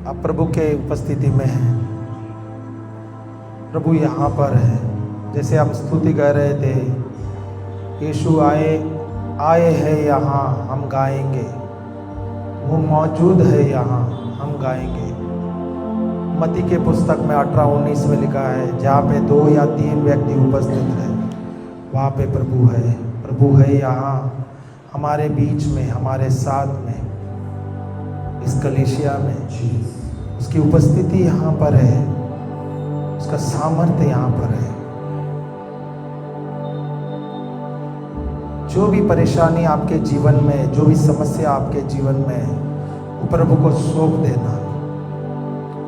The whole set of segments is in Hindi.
आप प्रभु के उपस्थिति में हैं। प्रभु यहाँ पर है। जैसे हम स्तुति गा रहे थे, यीशु आए हैं यहाँ, हम गाएंगे। वो मौजूद है यहाँ, हम गाएंगे। मत्ती के पुस्तक में 18-19 में लिखा है, जहाँ पे 2 या 3 व्यक्ति उपस्थित हैं वहाँ पे प्रभु है। प्रभु है यहाँ हमारे बीच में, हमारे साथ में, इस कलीसिया में। उसकी उपस्थिति यहाँ पर है, उसका सामर्थ्य यहाँ पर है। जो भी परेशानी आपके जीवन में, जो भी समस्या आपके जीवन में है, वो प्रभु को सौंप देना,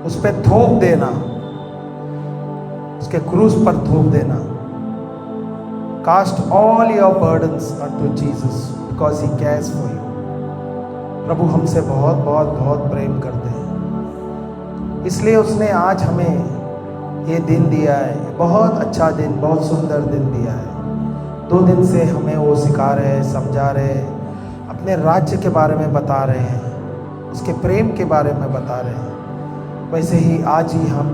उस पर थोप देना, उसके क्रूस पर थोप देना। Cast all your burdens unto Jesus because he cares for you. प्रभु हमसे बहुत बहुत बहुत प्रेम करते हैं, इसलिए उसने आज हमें ये दिन दिया है। बहुत अच्छा दिन, बहुत सुंदर दिन दिया है। 2 दिन से हमें वो सिखा रहे हैं, समझा रहे हैं, अपने राज्य के बारे में बता रहे हैं, उसके प्रेम के बारे में बता रहे हैं। वैसे ही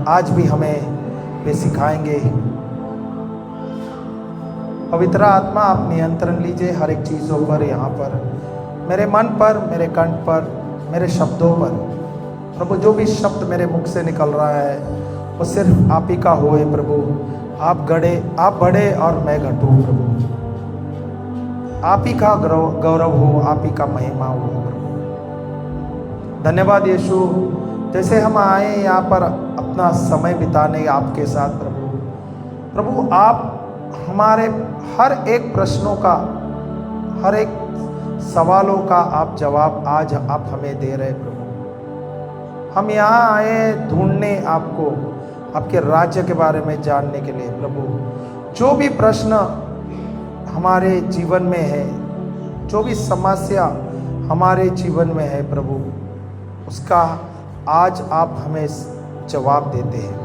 आज भी हमें वे सिखाएंगे। पवित्र आत्मा, आप नियंत्रण लीजिए हर एक चीज़ों पर, यहाँ पर, मेरे मन पर, मेरे कंठ पर, मेरे शब्दों पर। प्रभु, जो भी शब्द मेरे मुख से निकल रहा है वो सिर्फ आप ही का होए प्रभु। आप बढ़े और मैं घटूँ प्रभु। आप ही का गौरव हो, आप ही का महिमा हो प्रभु। धन्यवाद यीशु, जैसे हम आए यहाँ पर अपना समय बिताने आपके साथ प्रभु, आप हमारे हर एक प्रश्नों का, हर एक सवालों का आप जवाब आज आप हमें दे रहे प्रभु। हम यहाँ आए ढूंढने आपको, आपके राज्य के बारे में जानने के लिए प्रभु। जो भी प्रश्न हमारे जीवन में है, जो भी समस्या हमारे जीवन में है प्रभु, उसका आज आप हमें जवाब देते हैं।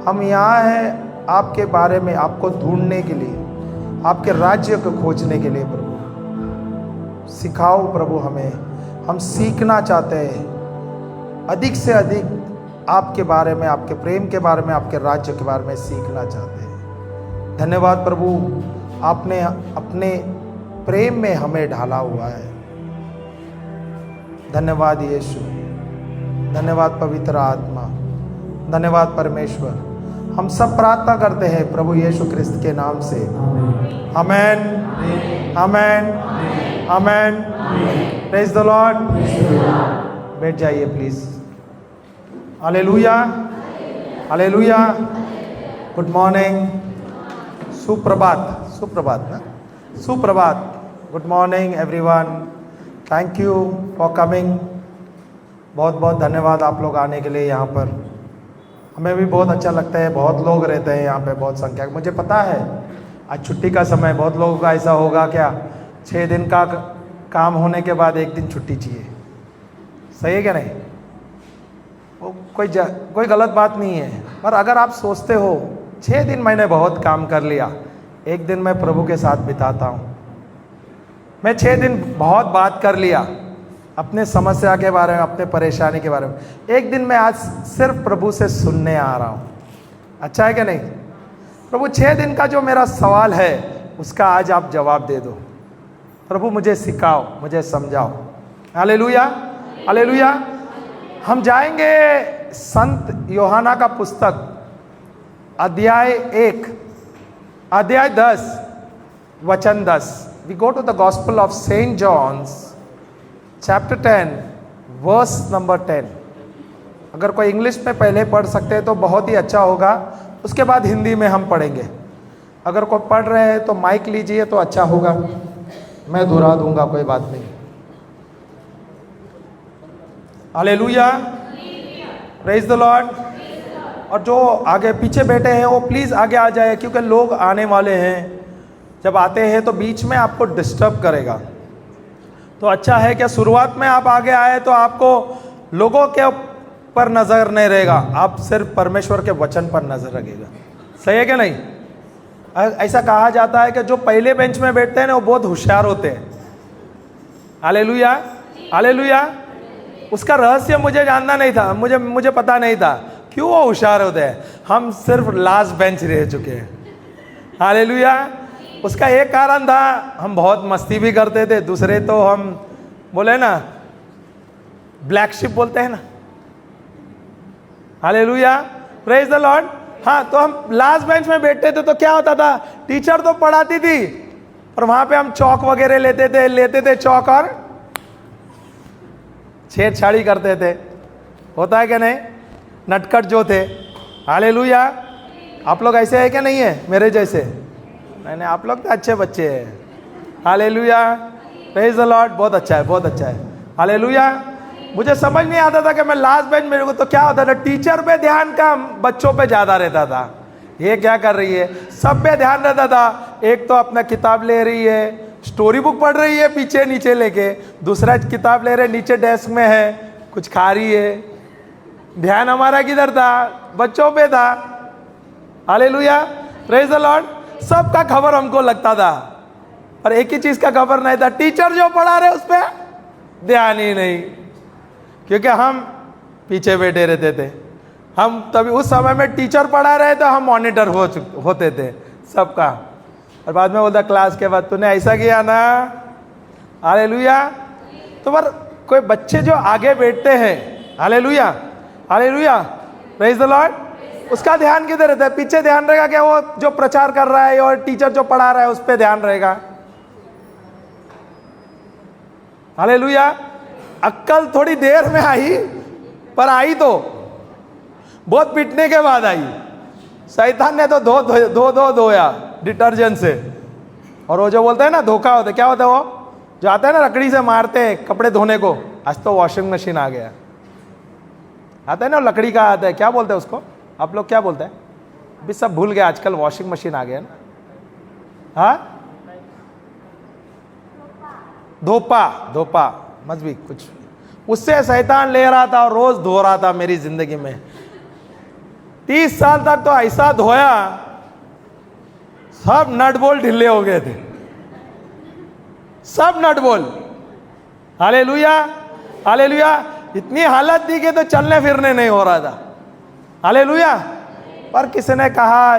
हम यहाँ हैं आपके बारे में, आपको ढूंढने के लिए, आपके राज्य को खोजने के लिए प्रभु। सिखाओ प्रभु हमें, हम सीखना चाहते हैं अधिक से अधिक आपके बारे में, आपके प्रेम के बारे में, आपके राज्य के बारे में सीखना चाहते हैं। धन्यवाद प्रभु, आपने अपने प्रेम में हमें ढाला हुआ है। धन्यवाद यीशु, धन्यवाद पवित्र आत्मा, धन्यवाद परमेश्वर। हम सब प्रार्थना करते हैं प्रभु यीशु क्रिस्त के नाम से। Amen, amen, amen. Praise the lord. बैठ जाइए please. Hallelujah, hallelujah. Good morning, सुप्रभात, सुप्रभात ना, सुप्रभात। Good morning everyone. Thank you for coming. बहुत बहुत धन्यवाद आप लोग आने के लिए यहाँ पर। हमें भी बहुत अच्छा लगता है, बहुत लोग रहते हैं यहाँ पे, बहुत संख्या। मुझे पता है आज छुट्टी का समय, बहुत लोगों का ऐसा होगा क्या, 6 दिन का काम होने के बाद 1 दिन छुट्टी चाहिए। सही है क्या नहीं? वो कोई गलत बात नहीं है, पर अगर आप सोचते हो 6 दिन मैंने बहुत काम कर लिया, 1 दिन मैं प्रभु के साथ बिताता हूँ, मैं 6 दिन बहुत बात कर लिया अपने समस्या के बारे में, अपने परेशानी के बारे में, 1 दिन मैं आज सिर्फ प्रभु से सुनने आ रहा हूँ। अच्छा है क्या नहीं? प्रभु 6 दिन का जो मेरा सवाल है उसका आज आप जवाब दे दो। प्रभु मुझे सिखाओ, मुझे समझाओ। Hallelujah, hallelujah. हम जाएंगे संत यूहन्ना का पुस्तक अध्याय 1, अध्याय 10, वचन 10। We go to the gospel of saint John's chapter 10 verse number 10। अगर कोई इंग्लिश में पहले पढ़ सकते हैं तो बहुत ही अच्छा होगा, उसके बाद हिंदी में हम पढ़ेंगे। अगर कोई पढ़ रहे हैं तो माइक लीजिए तो अच्छा होगा, मैं दोहरा दूंगा, कोई बात नहीं। Hallelujah, praise the lord. और जो आगे पीछे बैठे हैं वो प्लीज़ आगे आ जाए, क्योंकि लोग आने वाले हैं। जब आते हैं तो बीच में आपको डिस्टर्ब करेगा, तो अच्छा है कि शुरुआत में आप आगे आए तो आपको लोगों के पर नज़र नहीं रहेगा, आप सिर्फ परमेश्वर के वचन पर नज़र रखेगा। सही है क्या नहीं? ऐसा कहा जाता है कि जो पहले बेंच में बैठते हैं ना वो बहुत होशियार होते हैं। Hallelujah, hallelujah. उसका रहस्य मुझे जानना नहीं था, मुझे पता नहीं था क्यों वो होशियार होते हैं। हम सिर्फ लास्ट बेंच रह चुके हैं। हालेलुया। उसका एक कारण था, हम बहुत मस्ती भी करते थे। दूसरे तो हम बोले ना, ब्लैक शिप बोलते हैं ना। Hallelujah, praise the Lord. हाँ, तो हम लास्ट बेंच में बैठते थे तो क्या होता था, टीचर तो पढ़ाती थी और वहां पे हम चौक वगैरह लेते थे चौक और छेड़छाड़ी करते थे। होता है क्या नहीं, नटखट जो थे। हालेलुया। आप लोग ऐसे है क्या नहीं है मेरे जैसे? नहीं, आप लोग तो अच्छे बच्चे हैं। Hallelujah, praise the Lord. बहुत अच्छा है, बहुत अच्छा है। हालेलुया। मुझे समझ नहीं आता था कि मैं लास्ट बेंच में हूँ तो क्या होता था, टीचर पे ध्यान कम, बच्चों पे ज्यादा रहता था। ये क्या कर रही है, सब पे ध्यान रहता था। एक तो अपना किताब ले रही है, स्टोरी बुक पढ़ रही है पीछे नीचे लेके, दूसरा किताब ले रहे नीचे डेस्क में है, कुछ खा रही है। ध्यान हमारा किधर था, बच्चों पे था। Hallelujah, praise the Lord. सबका खबर हमको लगता था, पर एक ही चीज का खबर नहीं था, टीचर जो पढ़ा रहे उस पर ध्यान ही नहीं, क्योंकि हम पीछे बैठे रहते थे। हम तभी उस समय में टीचर पढ़ा रहे तो हम मॉनिटर होते थे सबका। और बाद में बोलता क्लास के बाद, तूने ऐसा किया ना। हालेलुया। तो पर कोई बच्चे जो आगे बैठते हैं, hallelujah, hallelujah, praise the Lord, उसका ध्यान किधर रहता है? पीछे ध्यान रहेगा क्या? वो जो प्रचार कर रहा है और टीचर जो पढ़ा रहा है उस पर ध्यान रहेगा। हालेलुया। अक्कल थोड़ी देर में आई, पर आई तो बहुत पीटने के बाद आई। शैतान ने तो धोया डिटर्जेंट से। और वो जो बोलते हैं ना धोखा होता है, क्या होता है वो जो आता है ना लकड़ी से मारते हैं कपड़े धोने को, आज तो वॉशिंग मशीन आ गया। आता है ना लकड़ी का आता है, क्या बोलते हैं उसको, आप लोग क्या बोलते हैं? अभी सब भूल गए, आजकल वॉशिंग मशीन आ गया ना। हाँ, धोपा मत भी कुछ, उससे शैतान ले रहा था और रोज धो रहा था मेरी जिंदगी में। 30 साल तक तो ऐसा धोया, सब नट बोल्ट ढीले हो गए थे, सब नट बोल्ट। Hallelujah, hallelujah. इतनी हालत थी कि तो चलने फिरने नहीं हो रहा था। हालेलुया। पर किसी ने कहा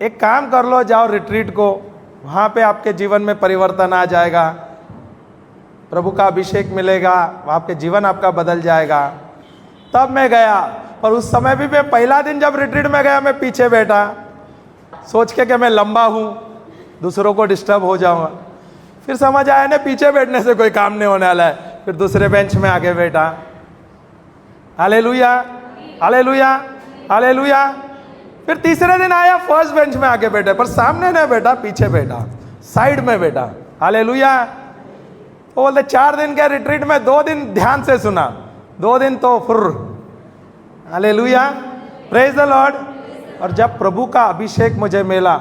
एक काम कर लो, जाओ रिट्रीट को, वहां पे आपके जीवन में परिवर्तन आ जाएगा, प्रभु का अभिषेक मिलेगा, आपके जीवन आपका बदल जाएगा। तब मैं गया, और उस समय भी मैं पहला दिन जब रिट्रीट में गया, मैं पीछे बैठा सोच के कि मैं लंबा हूँ, दूसरों को डिस्टर्ब हो जाऊंगा। फिर समझ आया ना पीछे बैठने से कोई काम नहीं होने वाला है, फिर दूसरे बेंच में आके बैठा। Hallelujah, hallelujah, hallelujah. फिर तीसरे दिन आया, फर्स्ट बेंच में आके बैठे, पर सामने नहीं बैठा, पीछे बैठा, साइड में बैठा। हालेलुया। वो बोलते 4 दिन के रिट्रीट में 2 दिन ध्यान से सुना, 2 दिन तो फुर्र। Hallelujah, praise the lord. और जब प्रभु का अभिषेक मुझे मिला,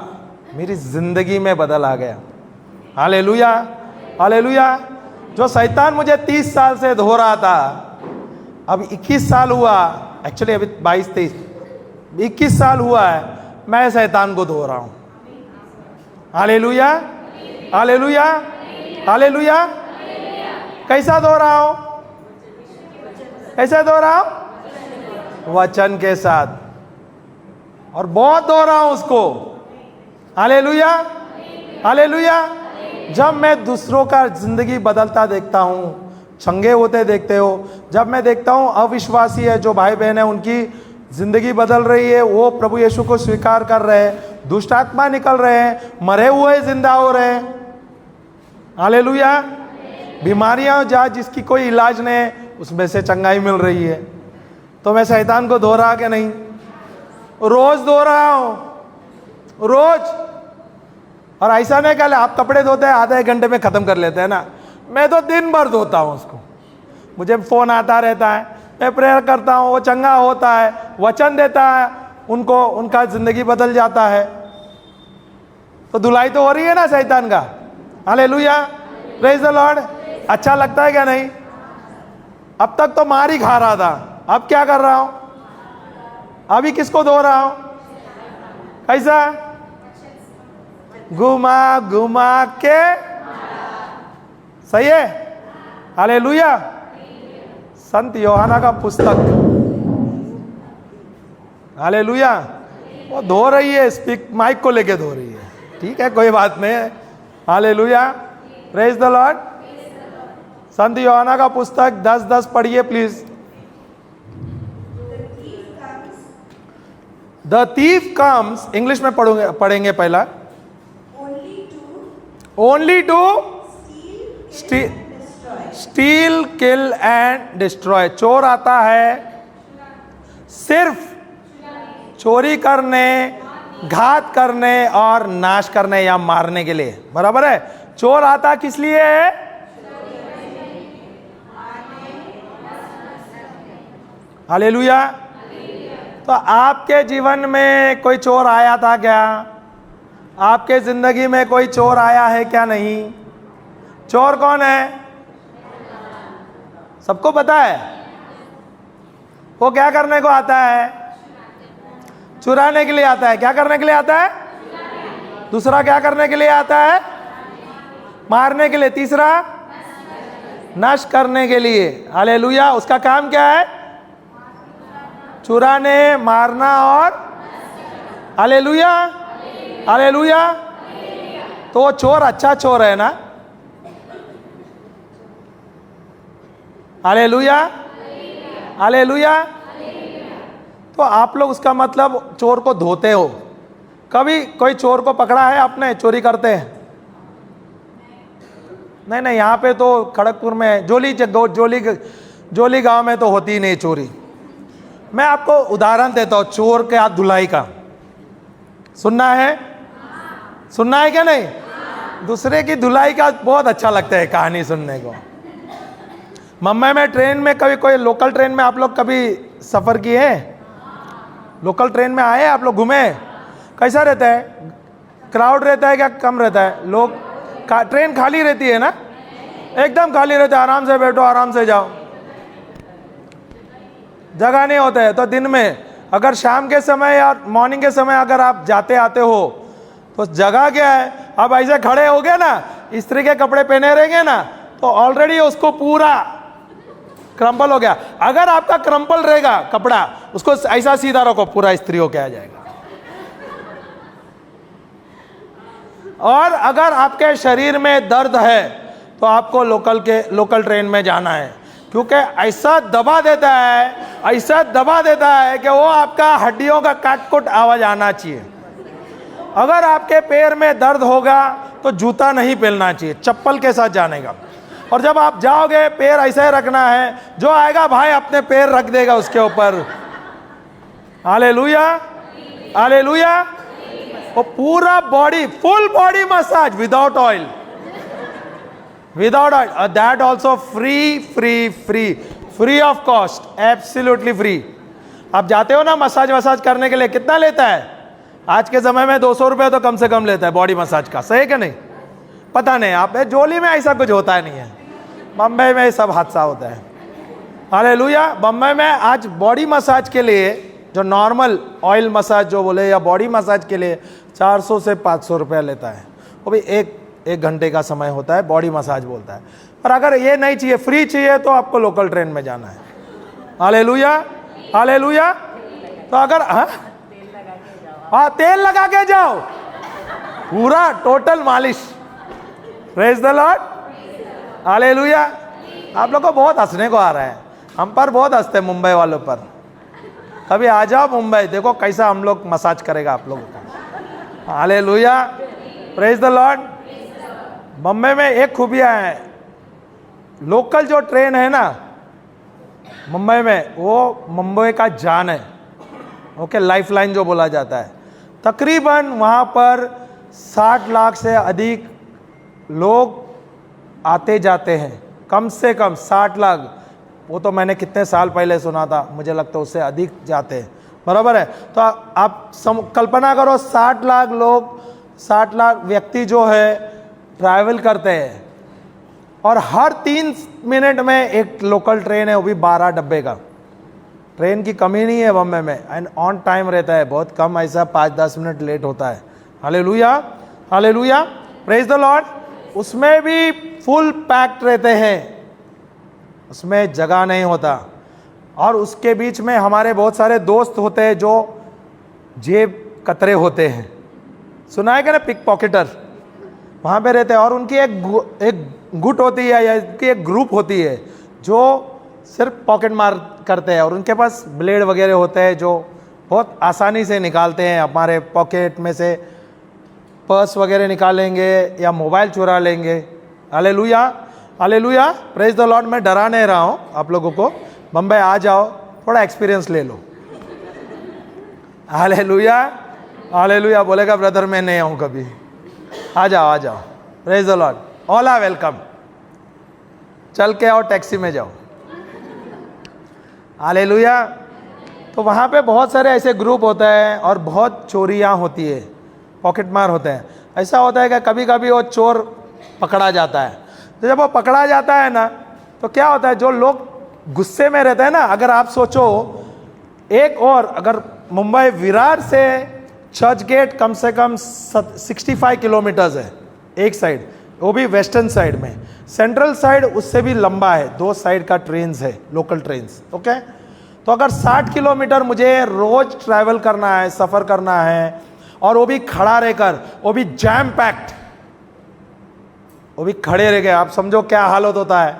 मेरी जिंदगी में बदल आ गया। Hallelujah, hallelujah. जो शैतान मुझे 30 साल से धो रहा था, अब 21 साल हुआ, एक्चुअली अभी 22-23 21 साल हुआ है, मैं शैतान को धो रहा हूं। Hallelujah, hallelujah, hallelujah. कैसा धो रहा हूं? कैसे धो रहा हूं? वचन के साथ, और बहुत धो रहा हूं उसको। Hallelujah, hallelujah. जब मैं दूसरों का जिंदगी बदलता देखता हूं, चंगे होते देखते हो, जब मैं देखता हूं अविश्वासी है जो भाई बहन है, उनकी जिंदगी बदल रही है, वो प्रभु यीशु को स्वीकार कर रहे हैं, दुष्ट आत्मा निकल रहे हैं, मरे हुए जिंदा हो रहे हैं। हालेलुया। बीमारियां जा जिसकी कोई इलाज नहीं है, उसमें से चंगाई मिल रही है। तो मैं शैतान को धो रहा कि नहीं? रोज धो रहा हूं, रोज। और ऐसा नहीं कल आप कपड़े धोते हैं आधा 1 घंटे में खत्म कर लेते हैं ना, मैं तो दिन भर धोता हूं उसको। मुझे फोन आता रहता है, मैं प्रेयर करता हूं, वो चंगा होता है, वचन देता है उनको, उनका जिंदगी बदल जाता है। तो धुलाई तो हो रही है ना शैतान का। Hallelujah, praise the Lord. अच्छा लगता है क्या नहीं? अब तक तो मार ही खा रहा था, अब क्या कर रहा हूं? अभी किसको धो रहा हूं? कैसा? घुमा घुमा के। सही है? हालेलुया। संत यूहन्ना का पुस्तक। हालेलुया। वो धो रही है, स्पीक माइक को लेके धो रही है, ठीक है, कोई बात नहीं है। Hallelujah, praise the lord. संत यूहन्ना का पुस्तक 10:10 पढ़िए please. The thief comes, English में पढ़ेंगे पहला। Only to steal, kill and destroy. चोर आता है सिर्फ चोरी करने, घात करने और नाश करने या मारने के लिए, बराबर है। चोर आता किस लिए है? हालेलुया। तो आपके जीवन में कोई चोर आया था क्या? आपके जिंदगी में कोई चोर आया है क्या? नहीं। चोर कौन है? सबको पता है। वो क्या करने को आता है? चुराने के लिए आता है। क्या करने के लिए आता है? दूसरा क्या करने के लिए आता है? मारने के लिए। तीसरा नष्ट करने के लिए। हालेलुया। उसका काम क्या है? चुराने, मारना और हालेलुया, हालेलुया। तो वो चोर अच्छा चोर है ना? Hallelujah, hallelujah. तो आप लोग उसका मतलब चोर को धोते हो। कभी कोई चोर को पकड़ा है आपने चोरी करते हैं? नहीं, यहाँ पे तो खड़गपुर में जोली गांव में तो होती ही नहीं चोरी। मैं आपको उदाहरण देता हूं चोर के हाथ धुलाई का। सुनना है? सुनना है क्या? नहीं। दूसरे की धुलाई का बहुत अच्छा लगता है कहानी सुनने को। मुंबई में ट्रेन में कभी कोई लोकल ट्रेन में आप लोग कभी सफर किए हैं? लोकल ट्रेन में आए आप लोग? घूमे? कैसा रहता है? क्राउड रहता है क्या कम रहता है? लोग ट्रेन खाली रहती है ना? एकदम खाली रहता है। आराम से बैठो, आराम से जाओ, जगह नहीं होता है। तो दिन में अगर शाम के समय या मॉर्निंग के समय अगर आप जाते आते हो तो जगह क्या है? अब ऐसे खड़े हो गए ना, इस्त्री के कपड़े पहने रहेंगे ना, तो ऑलरेडी उसको पूरा क्रम्पल हो गया। अगर आपका क्रम्पल रहेगा कपड़ा, उसको ऐसा सीधा रखो, पूरा इस्त्री होके आ जाएगा। और अगर आपके शरीर में दर्द है तो आपको लोकल ट्रेन में जाना है, क्योंकि ऐसा दबा देता है कि वो आपका हड्डियों का काट-कुट आवाज आना चाहिए। अगर आपके पैर में दर्द होगा तो जूता नहीं पहनना चाहिए, चप्पल के साथ जाने का। और जब आप जाओगे पैर ऐसे रखना है, जो आएगा भाई अपने पैर रख देगा उसके ऊपर। Hallelujah, hallelujah. वो पूरा body, full body massage without oil, without oil. That also free of cost, absolutely free. आप जाते हो ना मसाज वसाज करने के लिए, कितना लेता है? आज के समय में 200 रुपये तो कम से कम लेता है बॉडी मसाज का। सही है कि नहीं? पता नहीं, आप जोली में ऐसा कुछ होता नहीं है, बम्बई में सब हादसा होता है। हालेलुया। बम्बई में आज बॉडी मसाज के लिए, जो नॉर्मल ऑयल मसाज जो बोले या बॉडी मसाज के लिए 400 से 500 रुपया लेता है। वो भी एक घंटे का समय होता है, बॉडी मसाज बोलता है। पर अगर ये नहीं चाहिए, फ्री चाहिए, तो आपको लोकल ट्रेन में जाना है। Hallelujah, hallelujah. तो अगर हाँ तेल लगा के जाओ, पूरा टोटल मालिश। Praise the Lord, hallelujah. आप लोग को बहुत हंसने को आ रहा है, हम पर बहुत हंसते हैं मुंबई वालों पर। कभी आ जाओ मुंबई, देखो कैसा हम लोग मसाज करेगा आप लोगों को। Hallelujah, praise the Lord. Mumbai में एक खूबियाँ है, लोकल जो ट्रेन है ना मुंबई में, वो मुंबई का जान है। ओके, लाइफलाइन जो बोला जाता है। तकरीबन वहाँ पर 60 लाख से अधिक लोग आते जाते हैं, कम से कम 60 लाख। वो तो मैंने कितने साल पहले सुना था, मुझे लगता है उससे अधिक जाते हैं, बराबर है। तो आप कल्पना करो 60 लाख लोग, 60 लाख व्यक्ति जो है ट्रैवल करते हैं, और हर 3 मिनट में एक लोकल ट्रेन है, वो भी 12 डब्बे का। ट्रेन की कमी नहीं है बम्बई में, एंड ऑन टाइम रहता है, बहुत कम ऐसा 5-10 मिनट लेट होता है। Hallelujah, hallelujah, praise the Lord. उसमें भी फुल पैक्ड रहते हैं, उसमें जगह नहीं होता। और उसके बीच में हमारे बहुत सारे दोस्त होते हैं जो जेब कतरे होते हैं, सुना है क्या ना, पिक पॉकेटर, वहाँ पे रहते हैं। और उनकी एक गुट होती है या उनकी एक ग्रुप होती है जो सिर्फ पॉकेट मार करते हैं, और उनके पास ब्लेड वगैरह होते हैं जो बहुत आसानी से निकालते हैं। हमारे पॉकेट में से पर्स वगैरह निकालेंगे या मोबाइल चुरा लेंगे। Hallelujah, hallelujah, praise the Lord. मैं डरा नहीं रहा हूँ आप लोगों को, बम्बई आ जाओ, थोड़ा एक्सपीरियंस ले लो। हालेलुया, हालेलुया बोलेगा ब्रदर मैं नहीं आऊँ कभी, आ जाओ आ जाओ, praise the lord, all are welcome. चल के आओ, टैक्सी में जाओ। हालेलुया। तो वहाँ पे बहुत सारे ऐसे ग्रुप होते हैं और बहुत चोरियाँ होती है, पॉकेट मार होते हैं। ऐसा होता है कि कभी कभी वो चोर पकड़ा जाता है। तो जब वो पकड़ा जाता है ना, तो क्या होता है, जो लोग गुस्से में रहते हैं ना, अगर आप सोचो एक और, अगर मुंबई विरार से चर्च गेट कम से कम 65 किलोमीटर्स है एक साइड, वो भी वेस्टर्न साइड में। सेंट्रल साइड उससे भी लंबा है, 2 साइड का ट्रेन्स है, लोकल ट्रेन्स, ओके। तो अगर 60 किलोमीटर मुझे रोज ट्रैवल करना है, सफ़र करना है, और वो भी खड़ा रहकर, वो भी जैम पैक्ड, वो भी खड़े रह गए, आप समझो क्या हालत होता है।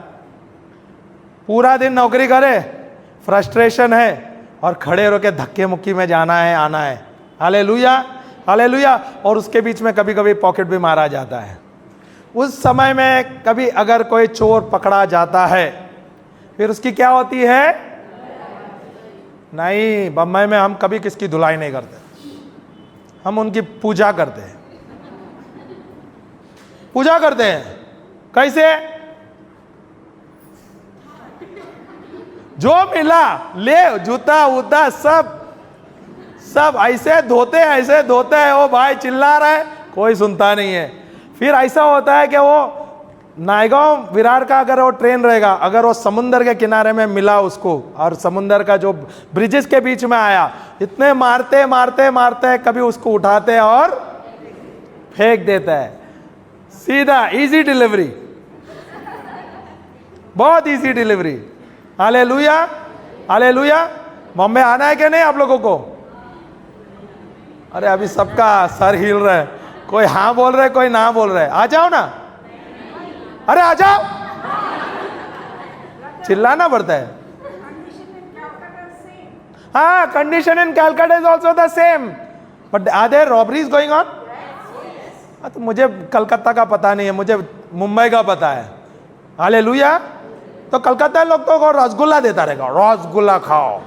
पूरा दिन नौकरी करे, फ्रस्ट्रेशन है, और खड़े रह के धक्के मुक्की में जाना है, आना है। Hallelujah, hallelujah. और उसके बीच में कभी कभी पॉकेट भी मारा जाता है। उस समय में कभी अगर कोई चोर पकड़ा जाता है, फिर उसकी क्या होती है? नहीं, बम्बई में हम कभी किसकी धुलाई नहीं करते, हम उनकी पूजा करते हैं। पूजा करते हैं कैसे? जो मिला ले, जूता वूता सब ऐसे धोते हैं। वो भाई चिल्ला रहा है, कोई सुनता नहीं है। फिर ऐसा होता है कि वो नायगांव विरार का अगर वो ट्रेन रहेगा, अगर वो समुंदर के किनारे में मिला उसको, और समुंदर का जो ब्रिजेस के बीच में आया, इतने मारते मारते मारते कभी उसको उठाते और फेंक देता है। सीधा इजी डिलीवरी, बहुत easy delivery. Hallelujah, hallelujah. Bombay आना है क्या नहीं आप लोगों को? अरे अभी सबका सर हिल रहा है, कोई हाँ बोल रहा है, कोई ना बोल रहा है। आ जाओ ना, अरे आ जाओ, चिल्लाना पड़ता है। हाँ, condition in Calcutta is also the same, but are there robberies going on? तो मुझे कलकत्ता का पता नहीं है, मुझे मुंबई का पता है। हालेलुया। तो कलकत्ता लोग तो रसगुल्ला देता रहेगा, रसगुल्ला खाओ।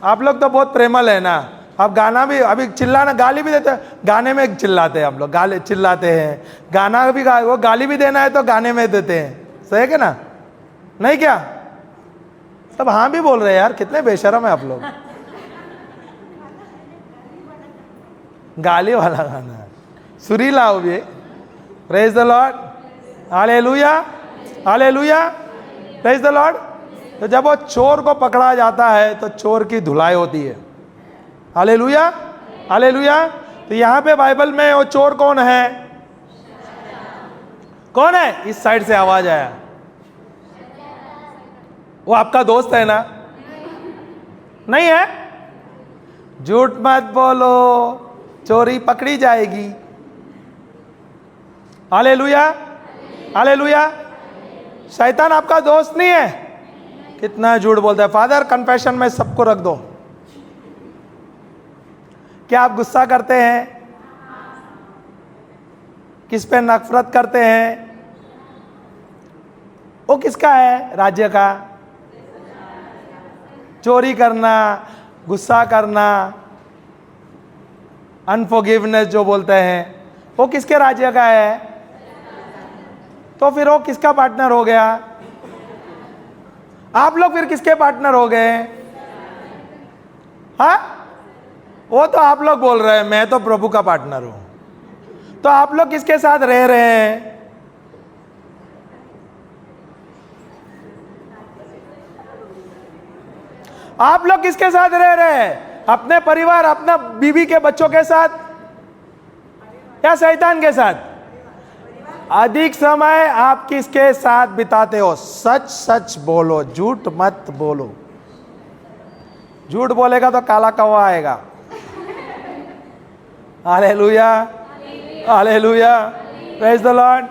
आप लोग तो बहुत प्रेमल है ना, आप गाना भी, अभी चिल्लाना, गाली भी देते हैं, गाने में चिल्लाते हैं आप लोग, गाली चिल्लाते हैं, गाना भी वो गाली भी देना है तो गाने में देते हैं, सही है क्या ना? नहीं क्या? सब हाँ भी बोल रहे हैं यार, कितने बेशरम है आप लोग। गाली वाला गाना है, सुरीला हो भी। Praise the Lord, hallelujah, hallelujah, praise the lord. तो जब वो चोर को पकड़ा जाता है तो चोर की धुलाई होती है। Hallelujah, hallelujah. तो यहाँ पे बाइबल में वो चोर कौन है? कौन है? इस साइड से आवाज आया, वो आपका दोस्त है ना? नहीं है? झूठ मत बोलो, चोरी पकड़ी जाएगी। Hallelujah, hallelujah. शैतान आपका दोस्त नहीं है? कितना झूठ बोलता है। फादर कन्फेशन में सबको रख दो। क्या आप गुस्सा करते हैं? किस पे नफरत करते हैं? वो किसका है? राज्य का। चोरी करना, गुस्सा करना, अनफॉरगिवनेस जो बोलते हैं, वो किसके राज्य का है? तो फिर वो किसका पार्टनर हो गया? आप लोग फिर किसके पार्टनर हो गए? हाँ, वो तो आप लोग बोल रहे हैं, मैं तो प्रभु का पार्टनर हूं। तो आप लोग किसके साथ रह रहे हैं? आप लोग किसके साथ रह रहे हैं? अपने परिवार, अपना बीवी के बच्चों के साथ, या शैतान के साथ? अधिक समय आप किसके साथ बिताते हो? सच सच बोलो, झूठ मत बोलो। झूठ बोलेगा तो काला कौवा आएगा। Hallelujah, hallelujah, praise the Lord.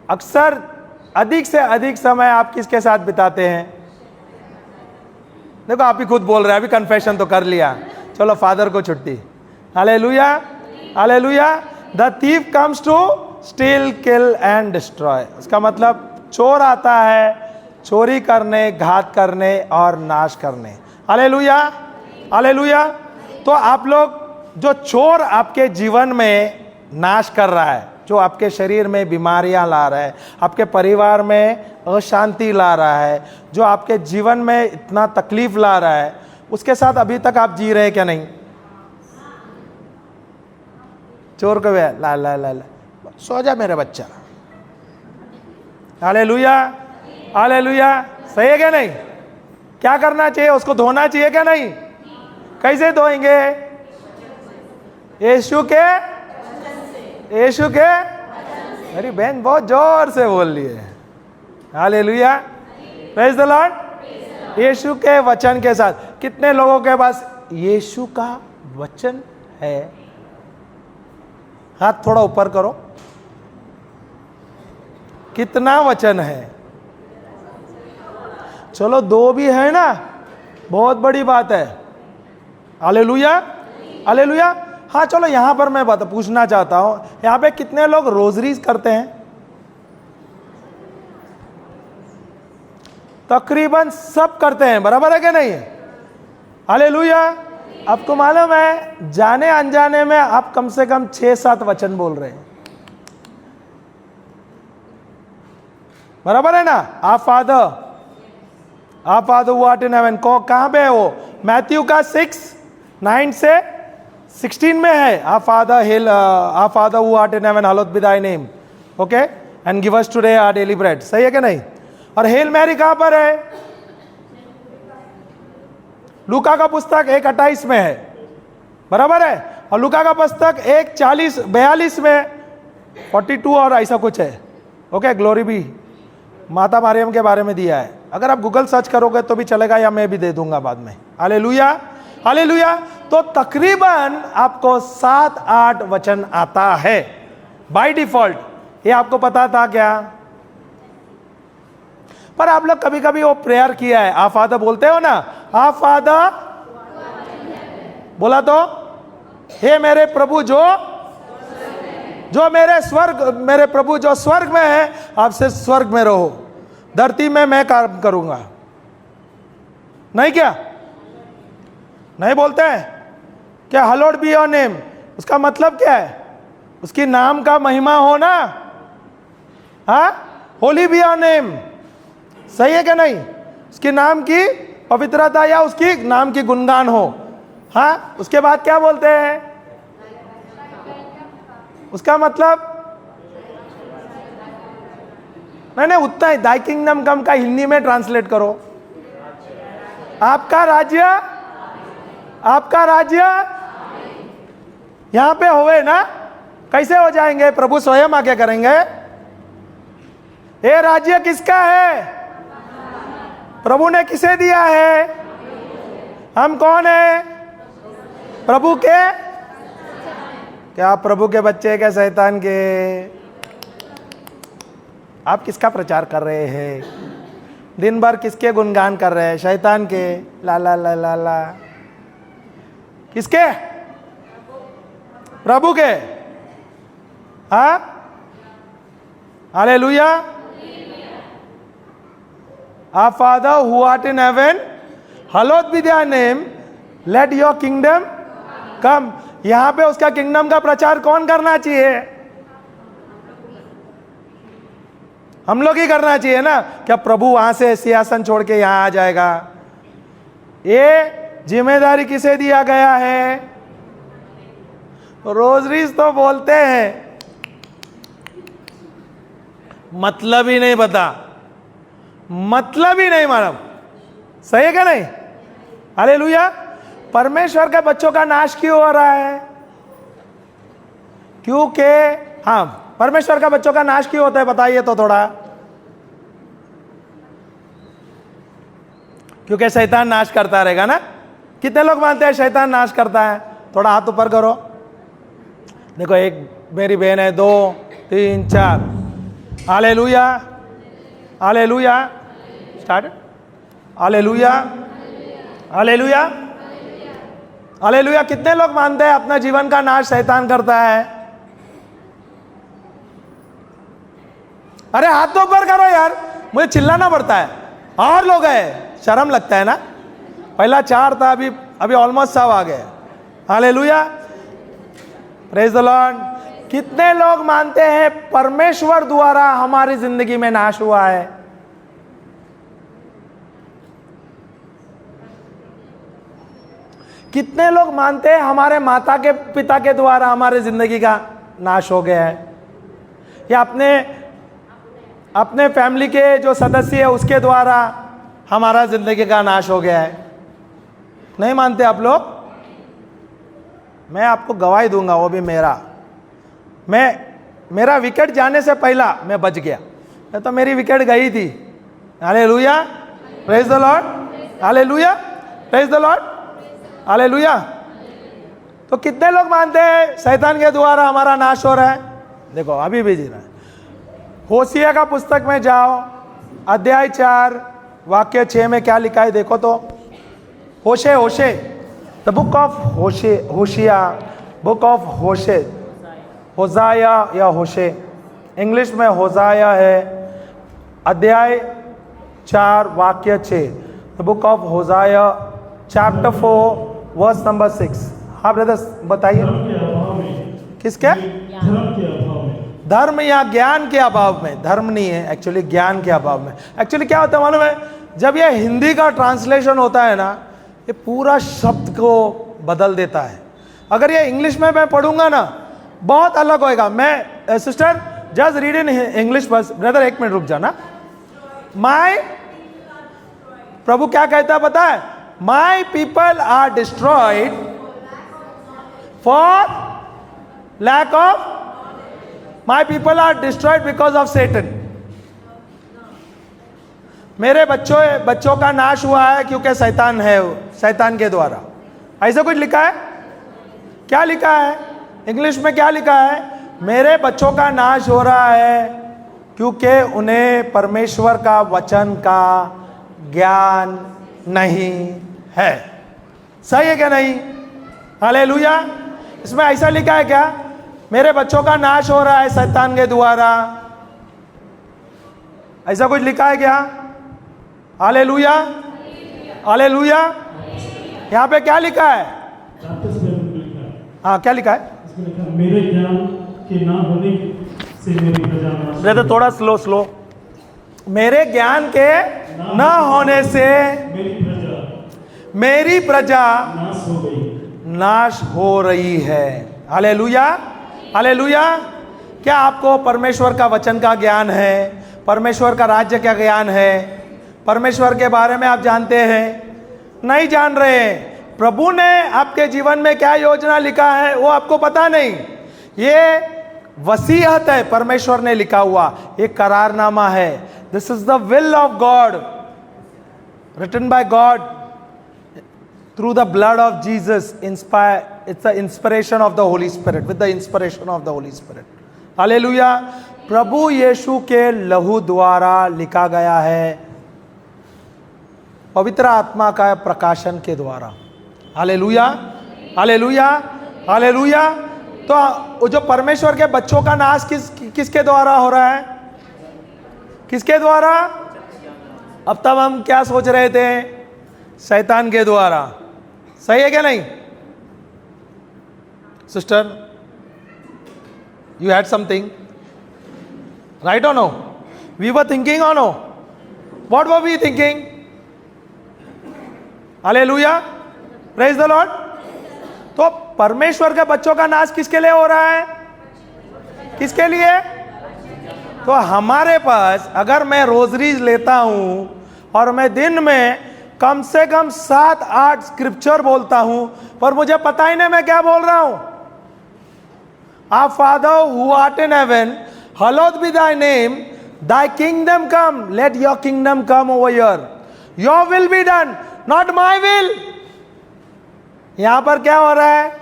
अक्सर अधिक से अधिक समय आप किसके साथ बिताते हैं? देखो आप ही खुद बोल रहे हैं, अभी कन्फेशन तो कर लिया, चलो फादर को छुट्टी। Hallelujah, hallelujah. The thief comes to steal, kill and destroy. उसका मतलब चोर आता है चोरी करने, घात करने और नाश करने। Hallelujah, hallelujah. तो आप लोग, जो चोर आपके जीवन में नाश कर रहा है, जो आपके शरीर में बीमारियां ला रहा है, आपके परिवार में अशांति ला रहा है, जो आपके जीवन में इतना तकलीफ ला रहा है, उसके साथ अभी तक आप जी रहे क्या नहीं? चोर को ला ला ला ला, सो जा मेरे बच्चा। Hallelujah, hallelujah. सही है क्या नहीं? क्या करना चाहिए? उसको धोना चाहिए क्या नहीं? कैसे धोएंगे? यीशु के, यीशु के। मेरी बहन बहुत जोर से बोल रही है। Hallelujah, praise the lord. Yeshu के वचन के साथ। कितने लोगों के पास यीशु का वचन है? हाथ थोड़ा ऊपर करो। कितना वचन है? चलो दो भी है ना, बहुत बड़ी बात है। Hallelujah, hallelujah. हाँ चलो यहां पर मैं बात पूछना चाहता हूं, यहां पे कितने लोग रोजरीज करते हैं? तकरीबन सब करते हैं, बराबर है क्या नहीं? हालेलुया। आपको मालूम है, जाने अनजाने में आप कम से कम 6-7 वचन बोल रहे हैं, बराबर है ना? आप father who art in haven को कहां पे है वो? मैथ्यू का 6:9 से 16 में है। आप father who art in heaven, hallowed be thy name, okay, and give us today our daily bread. सही है क्या नहीं? और हेल मैरी कहां पर है? लूका का पुस्तक 1:28 में है, बराबर है? और लूका का पुस्तक 1:42 में 42 और ऐसा कुछ है, ओके। ग्लोरी भी माता मरियम के बारे में दिया है। अगर आप गूगल सर्च करोगे तो भी चलेगा, या मैं भी दे दूंगा बाद में। Hallelujah, hallelujah. तो तकरीबन आपको 7-8 वचन आता है बाय डिफॉल्ट। ये आपको पता था क्या? पर आप लोग कभी कभी वो प्रेयर किया है, आप फादर बोलते हो ना, आप फादर बोला तो, हे मेरे प्रभु जो मेरे प्रभु जो स्वर्ग में है, आपसे स्वर्ग में रहो, धरती में मैं काम करूंगा। नहीं क्या? नहीं बोलते हैं क्या? हलोड बी योर नेम, उसका मतलब क्या है? उसकी नाम का महिमा हो ना। हाँ, होली बी योर नेम। सही है क्या नहीं? उसके नाम की पवित्रता या उसकी नाम की गुणगान हो। हाँ, उसके बाद क्या बोलते हैं? उसका मतलब नहीं, उतना ही। दाई किंगडम कम का हिंदी में ट्रांसलेट करो। आपका राज्य, आपका राज्य यहां पे होवे ना। कैसे हो जाएंगे? प्रभु स्वयं आके करेंगे। ये राज्य किसका है? प्रभु ने किसे दिया है? हम कौन है? प्रभु के। क्या आप प्रभु के बच्चे क्या शैतान के? आप किसका प्रचार कर रहे हैं? दिन भर किसके गुणगान कर रहे हैं? शैतान के। ला ला ला ला ला। किसके? प्रभु के। हाँ, hallelujah. Our Father who art in heaven, hallowed be thy name, let your kingdom come. यहां पे उसका किंगडम का प्रचार कौन करना चाहिए? हम लोग ही करना चाहिए ना। क्या प्रभु वहां से सिंहासन छोड़ के यहां आ जाएगा? ये जिम्मेदारी किसे दिया गया है? रोजरीज तो बोलते हैं, मतलब ही नहीं पता, मतलब ही नहीं मालूम। सही है क्या नहीं? हालेलुया। परमेश्वर के बच्चों का नाश क्यों हो रहा है? क्योंकि हाँ, परमेश्वर का बच्चों का नाश क्यों होता है बताइए तो थोड़ा। क्योंकि शैतान नाश करता रहेगा ना। कितने लोग मानते हैं शैतान नाश करता है? थोड़ा हाथ ऊपर करो। देखो, एक मेरी बहन है, 2 3 4। Hallelujah, hallelujah, start. Hallelujah, hallelujah, hallelujah. कितने लोग मानते हैं अपना जीवन का नाश शैतान करता है? अरे हाथ तो ऊपर करो यार, मुझे चिल्लाना पड़ता है। और लोग हैं, शर्म लगता है ना। पहला 4 था, अभी ऑलमोस्ट 100 आ गए। Hallelujah, praise the Lord. कितने लोग मानते हैं परमेश्वर द्वारा हमारी जिंदगी में नाश हुआ है? कितने लोग मानते हैं हमारे माता के पिता के द्वारा हमारे जिंदगी का नाश हो गया है? या अपने फैमिली के जो सदस्य है उसके द्वारा हमारा जिंदगी का नाश हो गया है? नहीं मानते आप लोग? मैं आपको गवाही दूंगा, वो भी मेरा विकेट जाने से पहला मैं बच गया। तो मेरी विकेट गई थी। Hallelujah, praise the Lord, hallelujah, praise the Lord, hallelujah. तो कितने लोग मानते हैं शैतान के द्वारा हमारा नाश हो रहा है? देखो, अभी भी जी रहा है। होशिया का पुस्तक में जाओ, अध्याय 4 वाक्य 6 में क्या लिखा है देखो तो। Hosea, the book of Hosea, book of Hosea, Hosea या होशे, इंग्लिश में होजाया है। अध्याय 4 वाक्य 6, the book of Hosea chapter 4 verse number 6। हाँ ब्रदर्स बताइए। किसके? धर्म या ज्ञान के अभाव में। धर्म नहीं है एक्चुअली, ज्ञान के अभाव में। एक्चुअली क्या होता है मालूम है? जब ये हिंदी का ट्रांसलेशन होता है ना, ये पूरा शब्द को बदल देता है। अगर ये इंग्लिश में मैं पढ़ूंगा ना, बहुत अलग होएगा। मैं sister just read in English बस। ब्रदर 1 मिनट रुक जाना। प्रभु क्या कहता है पता है? My people are destroyed for lack of, my people are destroyed because of Satan. मेरे बच्चों का नाश हुआ है क्योंकि शैतान है, शैतान के द्वारा। ऐसा कुछ लिखा है? क्या लिखा है इंग्लिश में? क्या लिखा है? मेरे बच्चों का नाश हो रहा है क्योंकि उन्हें परमेश्वर का वचन का ज्ञान नहीं है। सही है क्या नहीं? हालेलुया। इसमें ऐसा लिखा है क्या? मेरे बच्चों का नाश हो रहा है शैतान के द्वारा। ऐसा कुछ लिखा है क्या? Hallelujah, hallelujah. यहाँ पे क्या लिखा है? हाँ, क्या लिखा है? मेरे ज्ञान के ना होने से मेरी प्रजा नाश। ब्रदर थोड़ा स्लो। मेरे ज्ञान के न होने से मेरी प्रजा नाश हो रही है। Hallelujah, hallelujah. क्या आपको परमेश्वर का वचन का ज्ञान है? परमेश्वर का राज्य का ज्ञान है? परमेश्वर के बारे में आप जानते हैं? नहीं जान रहे हैं। प्रभु ने आपके जीवन में क्या योजना लिखा है वो आपको पता नहीं। ये वसीयत है, परमेश्वर ने लिखा हुआ, ये करारनामा है। This is the will of God, written by God through the blood of Jesus. It's the inspiration of the holy spirit, with the inspiration of the holy spirit. Hallelujah. प्रभु यीशु के लहू द्वारा लिखा गया है, पवित्र आत्मा का प्रकाशन के द्वारा। Hallelujah, hallelujah, hallelujah. तो वो जो परमेश्वर के बच्चों का नाश किसके द्वारा हो रहा है? किसके द्वारा? अब तब हम क्या सोच रहे थे? शैतान के द्वारा। सही है क्या नहीं? Sister, you had something, right or no? We were thinking or no? What were we thinking? Hallelujah, praise the lord. तो परमेश्वर के बच्चों का नाश किसके लिए हो रहा है? किसके लिए? तो हमारे पास, अगर मैं रोजरीज लेता हूं और मैं दिन में कम से कम 7-8 स्क्रिप्चर बोलता हूं, पर मुझे पता ही नहीं मैं क्या बोल रहा हूं। Our Father who art in heaven, hallowed be thy name. Thy kingdom come. Let your kingdom come over here. Your will be done, not my will. यहां पर क्या हो रहा है?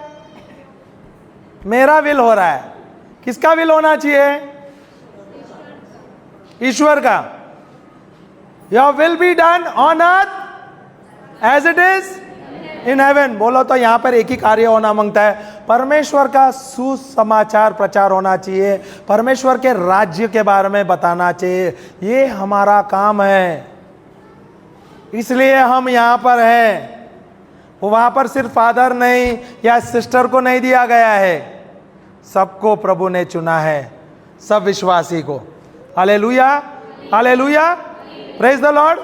मेरा विल हो रहा है. किसका विल होना चाहिए? ईश्वर का. Your will be done on earth as it is in heaven. बोलो तो यहां पर एक ही कार्य होना मांगता है. परमेश्वर का सुसमाचार प्रचार होना चाहिए. परमेश्वर के राज्य के बारे में बताना चाहिए. ये हमारा काम है. इसलिए हम यहां पर हैं. वहां पर सिर्फ फादर नहीं या सिस्टर को नहीं दिया गया है, सबको प्रभु ने चुना है, सब विश्वासी को. Hallelujah, hallelujah, praise the lord.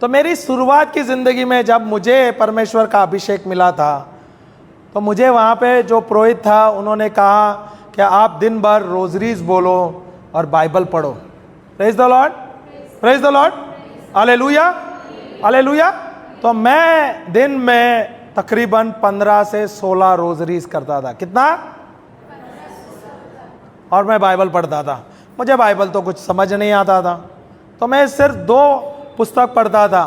तो मेरी शुरुआत की जिंदगी में जब मुझे परमेश्वर का अभिषेक मिला था, तो मुझे वहाँ पे जो पुरोहित था उन्होंने कहा कि आप दिन भर रोजरीज बोलो और बाइबल पढ़ो. Praise the lord, praise the Lord, hallelujah, hallelujah. तो मैं दिन में तकरीबन 15 से 16 रोजरीज करता था. कितना? और मैं बाइबल पढ़ता था. मुझे बाइबल तो कुछ समझ नहीं आता था, तो मैं सिर्फ 2 पुस्तक पढ़ता था.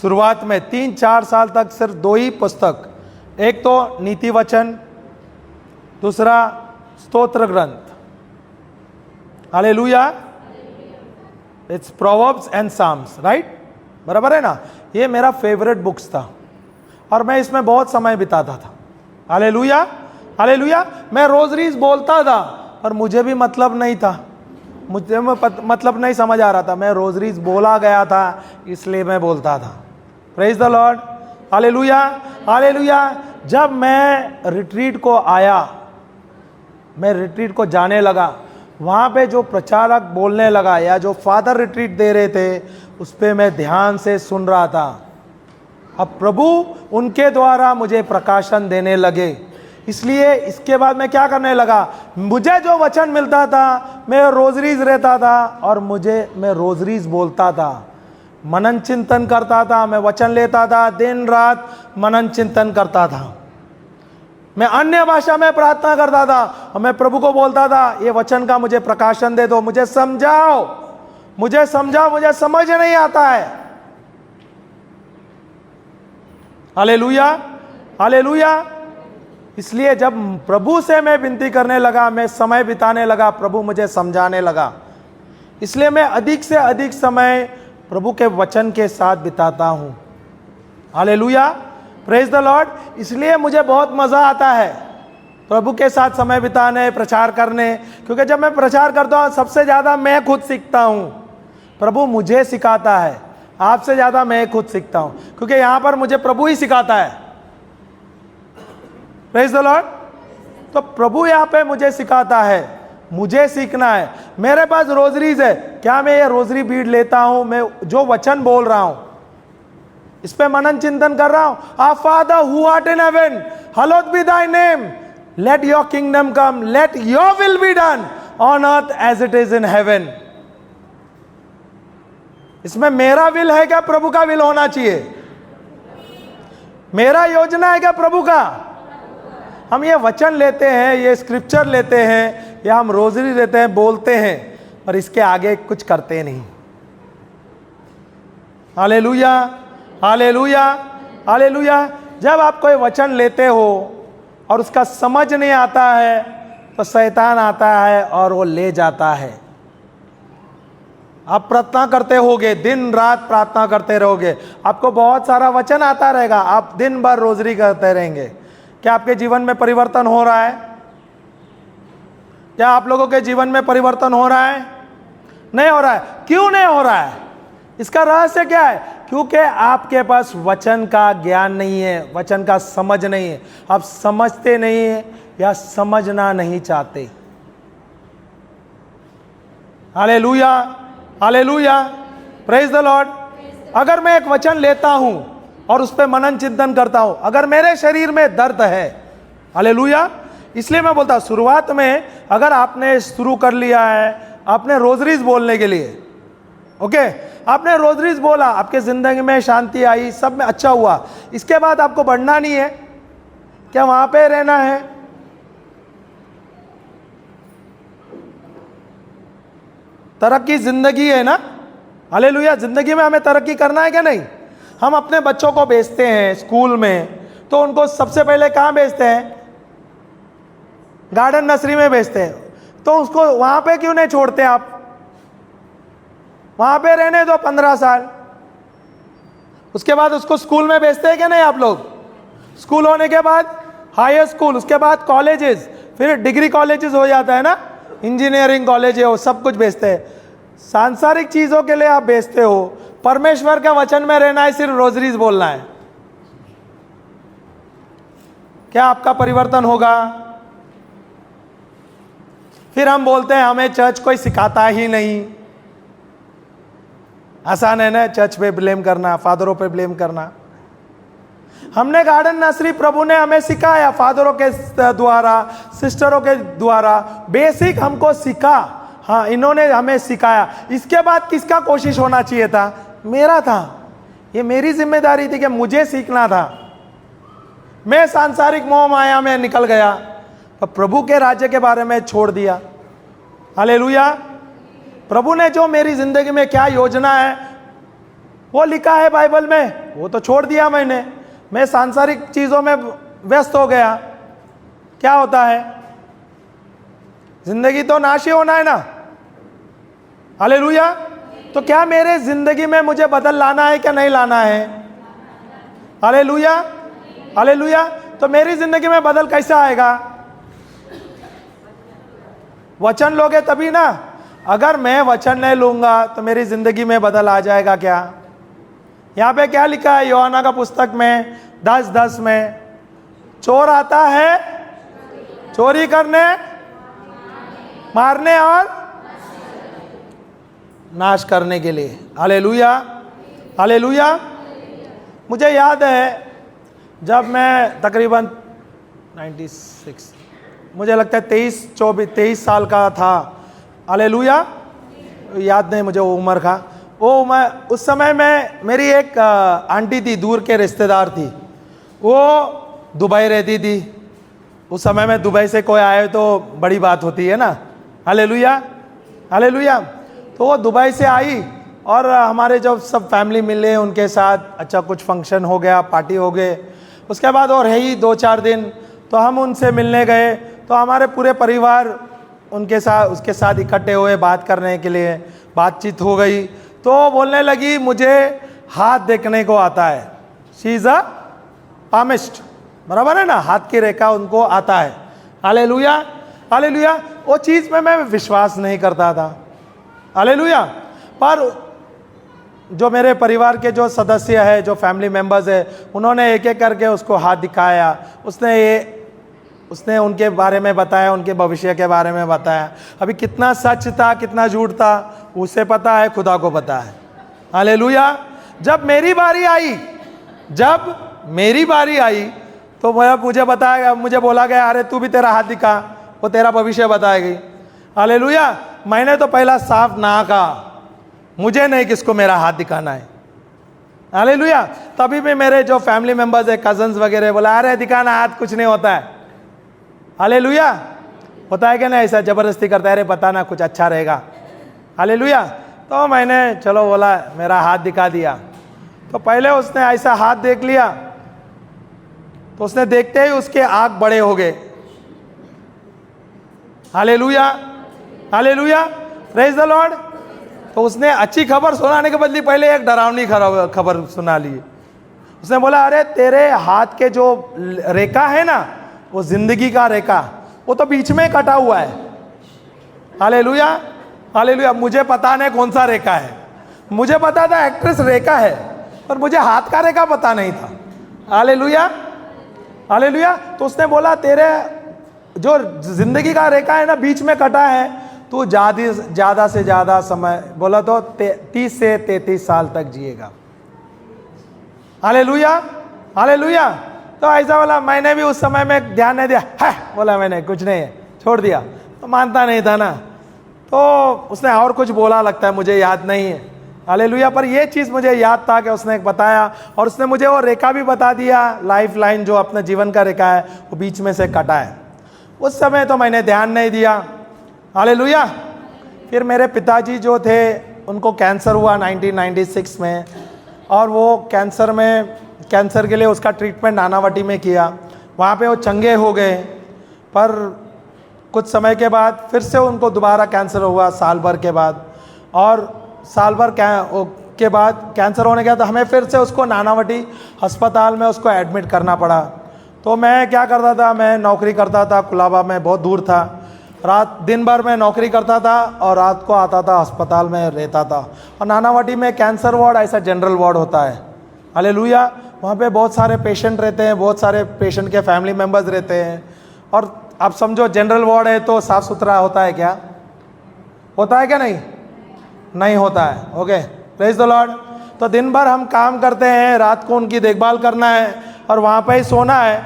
शुरुआत में 3-4 साल तक सिर्फ 2 ही पुस्तक. एक तो नीति वचन, दूसरा स्तोत्र ग्रंथ. Hallelujah. It's proverbs and psalms, right? बराबर है ना? ये मेरा फेवरेट बुक्स था और मैं इसमें बहुत समय बिताता था. Hallelujah, hallelujah. मैं रोजरीज बोलता था और मुझे भी मतलब नहीं था, मुझे मतलब नहीं समझ आ रहा था. मैं रोजरीज बोला गया था इसलिए मैं बोलता था. Praise the Lord, hallelujah, hallelujah. जब मैं रिट्रीट को आया, मैं रिट्रीट को जाने लगा, वहाँ पे जो प्रचारक बोलने लगा या जो फादर रिट्रीट दे रहे थे उस पर मैं ध्यान से सुन रहा था. अब प्रभु उनके द्वारा मुझे प्रकाशन देने लगे. इसलिए इसके बाद मैं क्या करने लगा, मुझे जो वचन मिलता था मैं रोजरीज रहता था और मैं रोजरीज बोलता था, मनन चिंतन करता था. मैं वचन लेता था, दिन रात मनन चिंतन करता था. मैं अन्य भाषा में प्रार्थना करता था और मैं प्रभु को बोलता था, ये वचन का मुझे प्रकाशन दे दो, मुझे समझाओ, मुझे समझाओ, मुझे समझ नहीं आता है. Hallelujah, hallelujah. इसलिए जब प्रभु से मैं विनती करने लगा, मैं समय बिताने लगा, प्रभु मुझे समझाने लगा. इसलिए मैं अधिक से अधिक समय प्रभु के वचन के साथ बिताता हूं. Hallelujah, praise the Lord. इसलिए मुझे बहुत मज़ा आता है प्रभु के साथ समय बिताने, प्रचार करने, क्योंकि जब मैं प्रचार करता हूँ सबसे ज़्यादा मैं खुद सीखता हूँ. प्रभु मुझे सिखाता है, आपसे ज़्यादा मैं खुद सीखता हूँ, क्योंकि यहाँ पर मुझे प्रभु ही सिखाता है. Praise the lord. तो प्रभु यहाँ पे मुझे सिखाता है, मुझे सीखना है. मेरे पास रोजरीज है, क्या मैं ये रोजरी बीड़ लेता हूँ, मैं जो वचन बोल रहा हूँ इस पे मनन चिंतन कर रहा हूँ. Our Father who art in heaven, hallowed be thy name. Let your kingdom come. Let your will be done on earth as it is in heaven. इसमें मेरा विल है क्या, प्रभु का विल होना चाहिए? मेरा योजना है क्या, प्रभु का? हम ये वचन लेते हैं, ये स्क्रिप्चर लेते हैं, या हम रोजरी लेते हैं, बोलते हैं और इसके आगे कुछ करते नहीं. Hallelujah, hallelujah, hallelujah. जब आप कोई वचन लेते हो और उसका समझ नहीं आता है तो शैतान आता है और वो ले जाता है. आप प्रार्थना करते होगे, दिन रात प्रार्थना करते रहोगे, आपको बहुत सारा वचन आता रहेगा, आप दिन भर रोजरी करते रहेंगे. क्या आपके जीवन में परिवर्तन हो रहा है? क्या आप लोगों के जीवन में परिवर्तन हो रहा है? नहीं हो रहा है. क्यों नहीं हो रहा है? इसका रहस्य क्या है? क्योंकि आपके पास वचन का ज्ञान नहीं है, वचन का समझ नहीं है. आप समझते नहीं है या समझना नहीं चाहते. Hallelujah, hallelujah, praise the Lord. अगर मैं एक वचन लेता हूं और उस पर मनन चिंतन करता हूं, अगर मेरे शरीर में दर्द है, हालेलुया, इसलिए मैं बोलता हूं शुरुआत में अगर आपने शुरू कर लिया है आपने रोजरीज बोलने के लिए, ओके, आपने रोजरीज बोला, आपके जिंदगी में शांति आई, सब में अच्छा हुआ, इसके बाद आपको बढ़ना नहीं है क्या? वहां पे रहना है? तरक्की जिंदगी है ना, हालेलुया। जिंदगी में हमें तरक्की करना है क्या नहीं? हम अपने बच्चों को भेजते हैं स्कूल में, तो उनको सबसे पहले कहाँ भेजते हैं? गार्डन नर्सरी में भेजते हैं। तो उसको वहाँ पे क्यों नहीं छोड़ते आप? वहाँ पे रहने दो 15 साल, उसके बाद उसको स्कूल में भेजते हैं क्या नहीं आप लोग? स्कूल होने के बाद हायर स्कूल, उसके बाद कॉलेजेस, फिर डिग्री कॉलेजेस हो जाता है ना, इंजीनियरिंग कॉलेज है, वो सब कुछ भेजते हैं। सांसारिक चीज़ों के लिए आप भेजते हो, परमेश्वर के वचन में रहना है, सिर्फ रोजरीज बोलना है, क्या आपका परिवर्तन होगा? फिर हम बोलते हैं हमें चर्च कोई सिखाता ही नहीं। आसान है ना चर्च पे ब्लेम करना, फादरों पे ब्लेम करना। हमने गार्डन नर्सरी प्रभु ने हमें सिखाया, फादरों के द्वारा, सिस्टरों के द्वारा बेसिक हमको सिखा। हाँ, इन्होंने हमें सिखाया। इसके बाद किसका कोशिश होना चाहिए था? मेरा था। ये मेरी जिम्मेदारी थी कि मुझे सीखना था। मैं सांसारिक मोह माया में निकल गया, तो प्रभु के राज्य के बारे में छोड़ दिया। हालेलुया। प्रभु ने जो मेरी जिंदगी में क्या योजना है वो लिखा है बाइबल में, वो तो छोड़ दिया मैंने। मैं सांसारिक चीजों में व्यस्त हो गया। क्या होता है? जिंदगी तो नाश ही होना है ना। हालेलुया। तो क्या मेरे जिंदगी में मुझे बदल लाना है क्या नहीं लाना है? Hallelujah, hallelujah. तो मेरी जिंदगी में बदल कैसा आएगा? वचन लोगे तभी ना। अगर मैं वचन नहीं लूंगा तो मेरी जिंदगी में बदल आ जाएगा क्या? यहाँ पे क्या लिखा है यूहन्ना का पुस्तक में 10:10 में? चोर आता है चोरी करने, मारने और नाश करने के लिए। Hallelujah, hallelujah. मुझे याद है जब मैं तकरीबन 96, मुझे लगता है 23 साल का था। हालेलुया, याद नहीं मुझे वो उम्र का। वो मैं उस समय में मेरी एक आंटी थी, दूर के रिश्तेदार थी, वो दुबई रहती थी। उस समय में दुबई से कोई आए तो बड़ी बात होती है ना। Hallelujah, hallelujah. तो वो दुबई से आई और हमारे जब सब फैमिली मिले उनके साथ, अच्छा कुछ फंक्शन हो गया, पार्टी हो गए। उसके बाद और है ही 2-4 दिन, तो हम उनसे मिलने गए। तो हमारे पूरे परिवार उसके साथ इकट्ठे हुए बात करने के लिए, बातचीत हो गई। तो बोलने लगी मुझे हाथ देखने को आता है। शी इज अ पामिस्ट, बराबर है ना, हाथ की रेखा उनको आता है। Hallelujah, hallelujah. वो चीज़ में मैं विश्वास नहीं करता था। हालेलुया। पर जो मेरे परिवार के जो सदस्य है, जो फैमिली मेंबर्स है, उन्होंने एक एक करके उसको हाथ दिखाया। उसने उनके बारे में बताया, उनके भविष्य के बारे में बताया। अभी कितना सच था कितना झूठ था उसे पता है, खुदा को पता है। हालेलुया। जब मेरी बारी आई तो मुझे बोला गया अरे तू भी तेरा हाथ दिखा, वो तेरा भविष्य बताएगी। हालेलुया। मैंने तो पहला साफ ना कहा, मुझे नहीं किसको मेरा हाथ दिखाना है। हालेलुया। तभी भी मेरे जो फैमिली मेंबर्स है, कजन्स वगैरह, बोला अरे दिखाना हाथ, कुछ नहीं होता है। हालेलुया। होता है क्या ना, ऐसा जबरदस्ती करता है, अरे पता ना कुछ अच्छा रहेगा। हालेलुया। तो मैंने चलो बोला मेरा हाथ दिखा दिया। तो पहले उसने ऐसा हाथ देख लिया, तो उसने देखते ही उसके आंख बड़े हो गए। Hallelujah, hallelujah, praise the lord. तो उसने अच्छी खबर सुनाने के बदले पहले एक डरावनी खबर सुना ली। उसने बोला अरे तेरे हाथ के जो रेखा है ना, वो जिंदगी का रेखा, वो तो बीच में कटा हुआ है। Hallelujah, hallelujah. मुझे पता नहीं कौन सा रेखा है, मुझे पता था एक्ट्रेस रेखा है, पर मुझे हाथ का रेखा पता नहीं था। Hallelujah, hallelujah. तो उसने बोला तेरे जो जिंदगी का रेखा है ना, बीच में कटा है, तू ज़्यादा से ज़्यादा समय, बोला तो 30 से 33 साल तक जिएगा। Hallelujah, hallelujah. तो ऐसा बोला, मैंने भी उस समय में ध्यान नहीं दिया, है बोला मैंने कुछ नहीं है, छोड़ दिया। तो मानता नहीं था ना, तो उसने और कुछ बोला, लगता है मुझे याद नहीं है। हालेलुया। पर ये चीज़ मुझे याद था कि उसने बताया, और उसने मुझे वो रेखा भी बता दिया, लाइफ लाइन जो अपने जीवन का रेखा है वो बीच में से कटा है। उस समय तो मैंने ध्यान नहीं दिया। हालेलुया। फिर मेरे पिताजी जो थे उनको कैंसर हुआ 1996 में, और वो कैंसर के लिए उसका ट्रीटमेंट नानावटी में किया। वहाँ पे वो चंगे हो गए, पर कुछ समय के बाद फिर से उनको दोबारा कैंसर हुआ साल भर के बाद, और साल भर के बाद कैंसर होने गया तो हमें फिर से उसको नानावटी अस्पताल में उसको एडमिट करना पड़ा। तो मैं क्या करता था, मैं नौकरी करता था कुलाबा में, बहुत दूर था। दिन भर मैं नौकरी करता था और रात को आता था, अस्पताल में रहता था। और नानावटी में कैंसर वार्ड ऐसा जनरल वार्ड होता है, हालेलुया। वहाँ पे बहुत सारे पेशेंट रहते हैं, बहुत सारे पेशेंट के फैमिली मेम्बर्स रहते हैं। और आप समझो जनरल वार्ड है तो साफ़ सुथरा होता है क्या? होता है क्या? नहीं होता है। Okay, praise the lord. तो दिन भर हम काम करते हैं, रात को उनकी देखभाल करना है और वहाँ पे ही सोना है।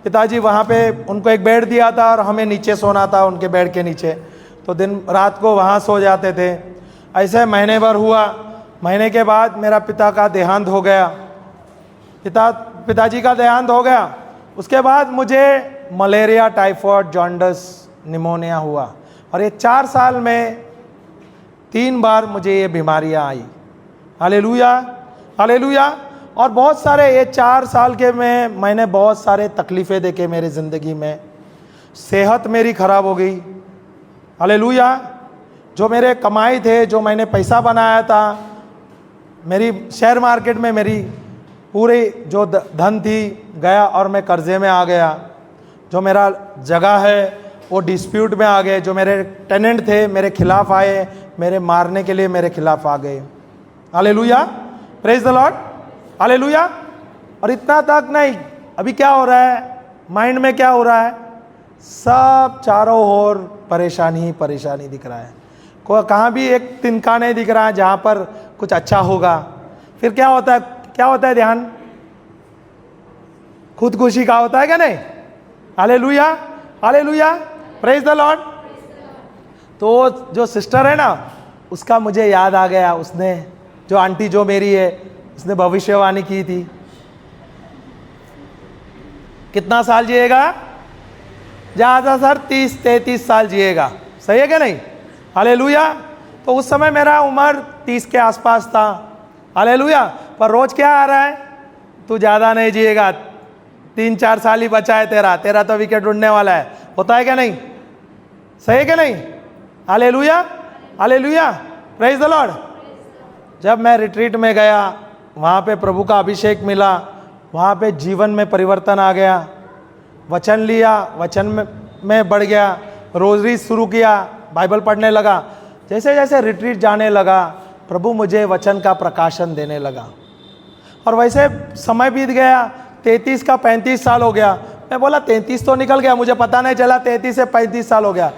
पिताजी वहाँ पे उनको एक बेड दिया था और हमें नीचे सोना था उनके बेड के नीचे, तो दिन रात को वहाँ सो जाते थे। ऐसे महीने भर हुआ। महीने के बाद मेरा पिता का देहांत हो गया, पिताजी का देहांत हो गया। उसके बाद मुझे मलेरिया, टाइफाइड, जॉन्डिस, निमोनिया हुआ, और ये 4 साल में 3 बार मुझे ये बीमारियां आई। Hallelujah, hallelujah. और बहुत सारे ये 4 साल के में मैंने बहुत सारे तकलीफ़ें देखे मेरी ज़िंदगी में। सेहत मेरी ख़राब हो गई, हालेलुया। जो मेरे कमाई थे, जो मैंने पैसा बनाया था, मेरी शेयर मार्केट में मेरी पूरी जो धन थी गया और मैं कर्जे में आ गया। जो मेरा जगह है वो डिस्प्यूट में आ गए। जो मेरे टेनेंट थे मेरे खिलाफ आए, मेरे मारने के लिए मेरे खिलाफ आ गए। Hallelujah, praise the Lord, hallelujah. और इतना तक नहीं, अभी क्या हो रहा है माइंड में, क्या हो रहा है? सब चारों ओर परेशानी ही परेशानी दिख रहा है। कहाँ भी एक तिनका नहीं दिख रहा है जहाँ पर कुछ अच्छा होगा। फिर क्या होता है, क्या होता है? ध्यान खुदकुशी का होता है क्या? नहीं। Hallelujah, hallelujah, praise the lord. तो जो सिस्टर है ना, उसका मुझे याद आ गया। उसने, जो आंटी जो मेरी है, उसने भविष्यवाणी की थी, कितना साल जिएगा? ज़्यादा सर 30-33 साल जिएगा। सही है क्या? नहीं। हालेलुया। तो उस समय मेरा उम्र 30 के आसपास था। हालेलुया। पर रोज क्या आ रहा है? तू ज़्यादा नहीं जिएगा, 3-4 साल ही बचा है तेरा तो विकेट उड़ने वाला है। होता है क्या? नहीं। सही है क्या? नहीं। Hallelujah, hallelujah, praise the Lord. जब मैं रिट्रीट में गया, वहाँ पे प्रभु का अभिषेक मिला, वहाँ पे जीवन में परिवर्तन आ गया। वचन लिया, वचन में बढ़ गया, रोजरी शुरू किया, बाइबल पढ़ने लगा। जैसे जैसे रिट्रीट जाने लगा, प्रभु मुझे वचन का प्रकाशन देने लगा। और वैसे समय बीत गया, 33 का 35 साल हो गया। मैं बोला 33 तो निकल गया, मुझे पता नहीं चला 33 से 35 साल हो गया।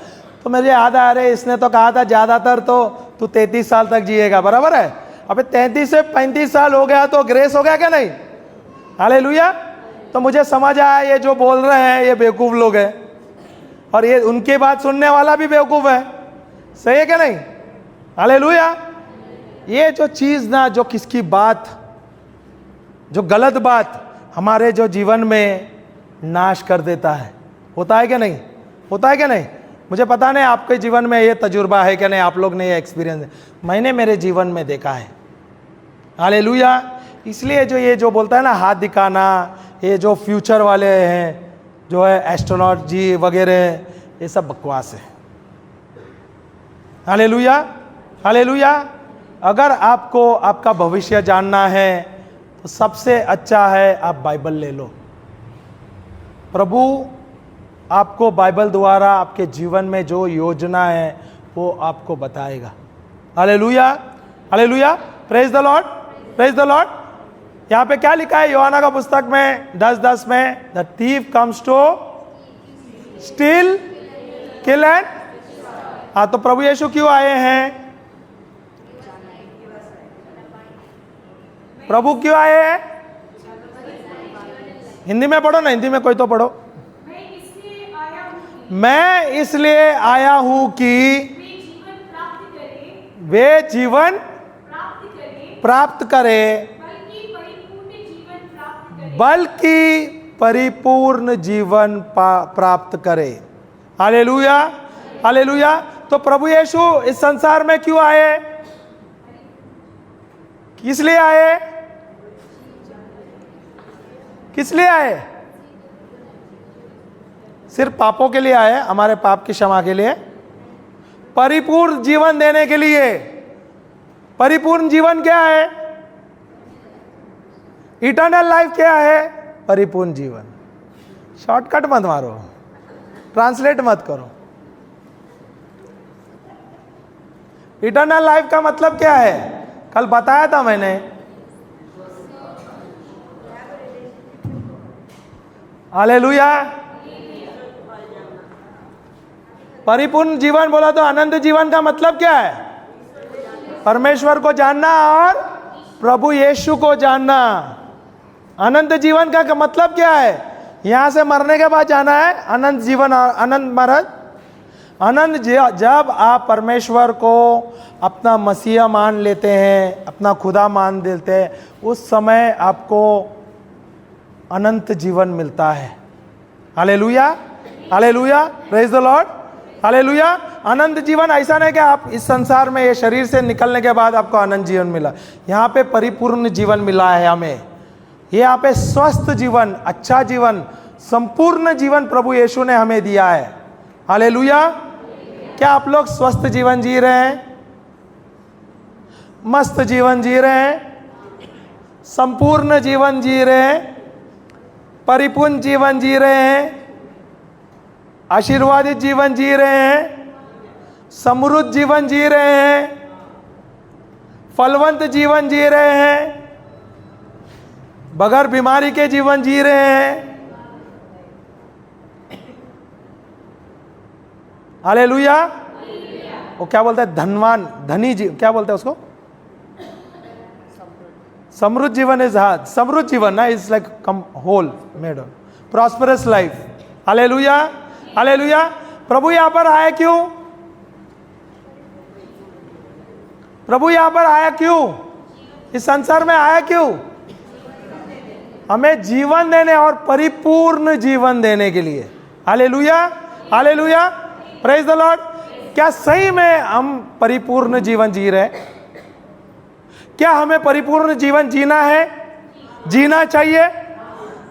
तो मुझे याद आ रहे, इसने तो कहा था ज़्यादातर तो तू 33 साल तक जिएगा, बराबर है। अबे 33 से 35 साल हो गया तो ग्रेस हो गया क्या? नहीं। हालेलुया। तो मुझे समझ आया ये जो बोल रहे हैं ये बेवकूफ़ लोग हैं, और ये उनकी बात सुनने वाला भी बेवकूफ़ है। सही है क्या? नहीं। हालेलुया। ये जो चीज़ ना, जो किसकी बात, जो गलत बात हमारे जो जीवन में नाश कर देता है, होता है क्या? नहीं। होता है क्या? नहीं। मुझे पता नहीं आपके जीवन में ये तजुर्बा है क्या नहीं, आप लोग ने ये एक्सपीरियंस है, मैंने मेरे जीवन में देखा है। हालेलुया। इसलिए जो बोलता है ना हाथ दिखाना, ये जो फ्यूचर वाले हैं, जो है एस्ट्रोनॉट जी वगैरह, ये सब बकवास है। Hallelujah, hallelujah. अगर आपको आपका भविष्य जानना है तो सबसे अच्छा है आप बाइबल ले लो। प्रभु आपको बाइबल द्वारा आपके जीवन में जो योजना है वो आपको बताएगा। Hallelujah, hallelujah, praise the lord, praise the Lord. यहाँ पे क्या लिखा है यूहन्ना का पुस्तक में 10:10 में? The thief comes to steal, kill and. हाँ, तो प्रभु यीशु क्यों आए हैं? प्रभु क्यों आए हैं? हिंदी में पढ़ो ना, हिंदी में कोई तो पढ़ो। मैं इसलिए आया हूं कि वे जीवन प्राप्त करे, बल्कि परिपूर्ण जीवन प्राप्त करे। Hallelujah, hallelujah. तो प्रभु यीशु इस संसार में क्यों आए? किस लिए आए? किस लिए आए? सिर्फ पापों के लिए आए, हमारे पाप की क्षमा के लिए, परिपूर्ण जीवन देने के लिए। परिपूर्ण जीवन क्या है? इटर्नल लाइफ क्या है? परिपूर्ण जीवन। शॉर्टकट मत मारो, ट्रांसलेट मत करो। इटर्नल लाइफ का मतलब क्या है? कल बताया था मैंने। हालेलुया। परिपूर्ण जीवन बोला तो अनंत जीवन का मतलब क्या है? परमेश्वर को जानना और प्रभु यीशु को जानना। अनंत जीवन का मतलब क्या है? यहां से मरने के बाद जाना है अनंत जीवन, अनंत मरण। अनंत जब आप परमेश्वर को अपना मसीहा मान लेते हैं, अपना खुदा मान लेते हैं, उस समय आपको अनंत जीवन मिलता है। Hallelujah, hallelujah, praise the Lord, hallelujah. अनंत जीवन ऐसा नहीं कि आप इस संसार में ये शरीर से निकलने के बाद आपको अनंत जीवन मिला। यहाँ पे परिपूर्ण जीवन मिला है हमें। यहाँ पे स्वस्थ जीवन, अच्छा जीवन, संपूर्ण जीवन प्रभु यीशु ने हमें दिया है। हालेलुया। क्या आप लोग स्वस्थ जीवन जी रहे हैं? मस्त जीवन जी रहे हैं? संपूर्ण जीवन जी रहे हैं? परिपूर्ण जीवन जी रहे हैं? आशीर्वादित जीवन जी रहे हैं? समृद्ध जीवन जी रहे हैं? फलवंत जीवन जी रहे हैं? बगैर बीमारी के जीवन जी रहे हैं? हालेलुया। वो क्या बोलता है? धनवान, धनी क्या बोलते हैं उसको? समृद्ध जीवन इज हार्ड। समृद्ध जीवन ना is like come whole made on prosperous life. Hallelujah, hallelujah. प्रभु यहां पर आया क्यों? प्रभु यहां पर आया क्यों? इस संसार में आया क्यों? हमें जीवन देने और परिपूर्ण जीवन देने के लिए। Hallelujah, hallelujah, praise the Lord. क्या सही में हम परिपूर्ण जीवन जी रहे हैं? क्या हमें परिपूर्ण जीवन जीना है? जीना चाहिए।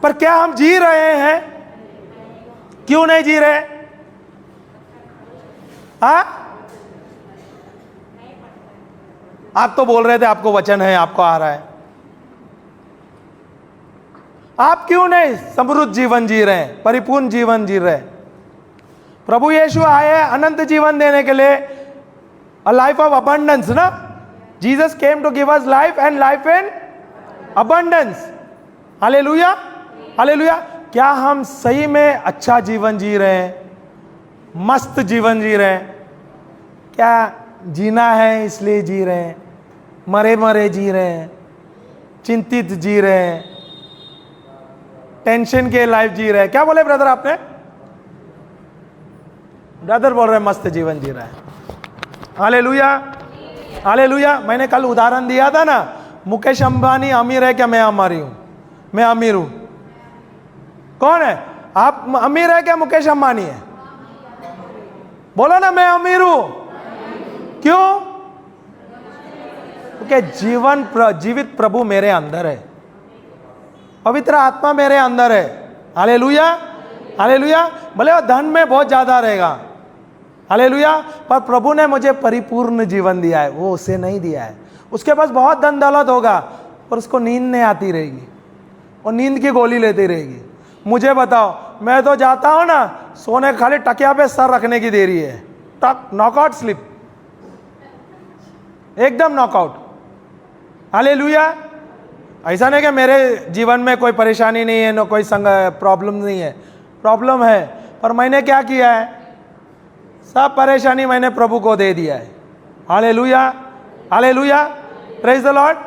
पर क्या हम जी रहे हैं? क्यों नहीं जी रहे? आप तो बोल रहे थे आपको वचन है, आपको आ रहा है। आप क्यों नहीं समृद्ध जीवन जी रहे हैं, परिपूर्ण जीवन जी रहे हैं? प्रभु यीशु आए अनंत जीवन देने के लिए, अ लाइफ ऑफ अबंडेंस ना। Jesus came to give us life and life in abundance. Hallelujah, hallelujah. क्या हम सही में अच्छा जीवन जी रहे हैं? मस्त जीवन जी रहे हैं? क्या जीना है इसलिए जी रहे हैं? मरे मरे जी रहे हैं? चिंतित जी रहे हैं? टेंशन के लाइफ जी रहे हैं? क्या बोले ब्रदर आपने? ब्रदर बोल रहे मस्त जीवन जी रहा है। Hallelujah, hallelujah. मैंने कल उदाहरण दिया था ना, मुकेश अंबानी अमीर है क्या? मैं अमीर हूं, मैं अमीर हूं। कौन है? आप अमीर है क्या? मुकेश अंबानी है? बोलो ना, मैं अमीर हूं। क्यों? क्योंकि जीवित प्रभु मेरे अंदर है, पवित्र आत्मा मेरे अंदर है। Hallelujah, hallelujah. भले वो धन में बहुत ज्यादा रहेगा, हालेलुया, पर प्रभु ने मुझे परिपूर्ण जीवन दिया है। वो उसे नहीं दिया है। उसके पास बहुत धन दौलत होगा पर उसको नींद नहीं आती रहेगी, और नींद की गोली लेती रहेगी। मुझे बताओ, मैं तो जाता हूं ना सोने, खाली टकिया पे सर रखने की देरी है, टक नॉकआउट स्लिप, एकदम नॉकआउट। हालेलुया। ऐसा नहीं कि मेरे जीवन में कोई परेशानी नहीं है, ना कोई प्रॉब्लम नहीं है। प्रॉब्लम है, पर मैंने क्या किया है? सब परेशानी मैंने प्रभु को दे दिया है। Hallelujah, hallelujah, praise the Lord,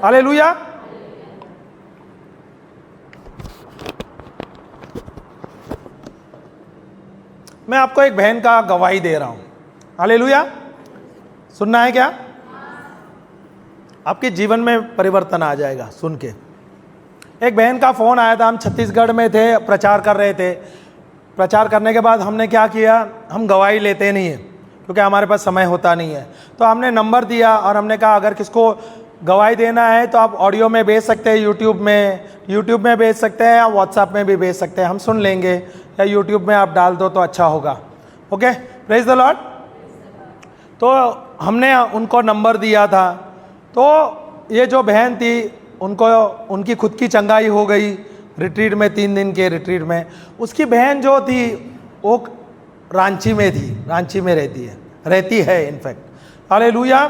hallelujah. मैं आपको एक बहन का गवाही दे रहा हूं। हालेलुया। सुनना है क्या? आपके जीवन में परिवर्तन आ जाएगा सुन के। एक बहन का फोन आया था, हम छत्तीसगढ़ में थे, प्रचार कर रहे थे। प्रचार करने के बाद हमने क्या किया, हम गवाही लेते नहीं है क्योंकि हमारे पास समय होता नहीं है। तो हमने नंबर दिया और हमने कहा अगर किसको गवाही देना है तो आप ऑडियो में भेज सकते हैं, यूट्यूब में भेज सकते हैं या व्हाट्सएप में भी भेज सकते हैं, हम सुन लेंगे, या यूट्यूब में आप डाल दो तो अच्छा होगा। Okay, praise the lord. तो हमने उनको नंबर दिया था। तो ये जो बहन थी उनको उनकी खुद की चंगाई हो गई रिट्रीट में, 3 दिन के रिट्रीट में। उसकी बहन जो थी वो रांची में थी, रांची में रहती है इनफैक्ट। हालेलुया।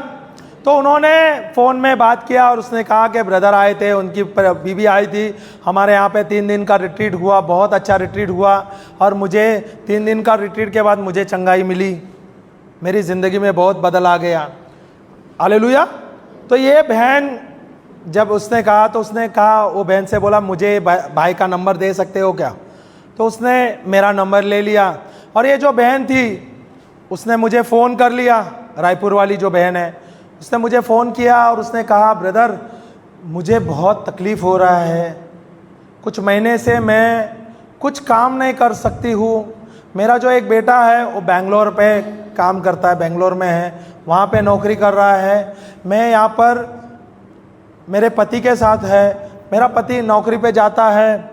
तो उन्होंने फ़ोन में बात किया और उसने कहा कि ब्रदर आए थे, उनकी बीवी आई थी, हमारे यहाँ पे 3 दिन का रिट्रीट हुआ, बहुत अच्छा रिट्रीट हुआ और मुझे 3 दिन का रिट्रीट के बाद मुझे चंगाई मिली, मेरी ज़िंदगी में बहुत बदल आ गया। हालेलुया। तो ये बहन जब उसने कहा तो उसने कहा, वो बहन से बोला मुझे भाई का नंबर दे सकते हो क्या? तो उसने मेरा नंबर ले लिया और ये जो बहन थी उसने मुझे फ़ोन कर लिया, रायपुर वाली जो बहन है, उसने मुझे फ़ोन किया और उसने कहा ब्रदर मुझे बहुत तकलीफ़ हो रहा है, कुछ महीने से मैं कुछ काम नहीं कर सकती हूँ। मेरा जो एक बेटा है वो बेंगलोर पे काम करता है, बेंगलोर में है, वहाँ पे नौकरी कर रहा है। मैं यहाँ पर मेरे पति के साथ है, मेरा पति नौकरी पे जाता है,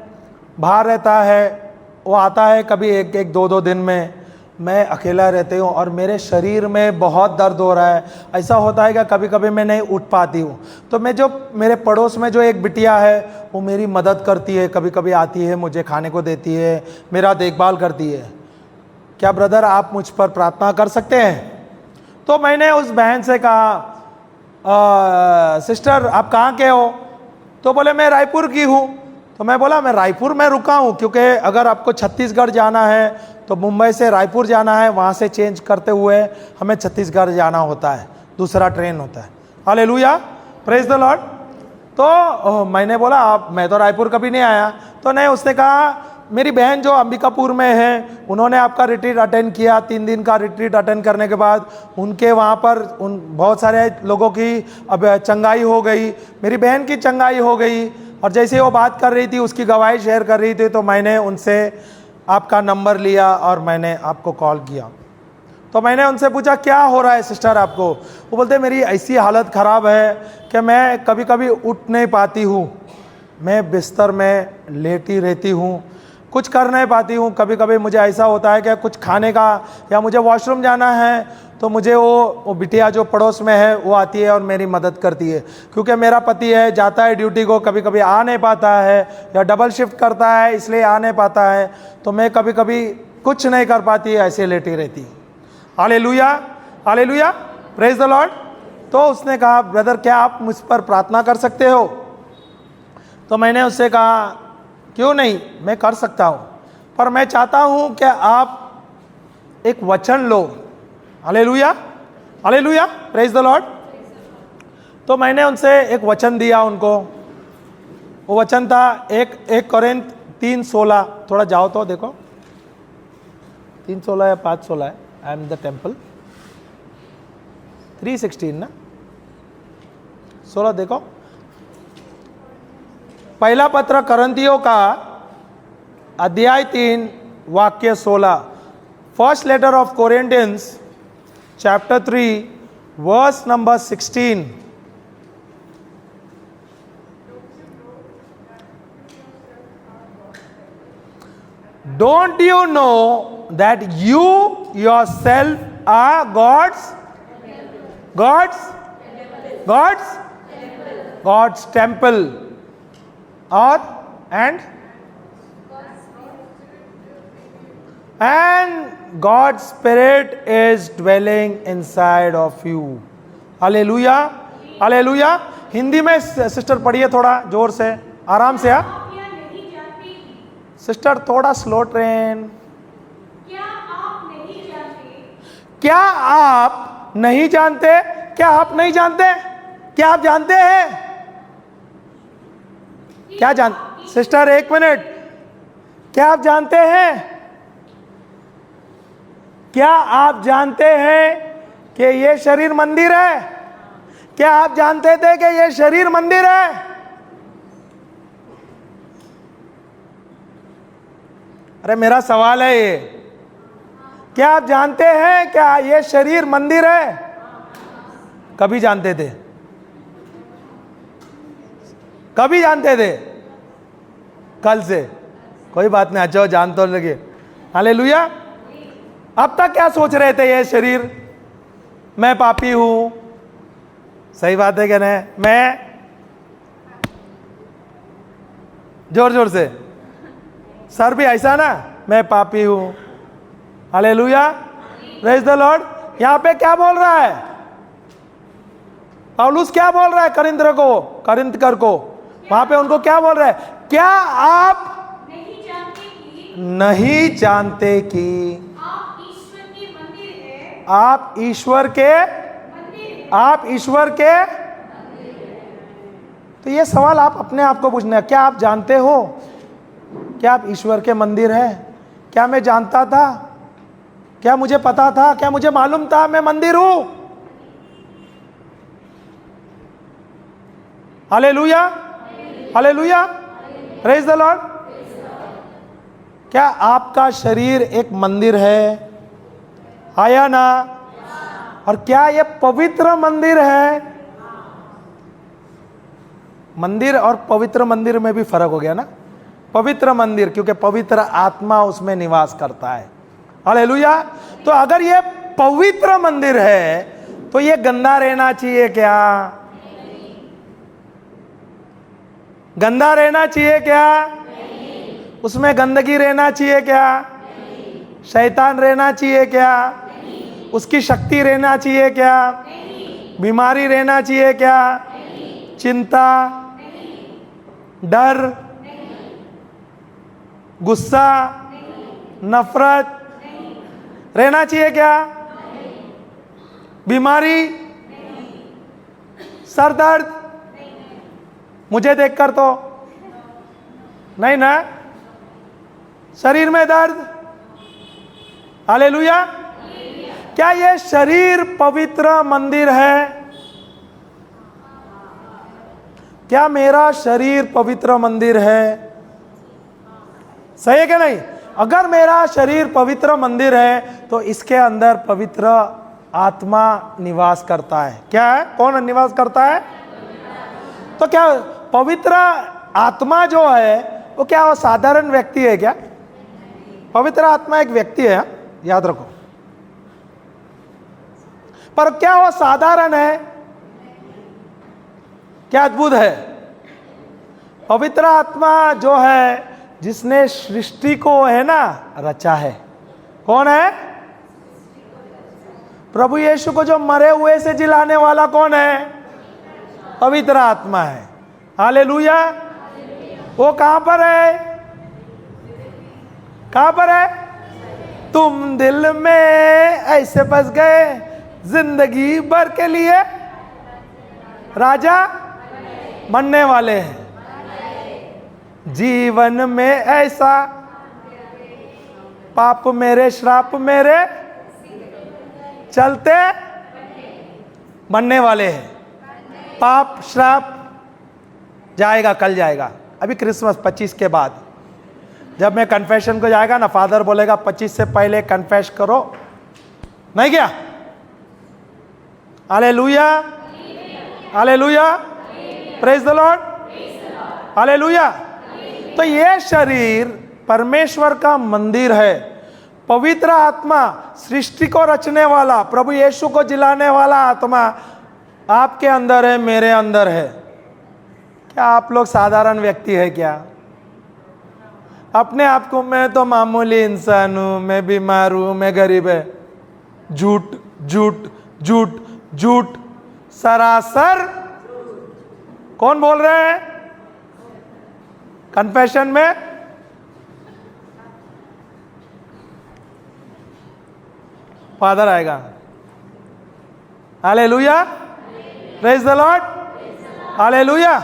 बाहर रहता है, वो आता है कभी 1-2 दिन में, मैं अकेला रहती हूँ और मेरे शरीर में बहुत दर्द हो रहा है। ऐसा होता है कि कभी कभी मैं नहीं उठ पाती हूँ। तो मैं जो मेरे पड़ोस में जो एक बिटिया है वो मेरी मदद करती है, कभी कभी आती है, मुझे खाने को देती है, मेरा देखभाल करती है। क्या ब्रदर आप मुझ पर प्रार्थना कर सकते हैं? तो मैंने उस बहन से कहा सिस्टर आप कहाँ के हो? तो बोले मैं रायपुर की हूँ। तो मैं बोला मैं रायपुर में रुका हूँ, क्योंकि अगर आपको छत्तीसगढ़ जाना है तो मुंबई से रायपुर जाना है, वहाँ से चेंज करते हुए हमें छत्तीसगढ़ जाना होता है, दूसरा ट्रेन होता है। Hallelujah, praise the lord. तो मैंने बोला आप, मैं तो रायपुर कभी नहीं आया। तो नहीं, उसने कहा मेरी बहन जो अंबिकापुर में है उन्होंने आपका रिट्रीट अटेंड किया, 3 दिन का रिट्रीट अटेंड करने के बाद उनके वहाँ पर बहुत सारे लोगों की अब चंगाई हो गई, मेरी बहन की चंगाई हो गई। और जैसे वो बात कर रही थी, उसकी गवाही शेयर कर रही थी, तो मैंने उनसे आपका नंबर लिया और मैंने आपको कॉल किया। तो मैंने उनसे पूछा क्या हो रहा है सिस्टर आपको? वो बोलते मेरी ऐसी हालत ख़राब है कि मैं कभी कभी उठ नहीं पाती हूँ, मैं बिस्तर में लेटी रहती हूँ, कुछ कर नहीं पाती हूँ। कभी कभी मुझे ऐसा होता है कि कुछ खाने का या मुझे वॉशरूम जाना है तो मुझे वो बिटिया जो पड़ोस में है वो आती है और मेरी मदद करती है, क्योंकि मेरा पति है जाता है ड्यूटी को, कभी कभी आ नहीं पाता है या डबल शिफ्ट करता है इसलिए आ नहीं पाता है, तो मैं कभी कभी कुछ नहीं कर पाती, ऐसे लेटी रहती। Hallelujah, hallelujah, praise the lord. तो उसने कहा ब्रदर क्या आप मुझ पर प्रार्थना कर सकते हो? तो मैंने उससे कहा क्यों नहीं, मैं कर सकता हूँ, पर मैं चाहता हूँ कि आप एक वचन लो। Hallelujah, hallelujah, praise the lord. तो मैंने उनसे एक वचन दिया उनको, वो वचन था 1 कोरिन्थ 3:16। थोड़ा जाओ तो देखो 3:16 या 5:16 है। आई एम द टेम्पल 3:16 ना, 16 देखो। पहला पत्र करंथियों का अध्याय 3 वाक्य 16। First letter of Corinthians chapter 3 verse number 16। Don't you know that you yourself are God's temple, and God's Spirit is dwelling inside of you. Hallelujah, hallelujah. Hindi में सिस्टर पढ़िए थोड़ा जोर से, आराम से। सिस्टर थोड़ा स्लो ट्रेन। क्या आप नहीं जानते? क्या आप नहीं जानते? क्या आप जानते हैं? क्या सिस्टर 1 मिनट, क्या आप जानते हैं? क्या आप जानते हैं कि ये शरीर मंदिर है? क्या आप जानते थे कि ये शरीर मंदिर है? अरे मेरा सवाल है ये, क्या आप जानते हैं क्या ये शरीर मंदिर है? कभी जानते थे? कभी जानते थे? कल से? कोई बात नहीं, अच्छा जान तो लगे। हालेलुया। अब तक क्या सोच रहे थे? ये शरीर, मैं पापी हूं। सही बात है क्या नहीं? मैं जोर जोर से सर भी ऐसा ना, मैं पापी हूं। Hallelujah, praise the Lord. यहां पे क्या बोल रहा है पौलुस? क्या बोल रहा है करिंथकर को? वहां पे उनको क्या बोल रहा है? क्या आप नहीं जानते कि आप ईश्वर के तो ये सवाल आप अपने आप को पूछना है। क्या आप जानते हो क्या आप ईश्वर के मंदिर है? क्या मैं जानता था? क्या मुझे पता था? क्या मुझे मालूम था मैं मंदिर हूं? Hallelujah, hallelujah, praise the Lord. क्या आपका शरीर एक मंदिर है? आया ना? और क्या ये पवित्र मंदिर है? मंदिर और पवित्र मंदिर में भी फर्क हो गया ना। पवित्र मंदिर क्योंकि पवित्र आत्मा उसमें निवास करता है। हालेलुया। तो अगर ये पवित्र मंदिर है तो ये गंदा रहना चाहिए क्या? गंदा रहना चाहिए क्या? उसमें गंदगी रहना चाहिए क्या? शैतान रहना चाहिए क्या? उसकी शक्ति रहना चाहिए क्या? बीमारी रहना चाहिए क्या? चिंता, डर, गुस्सा, नफरत रहना चाहिए क्या? बीमारी, सर दर्द मुझे देखकर तो नहीं ना? शरीर में दर्द। हालेलुया। क्या ये शरीर पवित्र मंदिर है? क्या मेरा शरीर पवित्र मंदिर है? सही है क्या नहीं? अगर मेरा शरीर पवित्र मंदिर है तो इसके अंदर पवित्र आत्मा निवास करता है। क्या है? कौन निवास करता है? तो क्या पवित्र आत्मा जो है वो क्या वो साधारण व्यक्ति है क्या? पवित्र आत्मा एक व्यक्ति है, याद रखो। पर क्या वो साधारण है? क्या अद्भुत है? पवित्र आत्मा जो है जिसने सृष्टि को है ना रचा है। कौन है? प्रभु यीशु को जो मरे हुए से जिलाने वाला कौन है? पवित्र आत्मा है। हालेलुया। वो कहां पर है? कहां पर है? तुम दिल में ऐसे बस गए जिंदगी भर के लिए राजा बनने वाले हैं। जीवन में ऐसा पाप मेरे श्राप मेरे चलते बनने वाले हैं। पाप श्राप जाएगा, कल जाएगा। अभी क्रिसमस 25 के बाद जब मैं कन्फेशन को जाएगा ना, फादर बोलेगा 25 से पहले कन्फेस करो, नहीं क्या? Hallelujah, hallelujah, praise the Lord, hallelujah. तो ये शरीर परमेश्वर का मंदिर है। पवित्र आत्मा, सृष्टि को रचने वाला, प्रभु यीशु को जिलाने वाला आत्मा आपके अंदर है, मेरे अंदर है। क्या आप लोग साधारण व्यक्ति है क्या? अपने आप को मैं तो मामूली इंसान हूं, मैं बीमार हूं, मैं गरीब है। झूठ झूठ झूठ झूठ, सरासर। कौन बोल रहे हैं कन्फेशन में? फादर आएगा। Hallelujah, praise the Lord, hallelujah.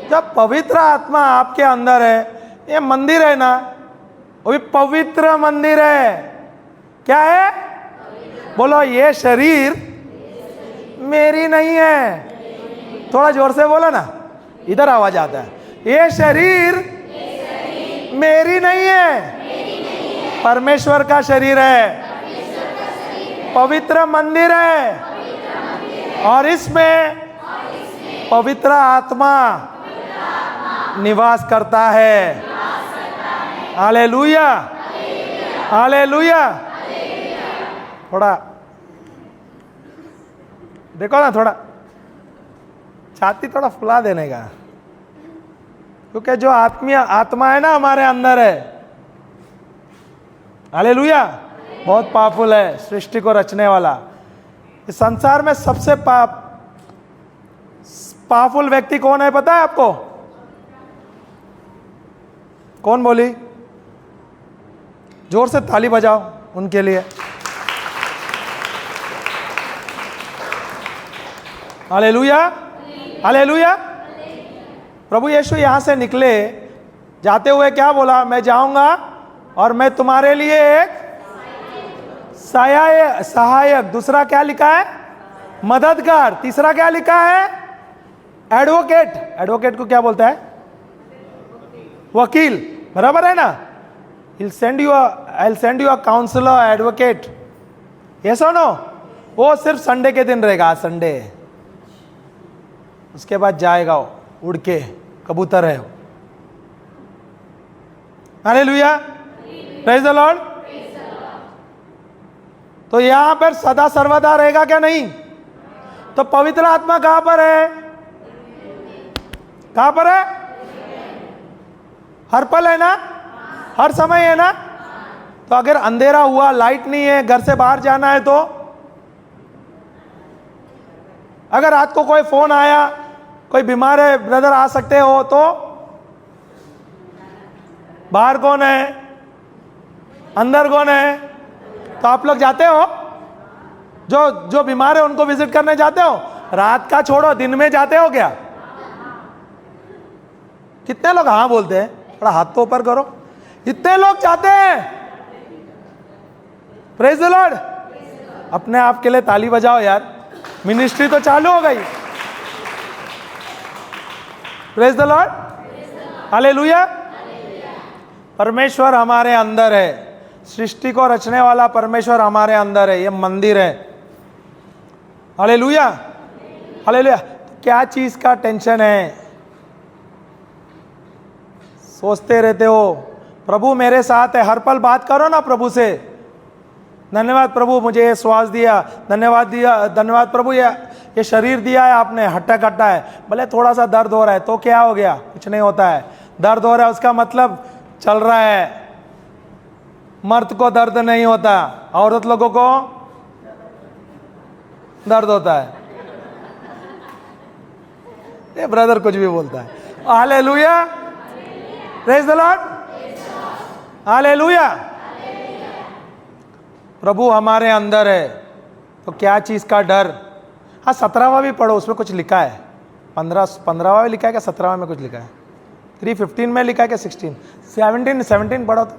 जब पवित्र आत्मा आपके अंदर है, ये मंदिर है ना, वो भी पवित्र मंदिर है। क्या है? बोलो, ये शरीर मेरी नहीं है। थोड़ा जोर से बोलो ना, इधर आवाज आता है। ये शरीर मेरी नहीं है, परमेश्वर का शरीर है। पवित्र मंदिर है और इसमें पवित्र आत्मा निवास करता है। Hallelujah, hallelujah. थोड़ा देखो ना, थोड़ा छाती थोड़ा फुला देने का, क्योंकि जो आत्मा है ना हमारे अंदर है, हालेलुया, बहुत पावरफुल है, सृष्टि को रचने वाला। इस संसार में सबसे पावरफुल व्यक्ति कौन है पता है आपको? कौन बोली? जोर से ताली बजाओ उनके लिए। Hallelujah, hallelujah. प्रभु यीशु यहां से निकले, जाते हुए क्या बोला? मैं जाऊंगा और मैं तुम्हारे लिए एक सहायक, दूसरा क्या लिखा है? मददगार। तीसरा क्या लिखा है? एडवोकेट। एडवोकेट को क्या बोलता है? वकील, बराबर है ना? I'll send you a counselor, advocate. Yes or no? वो सिर्फ संडे के दिन रहेगा, आज संडे है, उसके बाद जाएगा वो उड़ के, कबूतर है वो। Hallelujah, praise the lord. तो यहां पर सदा सर्वदा रहेगा क्या? नहीं। तो पवित्र आत्मा कहां पर है? कहां पर है? हर पल है ना, हर समय है ना। तो अगर अंधेरा हुआ, लाइट नहीं है, घर से बाहर जाना है, तो अगर रात को कोई फोन आया, कोई बीमार है, ब्रदर आ सकते हो, तो बाहर कौन है? अंदर कौन है? तो आप लोग जाते हो, जो बीमार है उनको विजिट करने जाते हो? रात का छोड़ो, दिन में जाते हो क्या? कितने लोग हाँ बोलते हैं? थोड़ा हाथ तो ऊपर करो। इतने लोग जाते हैं। Praise the Lord. अपने आप के लिए ताली बजाओ यार, मिनिस्ट्री तो चालू हो गई। Praise the Lord, hallelujah. परमेश्वर हमारे अंदर है, सृष्टि को रचने वाला परमेश्वर हमारे अंदर है, ये मंदिर है। Hallelujah, hallelujah. तो क्या चीज का टेंशन है? सोचते रहते हो प्रभु मेरे साथ है, हर पल बात करो ना प्रभु से। धन्यवाद प्रभु, मुझे ये श्वास दिया, धन्यवाद प्रभु, ये शरीर दिया है आपने, हट्टा कट्टा है, भले थोड़ा सा दर्द हो रहा है तो क्या हो गया? कुछ नहीं होता है। दर्द हो रहा है उसका मतलब चल रहा है। मर्द को दर्द नहीं होता, औरत लोगों को दर्द होता है। ये ब्रदर कुछ भी बोलता है। Hallelujah, praise the Lord, hallelujah. प्रभु हमारे अंदर है, तो क्या चीज का डर? हाँ, 17वां भी पढ़ो, उसमें कुछ लिखा है। 15वां भी लिखा है क्या? 17वां में कुछ लिखा है। 3:15 में लिखा है क्या? 17 पढ़ो तो।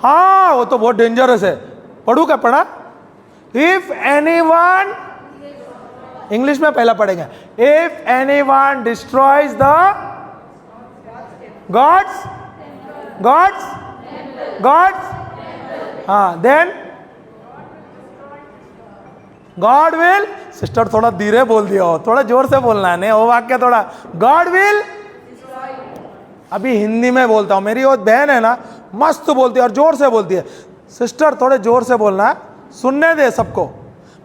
हाँ, वो तो बहुत डेंजरस है। पढ़ू क्या? पढ़ा? इफ एनीवन, इंग्लिश में पहला पढ़ेंगे। If anyone destroys the gods, हाँ, देन गॉड विल, सिस्टर थोड़ा धीरे बोल दिया हो, थोड़ा जोर से बोलना है, नहीं वो वाक्य थोड़ा, गॉड विल। अभी हिंदी में बोलता हूं, मेरी वो बहन है ना, मस्त बोलती है और जोर से बोलती है। सिस्टर थोड़े जोर से बोलना है, सुनने दे सबको।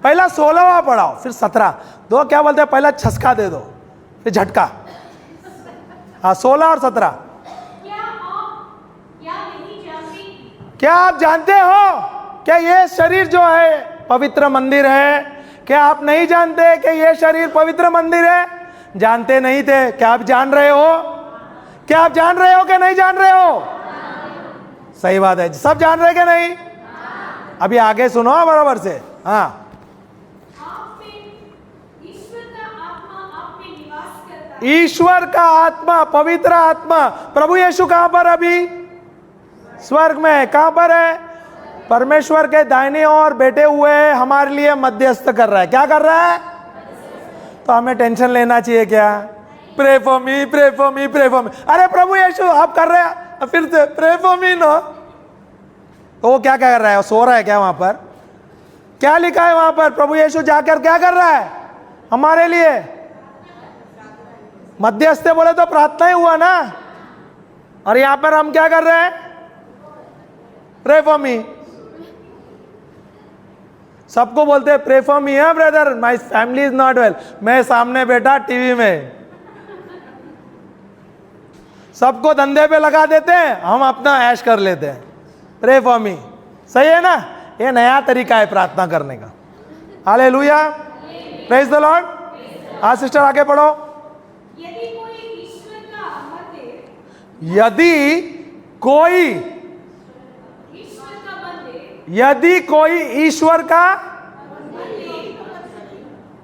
पहला 16वां पढ़ाओ, फिर 17। दो क्या बोलते हैं? पहला छसका दे दो, फिर झटका। हाँ, 16 और 17। क्या आप जानते हो क्या ये शरीर जो है पवित्र मंदिर है? क्या आप नहीं जानते कि ये शरीर पवित्र मंदिर है? जानते नहीं थे, क्या आप जान रहे हो? क्या आप जान रहे हो कि नहीं जान रहे हो? सही बात है, सब जान रहे कि नहीं? अभी आगे सुनो बराबर से। हाँ, ईश्वर का आत्मा, पवित्र आत्मा। प्रभु यीशु कहां पर? अभी स्वर्ग में। कहां पर है? परमेश्वर के दाहिने ओर बैठे हुए हमारे लिए मध्यस्थ कर रहा है। क्या कर रहा है? तो हमें टेंशन लेना चाहिए क्या? Pray for me, pray for me, pray for me. अरे प्रभु यीशु आप कर रहे हैं, फिर से प्रे फॉर मी नो। तो वो क्या कर रहा है? सो रहा है क्या वहां पर? क्या लिखा है वहां पर? प्रभु यीशु जाकर क्या कर रहा है हमारे लिए? मध्यस्थ बोले तो प्रार्थना ही हुआ ना। और यहां पर हम क्या कर रहे हैं? Pray for me. सबको बोलते हैं प्रे फॉर मी है brother, my family is not well. मैं सामने बैठा टीवी में, सबको धंधे पे लगा देते हैं, हम अपना ऐश कर लेते हैं। प्रे फॉर मी, सही है ना? ये नया तरीका है प्रार्थना करने का। Hallelujah, praise the Lord. हाँ सिस्टर आगे पढ़ो। यदि कोई ईश्वर का मंदिर यदि कोई ईश्वर का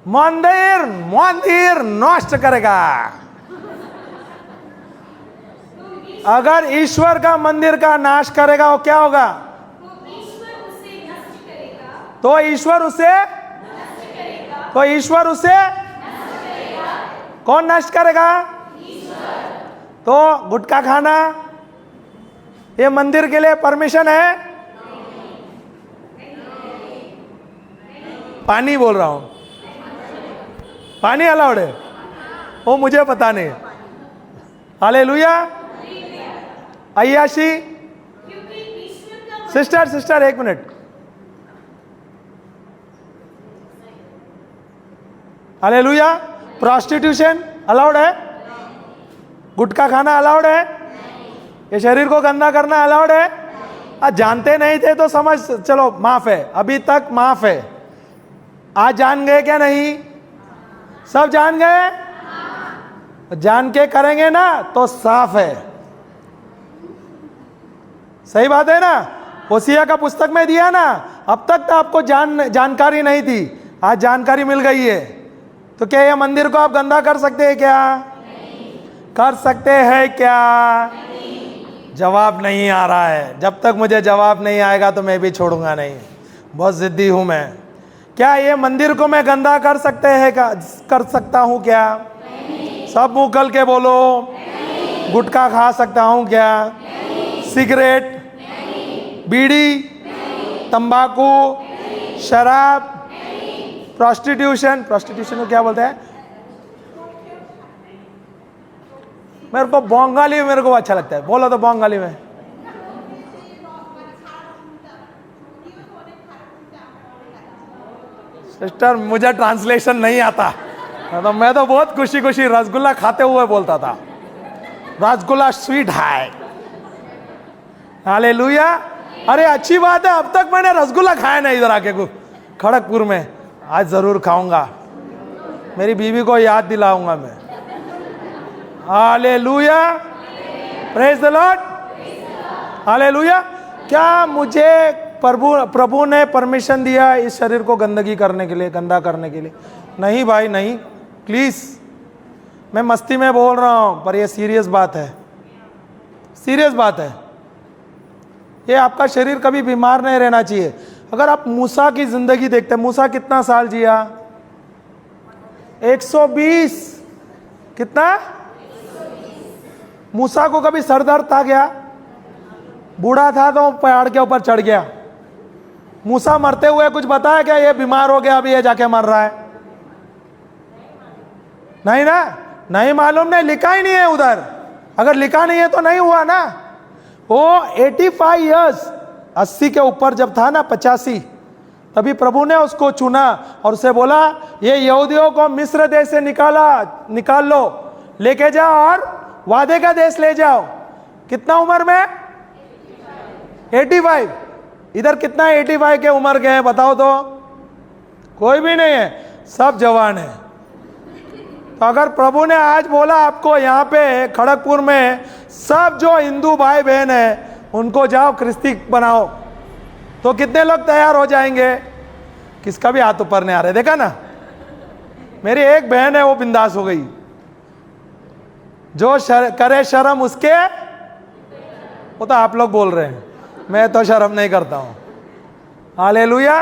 मंदिर नष्ट करेगा, अगर ईश्वर का मंदिर का नाश करेगा वो क्या होगा? तो ईश्वर उसे कौन नष्ट करेगा? तो गुटखा खाना ये मंदिर के लिए परमिशन है? पानी बोल रहा हूं, पानी अलाउड है? वो मुझे पता नहीं। हालेलुया। अय्याशी सिस्टर एक मिनट। हालेलुया। प्रोस्टिट्यूशन अलाउड है? गुटखा खाना अलाउड है? ये शरीर को गंदा करना अलाउड है? आज जानते नहीं थे तो समझ चलो माफ है, अभी तक माफ है। आज जान गए क्या? नहीं, सब जान गए। जान के करेंगे ना तो साफ है। सही बात है ना? होसिया का पुस्तक में दिया ना, अब तक तो आपको जानकारी नहीं थी, आज जानकारी मिल गई है। तो क्या ये मंदिर को आप गंदा कर सकते हैं क्या? कर सकते हैं क्या? जवाब नहीं आ रहा है। जब तक मुझे जवाब नहीं आएगा तो मैं भी छोड़ूंगा नहीं, बहुत जिद्दी हूं मैं। क्या ये मंदिर को मैं गंदा कर सकता हूं क्या? सब मुंह खोल के बोलो। गुटखा खा सकता हूं क्या? सिगरेट, बीड़ी, तंबाकू, शराब, प्रोस्टिट्यूशन को क्या बोलते हैं? मेरे को बंगाली में मेरे को अच्छा लगता है, बोलो तो बंगाली में। सिस्टर मुझे ट्रांसलेशन नहीं आता, तो मैं तो बहुत खुशी खुशी रसगुल्ला खाते हुए बोलता था, रसगुल्ला स्वीट है। हालेलुया। अरे अच्छी बात है, अब तक मैंने रसगुल्ला खाया नहीं इधर आके खड़गपुर में, आज जरूर खाऊंगा, मेरी बीवी को याद दिलाऊंगा मैं। Hallelujah, praise the Lord. Hallelujah. क्या मुझे प्रभु ने परमिशन दिया इस शरीर को गंदगी करने के लिए, गंदा करने के लिए? नहीं भाई नहीं, प्लीज। मैं मस्ती में बोल रहा हूं पर यह सीरियस बात है, सीरियस बात है। ये आपका शरीर कभी बीमार नहीं रहना चाहिए। अगर आप मूसा की जिंदगी देखते हैं, मूसा कितना साल जिया? 120। कितना? मूसा को कभी सर दर्द था क्या? बूढ़ा था तो पहाड़ के ऊपर चढ़ गया। मूसा मरते हुए कुछ बताया क्या? ये बीमार हो गया, अभी ये जाके मर रहा है? नहीं ना, नहीं मालूम, नहीं लिखा ही नहीं है उधर। अगर लिखा नहीं है तो नहीं हुआ ना। वो 85 इयर्स, 80 के ऊपर जब था ना, 85, तभी प्रभु ने उसको चुना और उसे बोला ये यहूदियों को मिस्र देश से निकाल लो, लेके जाओ और वादे का देश ले जाओ। कितना उम्र में? 85। इधर कितना 85 के उम्र के हैं बताओ तो? कोई भी नहीं है, सब जवान है। तो अगर प्रभु ने आज बोला आपको यहाँ पे खड़गपुर में सब जो हिंदू भाई बहन है उनको जाओ क्रिस्ती बनाओ, तो कितने लोग तैयार हो जाएंगे? किसका भी हाथ ऊपर नहीं आ रहा है, देखा ना? मेरी एक बहन है वो बिंदास हो गई, जो करे शर्म उसके, वो तो आप लोग बोल रहे हैं, मैं तो शर्म नहीं करता हूं। Hallelujah,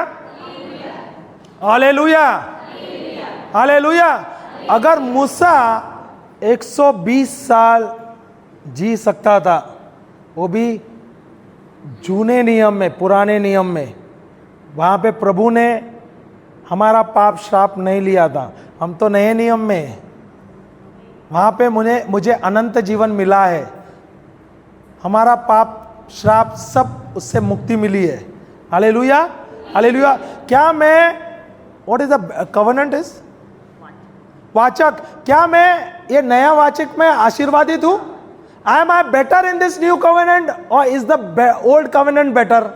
hallelujah, hallelujah. अगर मूसा 120 साल जी सकता था, वो भी जूने नियम में, पुराने नियम में, वहाँ पे प्रभु ने हमारा पाप श्राप नहीं लिया था, हम तो नए नियम में हैं। वहाँ पे मुझे अनंत जीवन मिला है, हमारा पाप श्राप सब उससे मुक्ति मिली है। Hallelujah, hallelujah. क्या मैं, what is the covenant is वाचक, क्या मैं ये नया वाचक में आशीर्वादित हूं? I am better in this new covenant और is the old covenant better?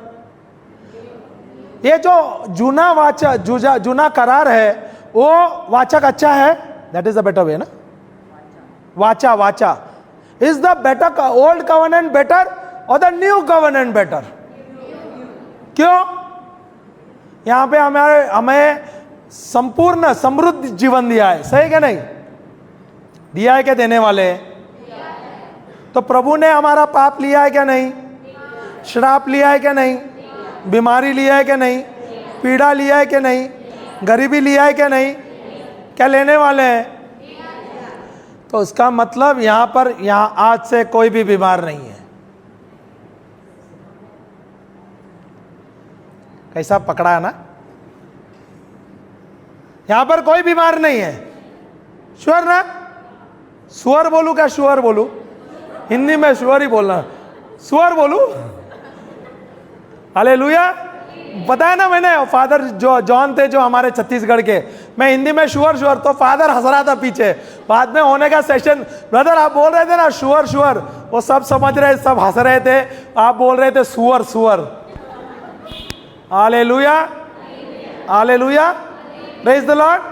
ये जो जूना करार है वो वाचक अच्छा है, that is the better way ना। वाचा is the better, old covenant better और द न्यू कवेनेंट बेटर? क्यों? यहां पे हमें संपूर्ण समृद्ध जीवन दिया है, सही क्या नहीं? दिया है क्या? देने वाले। तो प्रभु ने हमारा पाप लिया है क्या? नहीं। श्राप लिया है क्या? नहीं। बीमारी लिया है क्या? नहीं। पीड़ा लिया है क्या? नहीं। गरीबी लिया है क्या? नहीं। क्या लेने वाले हैं? तो इसका मतलब यहां आज से कोई भी बीमार नहीं है। कैसा पकड़ा है ना? यहां पर कोई बीमार नहीं है। श्योर ना? सुअर बोलू क्या शुअर बोलू? हिंदी में शुअर ही बोलना, सुअर बोलू? हालेलुया। बताया ना मैंने, फादर जो जॉन थे जो हमारे छत्तीसगढ़ के, मैं हिंदी में शुअर तो फादर हंस रहा था पीछे। बाद में होने का सेशन, ब्रदर आप बोल रहे थे ना शुअर, वो सब समझ रहे, सब हंस रहे थे, आप बोल रहे थे सुअर। Hallelujah, hallelujah, praise the Lord.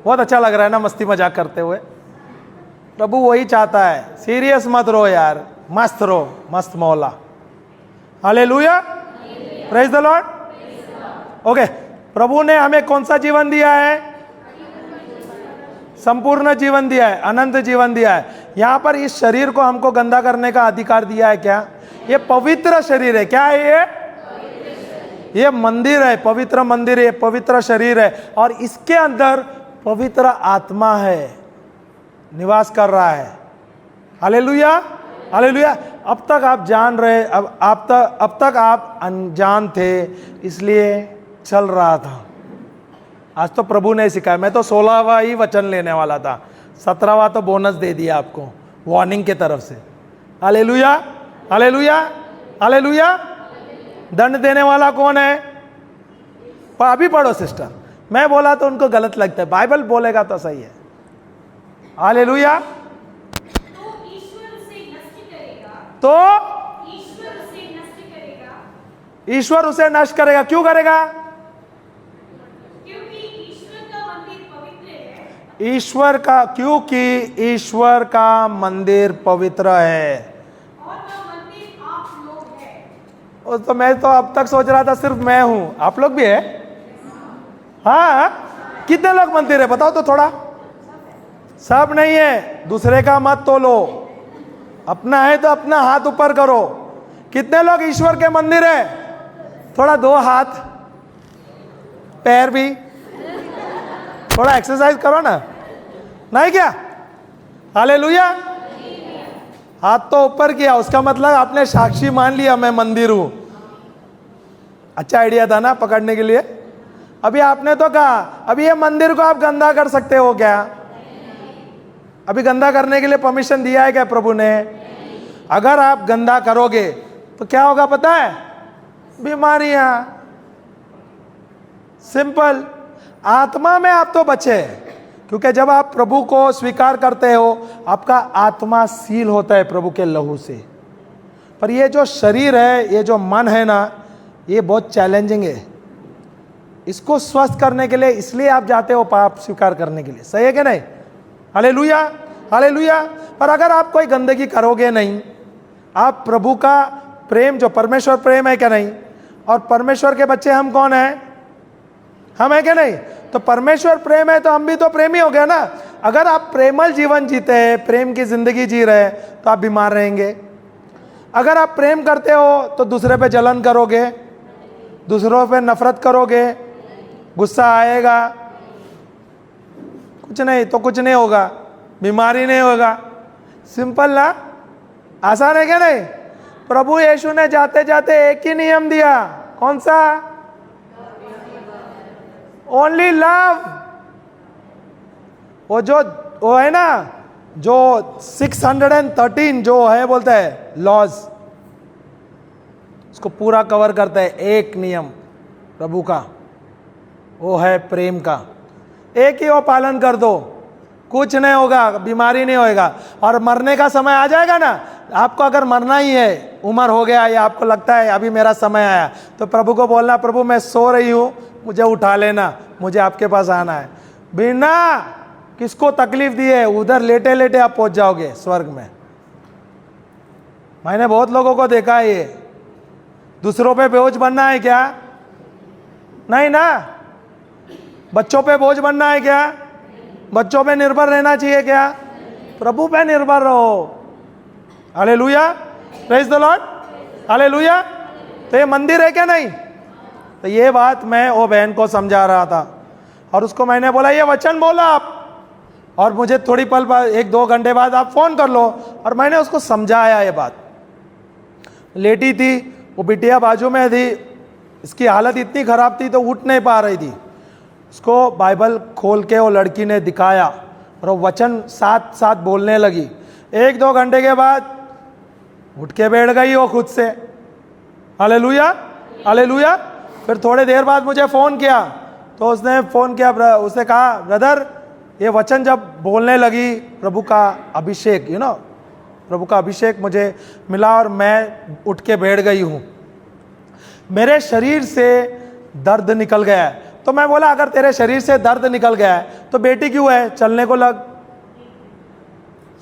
बहुत अच्छा लग रहा है ना मस्ती मजाक करते हुए। प्रभु वही चाहता है, सीरियस मत रो यार, मस्त रो, मस्त मौला। Hallelujah, praise the lord. Okay, प्रभु ने हमें कौन सा जीवन दिया है? संपूर्ण जीवन दिया है, अनंत जीवन दिया है। यहां पर इस शरीर को हमको गंदा करने का अधिकार दिया है क्या? ये पवित्र शरीर है। क्या है ये मंदिर है, पवित्र मंदिर है, पवित्र शरीर है, और इसके अंदर पवित्र आत्मा है, निवास कर रहा है। Hallelujah, hallelujah. अब तक आप जान रहे, अब तक आप अनजान थे, इसलिए चल रहा था। आज तो प्रभु ने सिखाया। मैं तो 16वां ही वचन लेने वाला था, 17वां तो बोनस दे दिया आपको वार्निंग के तरफ से। Hallelujah, hallelujah, hallelujah. दंड देने वाला कौन है? अभी पढ़ो सिस्टर, मैं बोला तो उनको गलत लगता है, बाइबल बोलेगा तो सही है। हालेलुया। तो ईश्वर उसे नष्ट करेगा। क्यों करेगा? क्योंकि ईश्वर का मंदिर पवित्र है। क्योंकि ईश्वर का मंदिर पवित्र है, और वह मंदिर आप लोग हैं। तो मैं तो अब तक सोच रहा था सिर्फ मैं हूं, आप लोग भी है? हाँ, कितने लोग मंदिर है बताओ तो थोड़ा। सब नहीं है, दूसरे का मत तोलो, अपना है तो अपना हाथ ऊपर करो। कितने लोग ईश्वर के मंदिर है? थोड़ा दो हाथ, पैर भी, थोड़ा एक्सरसाइज करो ना, नहीं क्या? हालेलुया। हाथ तो ऊपर किया, उसका मतलब आपने साक्षी मान लिया मैं मंदिर हूं। अच्छा आइडिया था ना पकड़ने के लिए। अभी आपने तो कहा, अभी ये मंदिर को आप गंदा कर सकते हो क्या? अभी गंदा करने के लिए परमिशन दिया है क्या प्रभु ने? अगर आप गंदा करोगे तो क्या होगा पता है? बीमारियां। सिंपल। आत्मा में आप तो बचे, क्योंकि जब आप प्रभु को स्वीकार करते हो, आपका आत्मा सील होता है प्रभु के लहू से। पर ये जो शरीर है, ये जो मन है ना, ये बहुत चैलेंजिंग है। इसको स्वस्थ करने के लिए इसलिए आप जाते हो पाप स्वीकार करने के लिए, सही है कि नहीं? Hallelujah, hallelujah. पर अगर आप कोई गंदगी करोगे नहीं, आप प्रभु का प्रेम, जो परमेश्वर प्रेम है क्या नहीं, और परमेश्वर के बच्चे हम कौन हैं? हम है क्या नहीं? तो परमेश्वर प्रेम है तो हम भी तो प्रेमी हो गए ना। अगर आप प्रेमल जीवन जीते हैं, प्रेम की जिंदगी जी रहे हैं, तो आप बीमार रहेंगे। अगर आप प्रेम करते हो तो दूसरे पे जलन करोगे, दूसरों पे नफरत करोगे, गुस्सा आएगा, कुछ नहीं तो कुछ नहीं होगा, बीमारी नहीं होगा। सिंपल ना? आसान है क्या नहीं? प्रभु यीशु ने जाते जाते एक ही नियम दिया, कौन सा? Only love. वो है ना, जो 613 जो है बोलता है लॉज, उसको पूरा कवर करता है। एक नियम प्रभु का, वो है प्रेम का। एक ही वो पालन कर दो, कुछ नहीं होगा, बीमारी नहीं होएगा। और मरने का समय आ जाएगा ना, आपको अगर मरना ही है, उम्र हो गया या आपको लगता है अभी मेरा समय आया, तो प्रभु को बोलना, प्रभु मैं सो रही हूँ, मुझे उठा लेना, मुझे आपके पास आना है। बिना किसको तकलीफ दिए उधर लेटे लेटे आप पहुंच जाओगे स्वर्ग में। मैंने बहुत लोगों को देखा है। ये दूसरों पे बोझ बनना है क्या? नहीं ना। बच्चों पे बोझ बनना है क्या? बच्चों पे निर्भर रहना चाहिए क्या? प्रभु पे निर्भर रहो। Hallelujah, praise the Lord, hallelujah. तो ये मंदिर है क्या? नहीं। तो ये बात मैं वो बहन को समझा रहा था और उसको मैंने बोला ये वचन बोला आप, और मुझे थोड़ी पल बाद 1-2 घंटे बाद आप फोन कर लो। और मैंने उसको समझाया ये बात। लेटी थी, वो बिटिया बाजू में थी, इसकी हालत इतनी खराब थी तो उठ नहीं पा रही थी। उसको बाइबल खोल के वो लड़की ने दिखाया और वो वचन साथ साथ बोलने लगी। 1-2 घंटे के बाद उठ के बैठ गई वो खुद से। Hallelujah, hallelujah. फिर थोड़ी देर बाद मुझे फ़ोन किया, तो उसने फ़ोन किया, उसने कहा ब्रदर ये वचन जब बोलने लगी, प्रभु का अभिषेक, प्रभु का अभिषेक मुझे मिला और मैं उठ के बैठ गई हूँ। मेरे शरीर से दर्द निकल गया है। तो मैं बोला अगर तेरे शरीर से दर्द निकल गया है तो बेटी क्यों है, चलने को लग।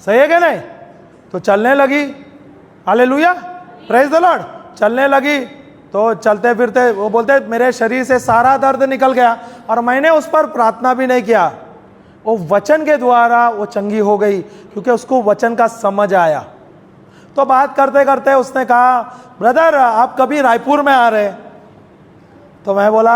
सही है क्या नहीं? तो चलने लगी। Hallelujah, praise the Lord. चलने लगी तो चलते फिरते वो बोलते मेरे शरीर से सारा दर्द निकल गया। और मैंने उस पर प्रार्थना भी नहीं किया, वो वचन के द्वारा वो चंगी हो गई, क्योंकि उसको वचन का समझ आया। तो बात करते करते उसने कहा ब्रदर आप कभी रायपुर में आ रहे? तो मैं बोला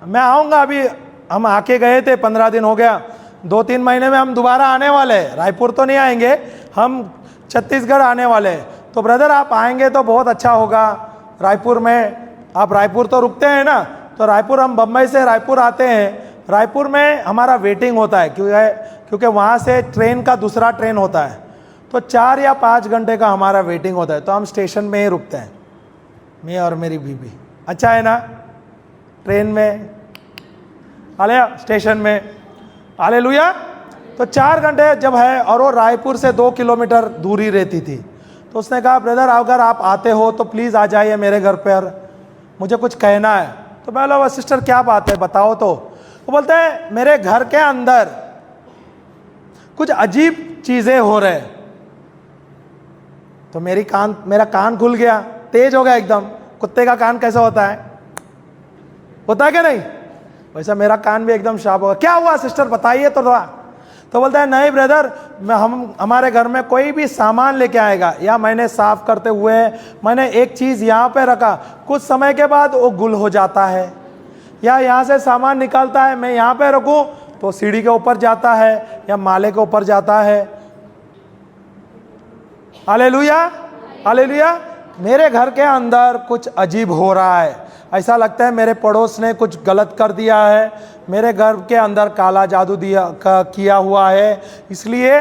मैं आऊँगा, अभी हम आके गए थे, 15 दिन हो गया, 2-3 महीने में हम दोबारा आने वाले हैं। रायपुर तो नहीं आएंगे, हम छत्तीसगढ़ आने वाले हैं। तो ब्रदर आप आएंगे तो बहुत अच्छा होगा। रायपुर में आप रायपुर तो रुकते हैं ना, तो रायपुर हम बम्बई से रायपुर आते हैं। रायपुर में हमारा वेटिंग होता है, क्योंकि वहाँ से ट्रेन का दूसरा ट्रेन होता है, तो 4 या 5 घंटे का हमारा वेटिंग होता है। तो हम स्टेशन में ही रुकते हैं, मैं और मेरी बीबी। अच्छा है ना, ट्रेन में स्टेशन में। हालेलुया। तो 4 घंटे जब है, और वो रायपुर से 2 किलोमीटर दूरी रहती थी। तो उसने कहा ब्रदर अगर आप आते हो तो प्लीज़ आ जाइए मेरे घर पर, मुझे कुछ कहना है। तो मैं बोला सिस्टर क्या बात है बताओ। तो वो बोलते हैं मेरे घर के अंदर कुछ अजीब चीज़ें हो रहे। तो मेरा कान खुल गया, तेज हो गया एकदम। कुत्ते का कान कैसा होता है, होता है क्या नहीं, वैसा मेरा कान भी एकदम शार्प होगा। क्या हुआ सिस्टर बताइए तो थोड़ा। तो बोलता है नहीं ब्रदर, हमारे घर में कोई भी सामान लेके आएगा या मैंने साफ करते हुए मैंने एक चीज़ यहाँ पे रखा, कुछ समय के बाद वो गुल हो जाता है, या यहाँ से सामान निकालता है, मैं यहाँ पे रखूँ तो सीढ़ी के ऊपर जाता है या माले के ऊपर जाता है। Hallelujah, hallelujah. मेरे घर के अंदर कुछ अजीब हो रहा है, ऐसा लगता है मेरे पड़ोस ने कुछ गलत कर दिया है, मेरे घर के अंदर काला जादू किया हुआ है, इसलिए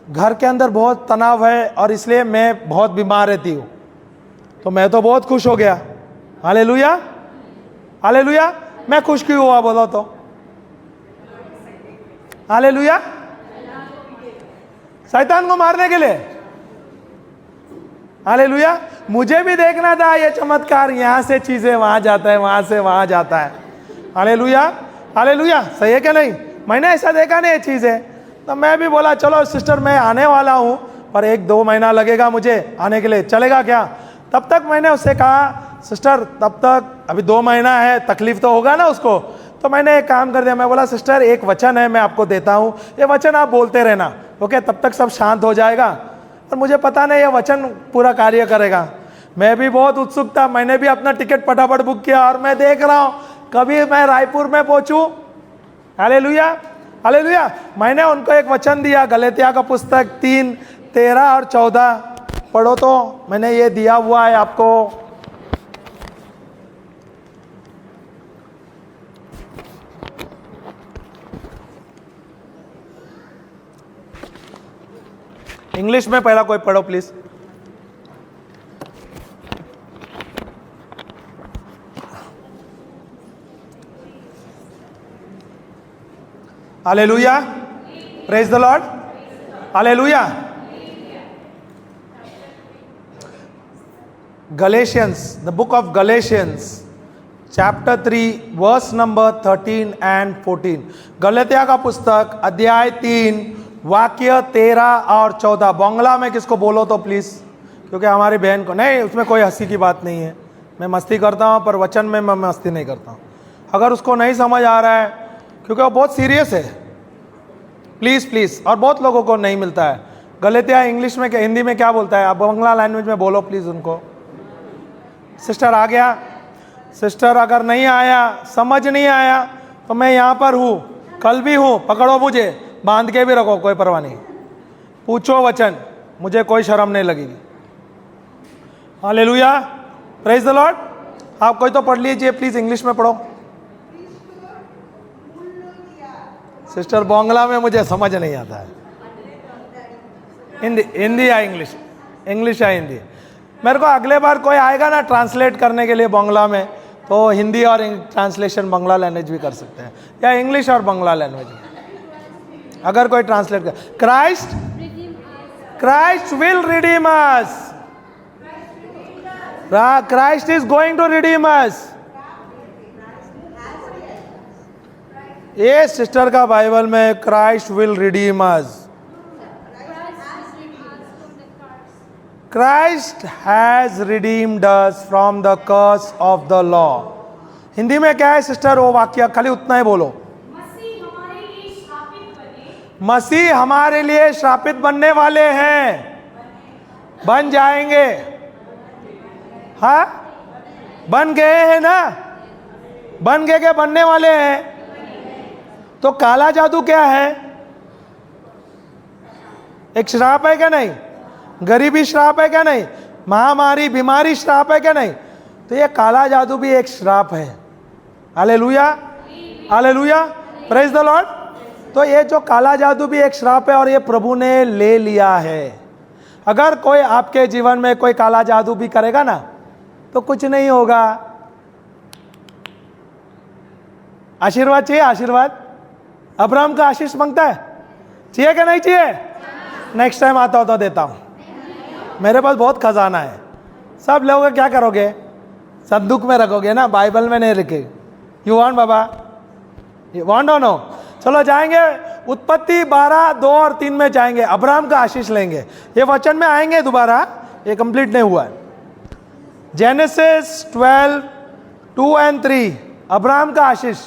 घर के अंदर बहुत तनाव है और इसलिए मैं बहुत बीमार रहती हूँ। तो मैं तो बहुत खुश हो गया। Hallelujah, hallelujah. मैं खुश क्यों हुआ बोलो तो? हालेलुया। शैतान को मारने के लिए। हालेलुया। मुझे भी देखना था ये चमत्कार, यहाँ से चीजें वहां जाता है, वहां से वहां जाता है। Hallelujah, hallelujah. सही है क्या नहीं? मैंने ऐसा देखा नहीं ये चीजें। तो मैं भी बोला चलो सिस्टर मैं आने वाला हूँ, पर 1-2 महीना लगेगा मुझे आने के लिए, चलेगा क्या? तब तक मैंने उससे कहा सिस्टर तब तक अभी 2 महीना है, तकलीफ तो होगा ना उसको। तो मैंने एक काम कर दिया, मैं बोला सिस्टर एक वचन है मैं आपको देता हूँ, ये वचन आप बोलते रहना, ओके? तब तक सब शांत हो जाएगा। और मुझे पता नहीं ये वचन पूरा कार्य करेगा। मैं भी बहुत उत्सुक था, मैंने भी अपना टिकट फटाफट बुक किया और मैं देख रहा हूँ कभी मैं रायपुर में पहुँचूँ। Hallelujah, hallelujah. मैंने उनको एक वचन दिया, गलातिया का पुस्तक 3:13 और 14 पढ़ो। तो मैंने ये दिया हुआ है आपको। इंग्लिश में पहला कोई पढ़ो please. Hallelujah, praise the Lord, hallelujah. Galatians, the book of Galatians, chapter 3, verse number 13 and 14। गलतिया का पुस्तक अध्याय 3 वाक्य 13 और 14। बांग्ला में किसको बोलो तो प्लीज, क्योंकि हमारी बहन को नहीं, उसमें कोई हंसी की बात नहीं है। मैं मस्ती करता हूँ पर वचन में मैं मस्ती नहीं करता हूँ। अगर उसको नहीं समझ आ रहा है, क्योंकि वो बहुत सीरियस है, प्लीज प्लीज, और बहुत लोगों को नहीं मिलता है। गलतिया इंग्लिश में हिंदी में क्या बोलता है, आप बांग्ला लैंग्वेज में बोलो प्लीज उनको। सिस्टर आ गया? सिस्टर अगर नहीं आया, समझ नहीं आया, तो मैं यहाँ पर हूँ, कल भी हूँ, पकड़ो मुझे, बांध के भी रखो, कोई परवाह नहीं, पूछो वचन, मुझे कोई शर्म नहीं लगेगी। Hallelujah, praise the Lord. आप कोई तो पढ़ लीजिए प्लीज, इंग्लिश में पढ़ो। सिस्टर बांग्ला में मुझे समझ नहीं आता है। हिंदी या इंग्लिश? इंग्लिश या हिंदी? मेरे को अगले बार कोई आएगा ना ट्रांसलेट करने के लिए बांग्ला में, तो हिंदी और ट्रांसलेशन बांग्ला लैंग्वेज भी कर सकते हैं, या इंग्लिश और बांग्ला लैंग्वेज में अगर कोई ट्रांसलेट कर। Christ will redeem us, Christ is going to redeem us. ये सिस्टर का बाइबल में Christ will redeem us. Christ has redeemed us from the curse of the law। Hindi में क्या है सिस्टर वो वाक्य, खाली उतना ही बोलो। मसीह हमारे लिए श्रापित बने, मसीह हमारे लिए श्रापित बनने वाले हैं, बन जाएंगे। हाँ, बन गए हैं ना, बन गए के बनने वाले हैं। तो काला जादू क्या है? एक श्राप है क्या नहीं? गरीबी श्राप है क्या नहीं? महामारी बीमारी श्राप है क्या नहीं? तो ये काला जादू भी एक श्राप है। Hallelujah, hallelujah, praise the lord. तो ये जो काला जादू भी एक श्राप है और ये प्रभु ने ले लिया है। अगर कोई आपके जीवन में कोई काला जादू भी करेगा ना, तो कुछ नहीं होगा। आशीर्वाद चाहिए? आशीर्वाद अब्राहम का आशीष मांगता है, चाहिए क्या नहीं चाहिए? नेक्स्ट टाइम आता हो तो देता हूं, मेरे पास बहुत खजाना है। सब लोग क्या करोगे? संदूक में रखोगे ना, बाइबल में नहीं रखे। You want Baba? You want और नो? चलो जाएंगे उत्पत्ति 12, 2 और 3 में जाएंगे, अब्राहम का आशीष लेंगे। ये वचन में आएंगे दोबारा, ये कंप्लीट नहीं हुआ है। जेनेसिस 12, 2 and 3, अब्राहम का आशीष।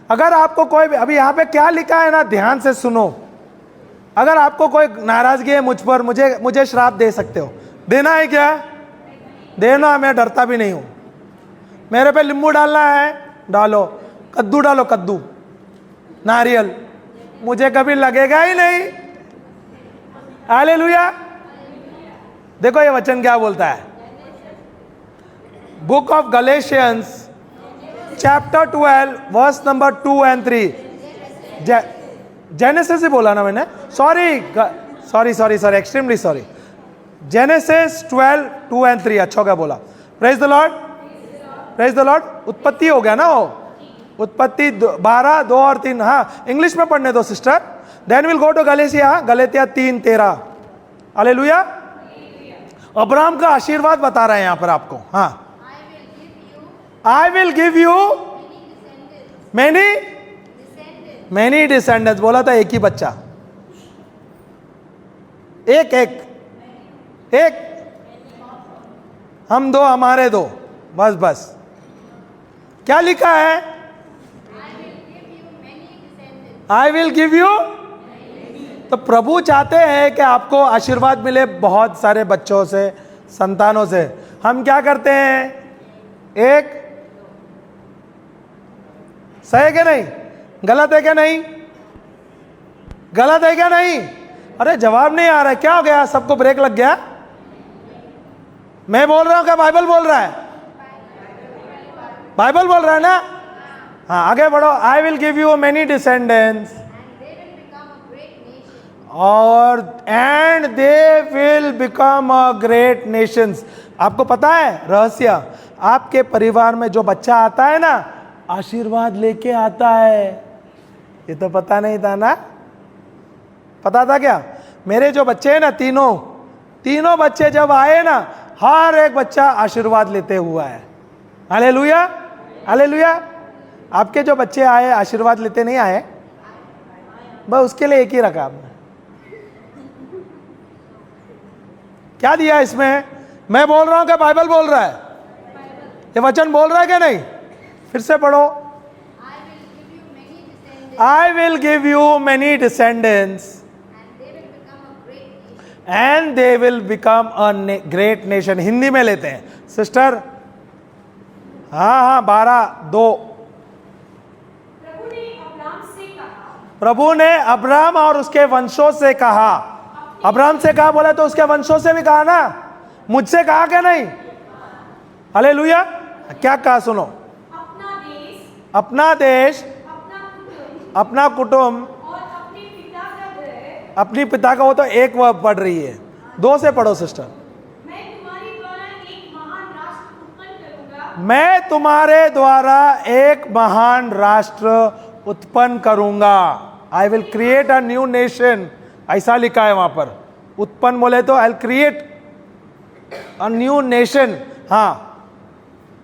अगर आपको कोई, अभी यहाँ पे क्या लिखा है ना, ध्यान से सुनो। अगर आपको कोई नाराजगी है मुझ पर, मुझे श्राप दे सकते हो। देना है क्या? देना, मैं डरता भी नहीं हूं। मेरे पे नींबू डालना है, डालो। कद्दू डालो, कद्दू, नारियल, मुझे कभी लगेगा ही नहीं। हालेलुया। देखो ये वचन क्या बोलता है, book of Galatians chapter 12 verse number 2 and 3। Genesis ही बोला ना मैंने, sorry, extremely sorry. Genesis 12, 2 and 3, अच्छा क्या बोला। Praise the lord, praise the lord. उत्पत्ति हो गया ना वो, उत्पत्ति 12, 2 और 3। हाँ, इंग्लिश में पढ़ने दो sister, then will go to Galatia, Galatia 3, 13। Hallelujah. Abraham का आशीर्वाद बता रहे हैं यहाँ पर आपको। हाँ, I will give you many descendants. बोला था एक ही बच्चा, एक, हम दो, हमारे दो, बस। क्या लिखा है? आई विल गिव यू। तो प्रभु चाहते हैं कि आपको आशीर्वाद मिले बहुत सारे बच्चों से, संतानों से। हम क्या करते हैं? एक, सही है क्या नहीं? गलत है क्या नहीं? गलत है क्या नहीं? अरे जवाब नहीं आ रहा है, क्या हो गया? सबको ब्रेक लग गया? मैं बोल रहा हूं क्या बाइबल बोल रहा है? बाइबल बोल रहा है ना? हाँ, आगे बढ़ो। I will give you many descendants, और and they will become a great nations. आपको पता है रहस्य, आपके परिवार में जो बच्चा आता है ना, आशीर्वाद लेके आता है। ये तो पता नहीं था ना, पता था क्या? मेरे जो बच्चे हैं ना, तीनों बच्चे जब आए ना, हर एक बच्चा आशीर्वाद लेते हुआ है। Hallelujah, hallelujah. आपके जो बच्चे आए आशीर्वाद लेते नहीं आए? बस उसके लिए एक ही रखा आपने। क्या दिया इसमें? मैं बोल रहा हूं कि बाइबल बोल रहा है? ये वचन बोल रहा है क्या नहीं? फिर से पढ़ो। I will give you many descendants and they will become a great nation। Hindi में लेते हैं सिस्टर। हाँ 12:2। प्रभु ने अब्राम और उसके वंशों से कहा। अब्राम से कहा बोला तो उसके वंशों से भी कहा ना, मुझसे कहा क्या नहीं? हालेलुया। क्या कहा सुनो? अपना देश, अपना कुटुंब और अपने पिता का घर, अपनी पिता का। वो तो एक वर्ब पढ़ रही है, 2 से पढ़ो सिस्टर। मैं तुम्हारे द्वारा एक महान राष्ट्र उत्पन्न करूंगा। मैं तुम्हारे द्वारा एक महान राष्ट्र उत्पन्न करूंगा। I will create a new nation, ऐसा लिखा है वहां पर। उत्पन्न बोले तो I will create a new nation. हाँ,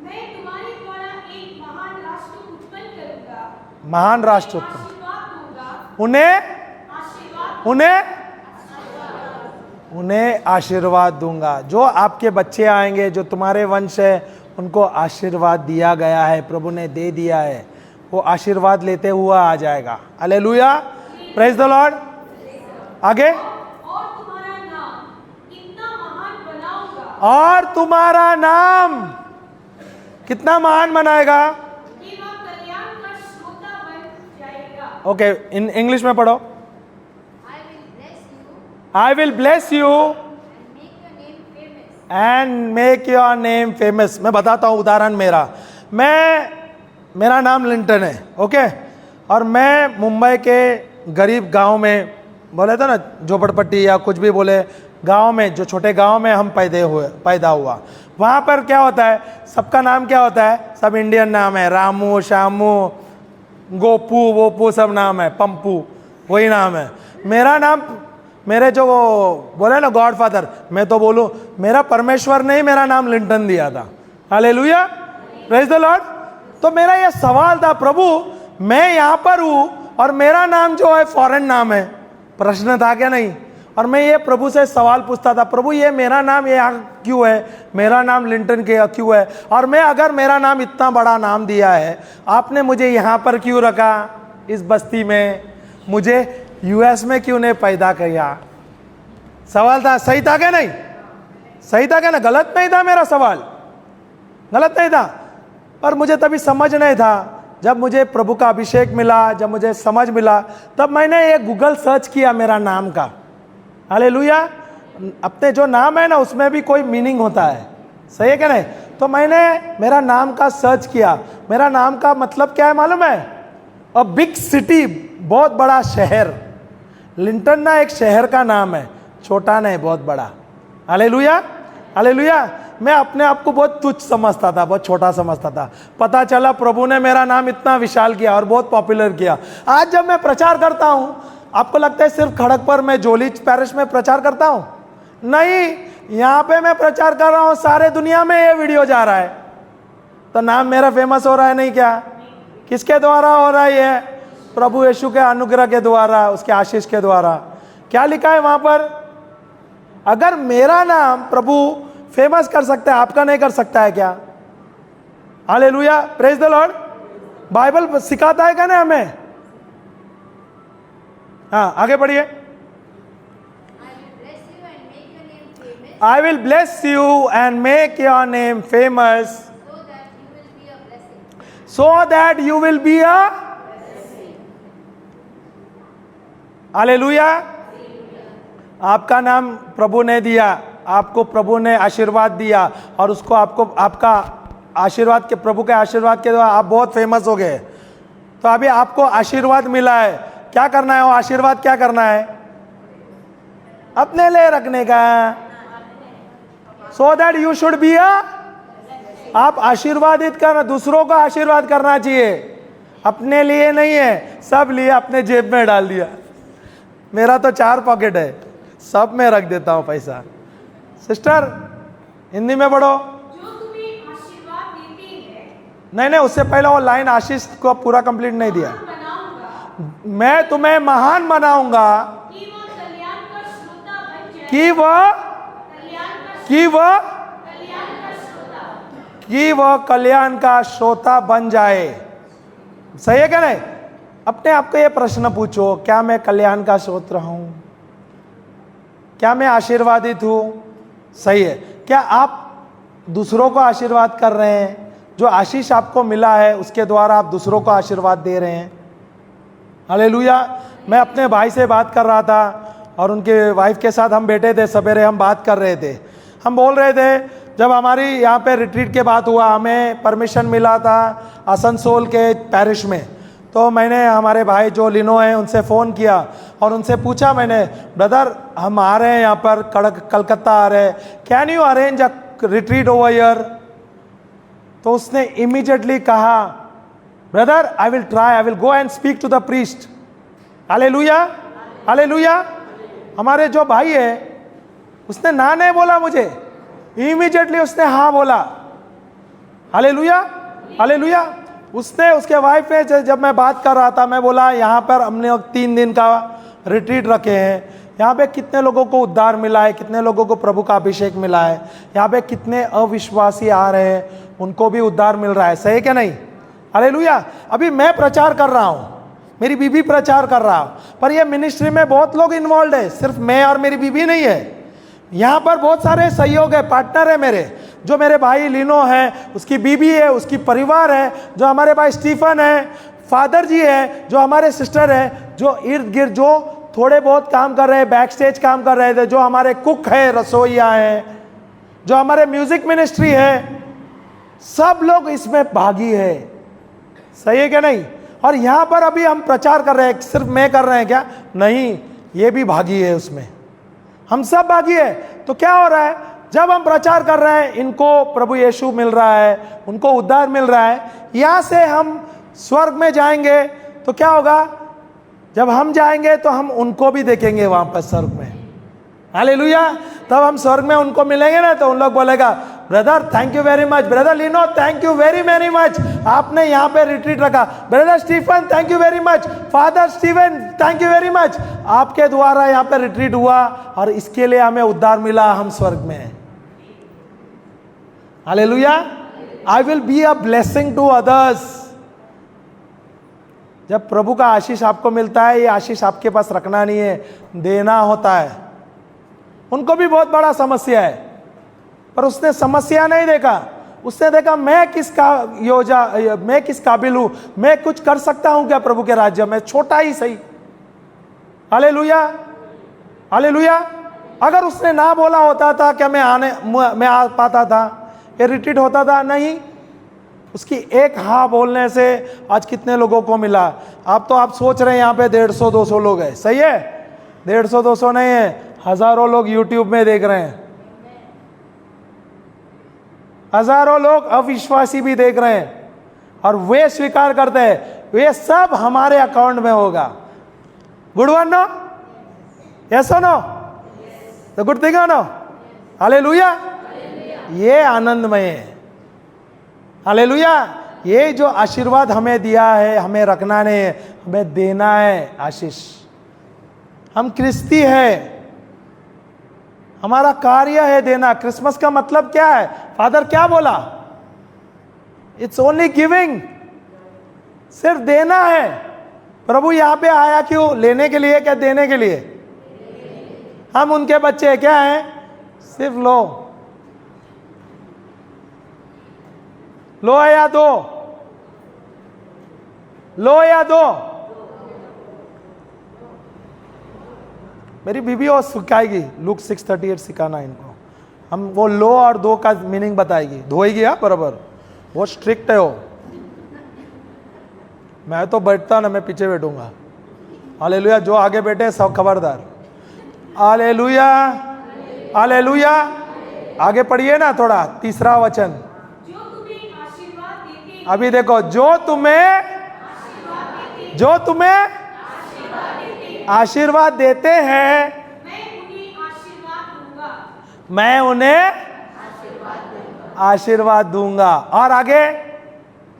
मैं तुम्हारे द्वारा एक महान राष्ट्र उत्पन्न करूंगा। महान राष्ट्र उत्पन्न, आशीर्वाद दूंगा। उन्हें आशीर्वाद दूंगा। जो आपके बच्चे आएंगे, जो तुम्हारे वंश है, उनको आशीर्वाद दिया गया है, प्रभु ने दे दिया है। वो आशीर्वाद लेते हुआ आ जाएगा। Hallelujah, praise the Lord. आगे, और तुम्हारा नाम इतना महान बनाऊंगा। और तुम्हारा नाम कितना महान बनाएगा? कि वह कल्याण का श्रोता बन जाएगा। ओके, इन इंग्लिश में पढ़ो। I will bless you and make your name famous। मैं बताता हूँ उदाहरण मेरा। मेरा नाम लिंटन है, ओके, और मैं मुंबई के गरीब गांव में, बोले तो ना झोपड़पट्टी या कुछ भी बोले, गांव में, जो छोटे गांव में हम पैदा हुआ। वहाँ पर क्या होता है, सबका नाम क्या होता है? सब इंडियन नाम है, रामू, श्यामू, गोपू, वोपू, सब नाम है, पंपू, वही नाम है। मेरा नाम, मेरे जो बोले ना गॉडफादर, मैं तो बोलूं मेरा परमेश्वर ने ही मेरा नाम लिंटन दिया था। Hallelujah, praise the lord. तो मेरा ये सवाल था, प्रभु मैं यहाँ पर हूँ और मेरा नाम जो है फॉरेन नाम है। प्रश्न था क्या नहीं? और मैं ये प्रभु से सवाल पूछता था, प्रभु ये मेरा नाम ये यहाँ क्यों है? मेरा नाम लिंटन के क्यों है? और मैं अगर मेरा नाम इतना बड़ा नाम दिया है, आपने मुझे यहाँ पर क्यों रखा, इस बस्ती में? मुझे यूएस में क्यों नहीं पैदा किया? सवाल था, सही था क्या नहीं? सही था क्या ना? गलत नहीं था मेरा सवाल, गलत नहीं था। पर मुझे तभी समझ नहीं था। जब मुझे प्रभु का अभिषेक मिला, जब मुझे समझ मिला, तब मैंने ये गूगल सर्च किया मेरा नाम का। हालेलुया। अपने जो नाम है ना उसमें भी कोई मीनिंग होता है, सही है क्या नहीं? तो मैंने मेरा नाम का सर्च किया। मेरा नाम का मतलब क्या है मालूम है? अ बिग सिटी, बहुत बड़ा शहर। लिंटन ना एक शहर का नाम है, छोटा नहीं, बहुत बड़ा। Hallelujah, hallelujah. मैं अपने आप को बहुत तुच्छ समझता था, बहुत छोटा समझता था। पता चला प्रभु ने मेरा नाम इतना विशाल किया और बहुत पॉपुलर किया। आज जब मैं प्रचार करता हूँ, आपको लगता है सिर्फ खड़गपुर में, जोली पैरिश में प्रचार करता हूँ? नहीं, यहाँ पे मैं प्रचार कर रहा हूँ, सारे दुनिया में ये वीडियो जा रहा है। तो नाम मेरा फेमस हो रहा है नहीं क्या? किसके द्वारा हो रहा है ये? प्रभु यीशु के अनुग्रह के द्वारा, उसके आशीष के द्वारा। क्या लिखा है वहां पर? अगर मेरा नाम प्रभु फेमस कर सकता है, आपका नहीं कर सकता है क्या? Hallelujah, praise the Lord. Bible सिखाता है क्या ना हमें? हाँ, आगे पढ़िए। I will bless you and make your name famous so that you will be a hallelujah. आपका नाम प्रभु ने दिया, आपको प्रभु ने आशीर्वाद दिया और उसको आपको आपका आशीर्वाद के, प्रभु के आशीर्वाद के द्वारा आप बहुत फेमस हो गए। तो अभी आपको आशीर्वाद मिला है, क्या करना है? वो आशीर्वाद क्या करना है? अपने लिए रखने का, so that you should be आप आशीर्वादित करना, दूसरों को आशीर्वाद करना चाहिए, अपने लिए नहीं है, सब लिए अपने जेब में डाल दिया। मेरा तो 4 पॉकेट है, सब में रख देता हूं पैसा। सिस्टर हिंदी में पढ़ो। जो तुम्हें आशीर्वाद देते हैं, नहीं, उससे पहले वो लाइन आशीष को पूरा कंप्लीट नहीं दिया। बनाऊंगा मैं तुम्हें महान बनाऊंगा कि वह कल्याण का श्रोता बन जाए, कि वह कल्याण का श्रोता बन जाए। सही है क्या नहीं? अपने आप को ये प्रश्न पूछो, क्या मैं कल्याण का श्रोता हूं? क्या मैं आशीर्वादित हूं? सही है। क्या आप दूसरों को आशीर्वाद कर रहे हैं? जो आशीष आपको मिला है उसके द्वारा आप दूसरों को आशीर्वाद दे रहे हैं? हालेलुया। मैं अपने भाई से बात कर रहा था और उनके वाइफ के साथ हम बैठे थे, सवेरे हम बात कर रहे थे। हम बोल रहे थे जब हमारी यहाँ पे रिट्रीट के बात हुआ, हमें परमिशन मिला था आसनसोल के पैरिश में, तो मैंने हमारे भाई जो लिनो हैं उनसे फ़ोन किया और उनसे पूछा मैंने, ब्रदर हम आ रहे हैं यहाँ पर कलकत्ता आ रहे हैं, can you arrange a retreat over here? तो उसने इमीडिएटली कहा, brother I will try, I will go and speak to the priest. Hallelujah, hallelujah. हमारे जो भाई है उसने ना नहीं बोला मुझे, इमीडिएटली उसने हाँ बोला। Hallelujah, hallelujah. उसने, उसके वाइफ ने, जब मैं बात कर रहा था, मैं बोला यहाँ पर हमने 3 दिन का रिट्रीट रखे हैं, यहाँ पे कितने लोगों को उद्धार मिला है, कितने लोगों को प्रभु का अभिषेक मिला है, यहाँ पे कितने अविश्वासी आ रहे हैं उनको भी उद्धार मिल रहा है। सही है क्या नहीं? हालेलुया। अभी मैं प्रचार कर रहा हूँ, मेरी बीबी प्रचार कर रहा हूँ, पर ये मिनिस्ट्री में बहुत लोग इन्वॉल्व है, सिर्फ मैं और मेरी बीबी नहीं है। यहाँ पर बहुत सारे सहयोग है, पार्टनर है मेरे, जो मेरे भाई लिनो है, उसकी बीबी है, उसकी परिवार है, जो हमारे भाई स्टीफन है, फादर जी है, जो हमारे सिस्टर है, जो इर्द गिर्द जो थोड़े बहुत काम कर रहे हैं, बैक स्टेज काम कर रहे थे, जो हमारे कुक है, रसोइया हैं, जो हमारे म्यूजिक मिनिस्ट्री है, सब लोग इसमें भागी है। सही है क्या नहीं? और यहाँ पर अभी हम प्रचार कर रहे हैं, सिर्फ मैं कर रहे हैं क्या? नहीं, ये भी भागी है उसमें, हम सब भागी है। तो क्या हो रहा है, जब हम प्रचार कर रहे हैं, इनको प्रभु यीशु मिल रहा है, उनको उद्धार मिल रहा है, यहाँ से हम स्वर्ग में जाएंगे तो क्या होगा? जब हम जाएंगे तो हम उनको भी देखेंगे वहां पर स्वर्ग में। हालेलुया। तब हम स्वर्ग में उनको मिलेंगे ना, तो उन लोग बोलेगा, brother thank you very much, brother Lino thank you very very much, आपने यहाँ पे रिट्रीट रखा, brother Stephen thank you very much, father Stephen thank you very much, आपके द्वारा यहाँ पे रिट्रीट हुआ और इसके लिए हमें उद्धार मिला, हम स्वर्ग में हैं। Hallelujah. I will be a blessing to others. जब प्रभु का आशीष आपको मिलता है, ये आशीष आपके पास रखना नहीं है, देना होता है। उनको भी बहुत बड़ा समस्या है, पर उसने समस्या नहीं देखा, उसने देखा मैं किस काबिल हूं, मैं कुछ कर सकता हूं क्या प्रभु के राज्य में, छोटा ही सही। Hallelujah, hallelujah. अगर उसने ना बोला होता था क्या मैं आ पाता था, ये रिट्रीट होता था? नहीं। उसकी एक हाँ बोलने से आज कितने लोगों को मिला। अब तो आप सोच रहे हैं यहाँ पे 150-200 लोग हैं, सही है? 150-200 नहीं है, हजारों लोग यूट्यूब में देख रहे हैं, हजारों लोग अविश्वासी भी देख रहे हैं, और वे स्वीकार करते हैं, वे सब हमारे अकाउंट में होगा। Good one no? Yes or no? तो गुड थिंग नो? हालेलुया। ये आनंदमय है। हालेलुया। ये जो आशीर्वाद हमें दिया है, हमें रखना नहीं है, हमें देना है आशीष। हम क्रिस्ती है, हमारा कार्य है देना। क्रिसमस का मतलब क्या है? फादर क्या बोला? इट्स ओनली गिविंग, सिर्फ देना है। प्रभु यहां पे आया क्यों? लेने के लिए क्या देने के लिए? हम उनके बच्चे क्या हैं? सिर्फ लो, लो या दो, लो या दो। मेरी बीबी और सिखाएगी, लुक 6:38 सिखाना इनको। हम वो लो और दो का मीनिंग बताएगी, धोएगी। हाँ बराबर, वो स्ट्रिक्ट है वो। मैं तो बैठता ना, मैं पीछे बैठूंगा। हालेलुया। जो आगे बैठे सब खबरदार। Hallelujah, hallelujah. आगे पढ़िए ना थोड़ा, तीसरा वचन। जो तुम्हें आशीर्वाद देते हैं, अभी देखो, जो तुम्हें आशीर्वाद देते हैं, मैं उन्हें आशीर्वाद मैं उन्हें आशीर्वाद दूंगा। दूंगा। और आगे,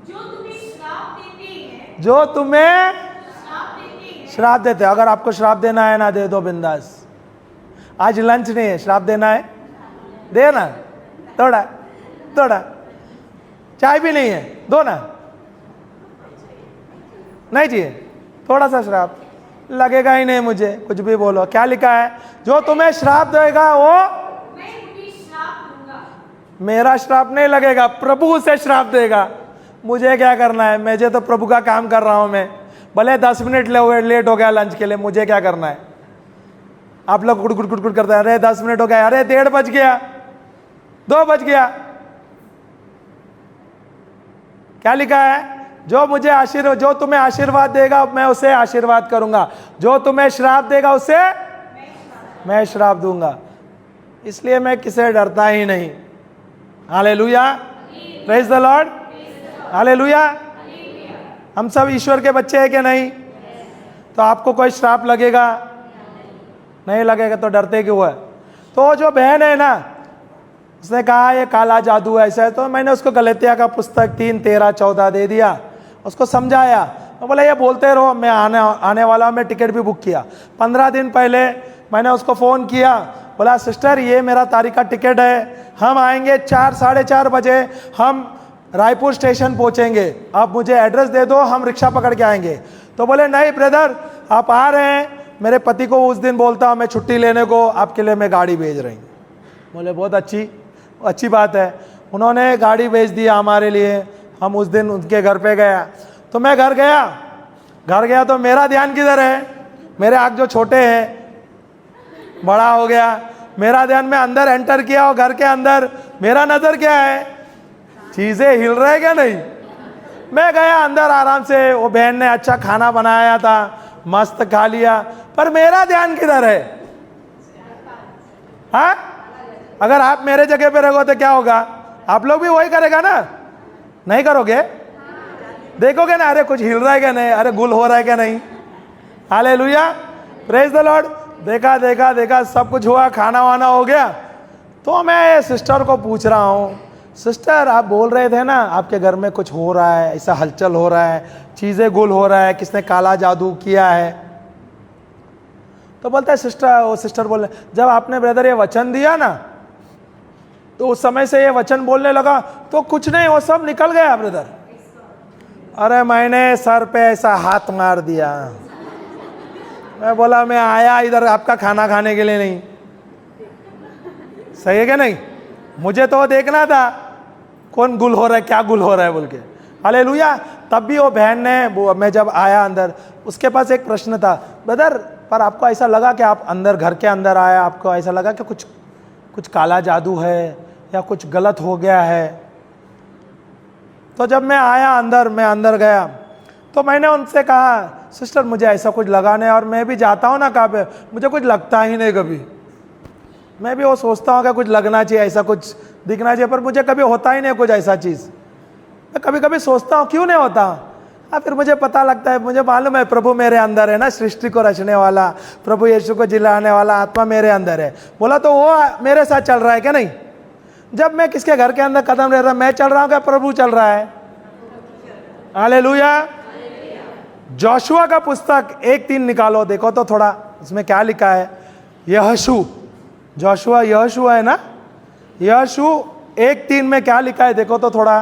जो तुम्हें श्राप देते हैं, जो तुम्हें श्राप देते हैं, श्राप देते हैं। अगर आपको श्राप देना है ना, दे दो बिंदास। आज लंच नहीं है, श्राप देना है, देना थोड़ा थोड़ा। चाय भी नहीं है, दो ना, नहीं चाहिए, थोड़ा सा श्राप लगेगा ही नहीं मुझे, कुछ भी बोलो। क्या लिखा है? जो तुम्हें श्राप देगा वो मैं उन्हें श्राप दूंगा। मेरा श्राप नहीं लगेगा, प्रभु उसे श्राप देगा। मुझे क्या करना है? मुझे तो प्रभु का काम कर रहा हूं मैं। भले 10 मिनट लेट हो गया लंच के लिए, मुझे क्या करना है? आप लोग गुड़ गुड़ गुड़ गुड़ करते हैं, अरे 10 मिनट हो गया, अरे 1:30 बज गया, 2 बज गया। क्या लिखा है? जो तुम्हें आशीर्वाद देगा मैं उसे आशीर्वाद करूंगा, जो तुम्हें श्राप देगा उसे मैं श्राप दूंगा। इसलिए मैं किसे डरता ही नहीं। Hallelujah, praise the Lord, hallelujah. हम सब ईश्वर के बच्चे हैं कि नहीं? तो आपको कोई श्राप लगेगा? नहीं लगेगा, तो डरते क्यों है? तो जो बहन है ना, उसने कहा ये काला जादू ऐसा है, तो मैंने उसको गलतिया का पुस्तक 3:13-14 दे दिया, उसको समझाया। तो बोला ये बोलते रहो, मैं आने वाला हूं, मैं टिकट भी बुक किया। 15 दिन पहले मैंने उसको फ़ोन किया, बोला सिस्टर ये मेरा तारीख का टिकट है, हम आएंगे 4-4:30 बजे, हम रायपुर स्टेशन पहुंचेंगे, आप मुझे एड्रेस दे दो, हम रिक्शा पकड़ के आएंगे। तो बोले नहीं ब्रदर, आप आ रहे हैं, मेरे पति को उस दिन बोलता हूँ मैं छुट्टी लेने को, आपके लिए मैं गाड़ी भेज रही हूँ। बोले बहुत अच्छी बात है। उन्होंने गाड़ी भेज दिया हमारे लिए। हम उस दिन उनके घर पे गया, तो मैं घर गया तो मेरा ध्यान किधर है? मेरे आँख जो छोटे हैं, बड़ा हो गया, मेरा ध्यान, मैं अंदर एंटर किया और घर के अंदर मेरा नज़र क्या है? चीज़ें हिल रहे क्या नहीं? मैं गया अंदर आराम से, वो बहन ने अच्छा खाना बनाया था, मस्त खा लिया, पर मेरा ध्यान किधर है? हाँ, अगर आप मेरे जगह पे रहोगे तो क्या होगा? आप लोग भी वही करेगा ना? नहीं करोगे? देखोगे ना, अरे कुछ हिल रहा है क्या नहीं, अरे गुल हो रहा है क्या नहीं। Hallelujah, praise the Lord. देखा सब कुछ हुआ, खाना वाना हो गया। तो मैं सिस्टर को पूछ रहा हूँ, सिस्टर आप बोल रहे थे ना आपके घर में कुछ हो रहा है, ऐसा हलचल हो रहा है, चीज़ें गुल हो रहा है, किसने काला जादू किया है? तो बोलता है सिस्टर बोले जब आपने ब्रदर ये वचन दिया ना, तो उस समय से ये वचन बोलने लगा, तो कुछ नहीं, वो सब निकल गया ब्रदर। अरे मैंने सर पे ऐसा हाथ मार दिया। मैं बोला मैं आया इधर आपका खाना खाने के लिए नहीं, सही है क्या नहीं? मुझे तो देखना था कौन गुल हो रहा है, क्या गुल हो रहा है बोल के। हालेलुया। तब भी वो बहन ने, मैं जब आया अंदर, उसके पास एक प्रश्न था, ब्रदर पर आपको ऐसा लगा कि आप अंदर घर के अंदर आए, आपको ऐसा लगा कि कुछ काला जादू है या कुछ गलत हो गया है? तो जब मैं आया अंदर, मैं अंदर गया, तो मैंने उनसे कहा सिस्टर मुझे ऐसा कुछ लगा नहीं, और मैं भी जाता हूँ ना कहाँ पे, मुझे कुछ लगता ही नहीं कभी। मैं भी वो सोचता हूँ कि कुछ लगना चाहिए, ऐसा कुछ दिखना चाहिए, पर मुझे कभी होता ही नहीं कुछ ऐसा चीज़। मैं कभी कभी सोचता हूँ क्यों नहीं होता। हाँ, फिर मुझे पता लगता है, मुझे मालूम है प्रभु मेरे अंदर है ना, सृष्टि को रचने वाला, प्रभु यीशु को जिलाने वाला आत्मा मेरे अंदर है। बोला तो वो मेरे साथ चल रहा है क्या नहीं? जब मैं किसके घर के अंदर कदम रह रहा, मैं चल रहा हूँ क्या प्रभु चल रहा है? हालेलुया। जोशुआ का पुस्तक 1:3 निकालो, देखो तो थोड़ा उसमें क्या लिखा है। यहोशू, जोशुआ यहोशू है ना, यहोशू 1:3 में क्या लिखा है देखो तो थोड़ा।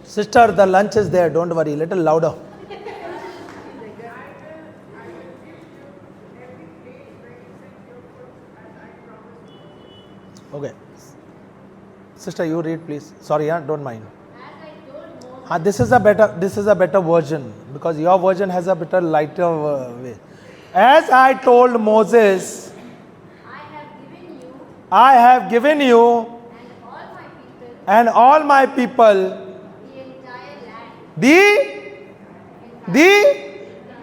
Sister, the lunch is there. Don't worry. Little louder. Okay. Sister, you read, please. Sorry, don't mind. This is a better version, because your version has a better lighter way. As I told Moses, I have given you I have given you and all my people and all my people the entire land. the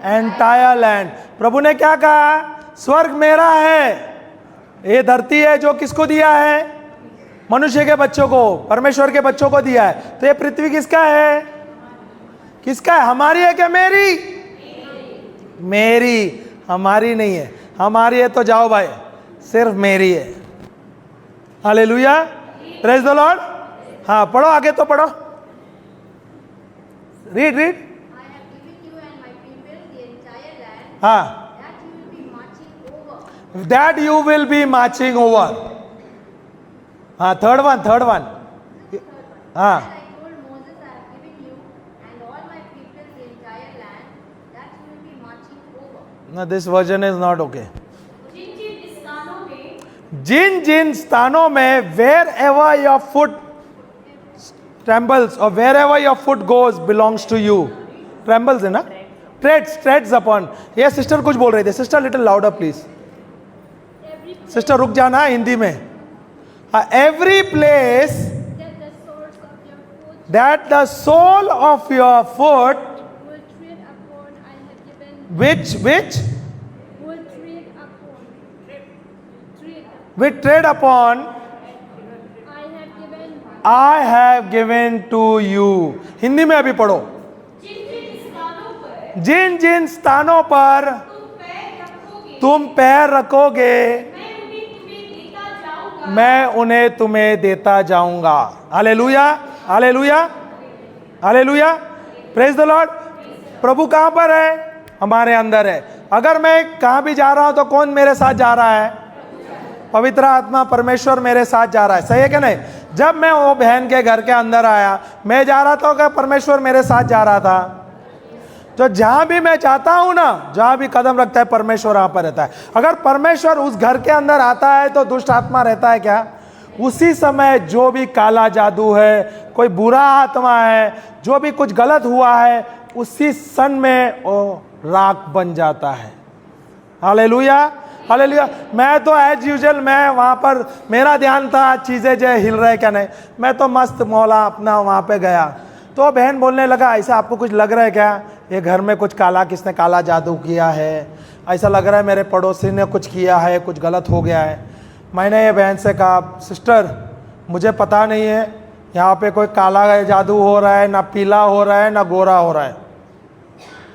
entire land. प्रभु ने क्या कहा? स्वर्ग मेरा है, ये धरती है जो किसको दिया है? मनुष्य के बच्चों को, परमेश्वर के बच्चों को दिया है। तो ये पृथ्वी किसका है? किसका है? हमारी है क्या मेरी? मेरी, हमारी नहीं है। हमारी है तो जाओ भाई, सिर्फ मेरी है। Hallelujah, praise the Lord. हाँ पढ़ो, आगे तो पढ़ो, read read. I have given you and my people the entire land हाँ, that you will be marching over. that you will be marching over. हाँ थर्ड वन हाँ, And I told Moses, I have given you and all my people the entire land that you will be marching over. no, this version is not okay. जिन जिन स्थानों में जिन स्थानों में wherever your foot trembles or wherever your foot goes belongs to you. Trembles है ना? treads upon. ये सिस्टर कुछ बोल रही थी। Sister little louder please. Sister रुक जाना हिंदी में। Every place That the source of your foot that the sole of your foot will tread upon, I have given, which will tread upon, tread, we tread upon I have given I have given to you. Hindi में अभी पढ़ो। जिन जिन स्थानों पर जिन जिन स्थानों पर तुम पैर रखोगे तुम पैर रखोगे मैं उन्हें तुम्हें देता जाऊंगा। मैं उन्हें तुम्हें देता जाऊंगा। Hallelujah, hallelujah, hallelujah, praise the lord. प्रभु कहाँ पर है? हमारे अंदर है। अगर मैं कहाँ भी जा रहा हूं तो कौन मेरे साथ जा रहा है? पवित्र आत्मा परमेश्वर मेरे साथ जा रहा है। सही है कि नहीं? जब मैं वो बहन के घर के अंदर आया, मैं जा रहा था, क्या परमेश्वर मेरे साथ जा रहा था? तो जहां भी मैं जाता हूं ना, जहां भी कदम रखता है परमेश्वर वहां पर रहता है। अगर परमेश्वर उस घर के अंदर आता है तो दुष्ट आत्मा रहता है क्या? उसी समय जो भी काला जादू है, कोई बुरा आत्मा है, जो भी कुछ गलत हुआ है, उसी क्षण में वो राख बन जाता है। Hallelujah, hallelujah. मैं तो एज यूजुअल मैं वहाँ पर, मेरा ध्यान था चीज़ें जो हिल रहे क्या नहीं, मैं तो मस्त मौला अपना वहाँ पे गया। तो बहन बोलने लगा, ऐसा आपको कुछ लग रहा है क्या? ये घर में कुछ काला, किसने काला जादू किया है? ऐसा लग रहा है मेरे पड़ोसी ने कुछ किया है, कुछ गलत हो गया है। मैंने ये बहन से कहा, सिस्टर मुझे पता नहीं है यहाँ पे कोई काला जादू हो रहा है, ना पीला हो रहा है, ना गोरा हो रहा है।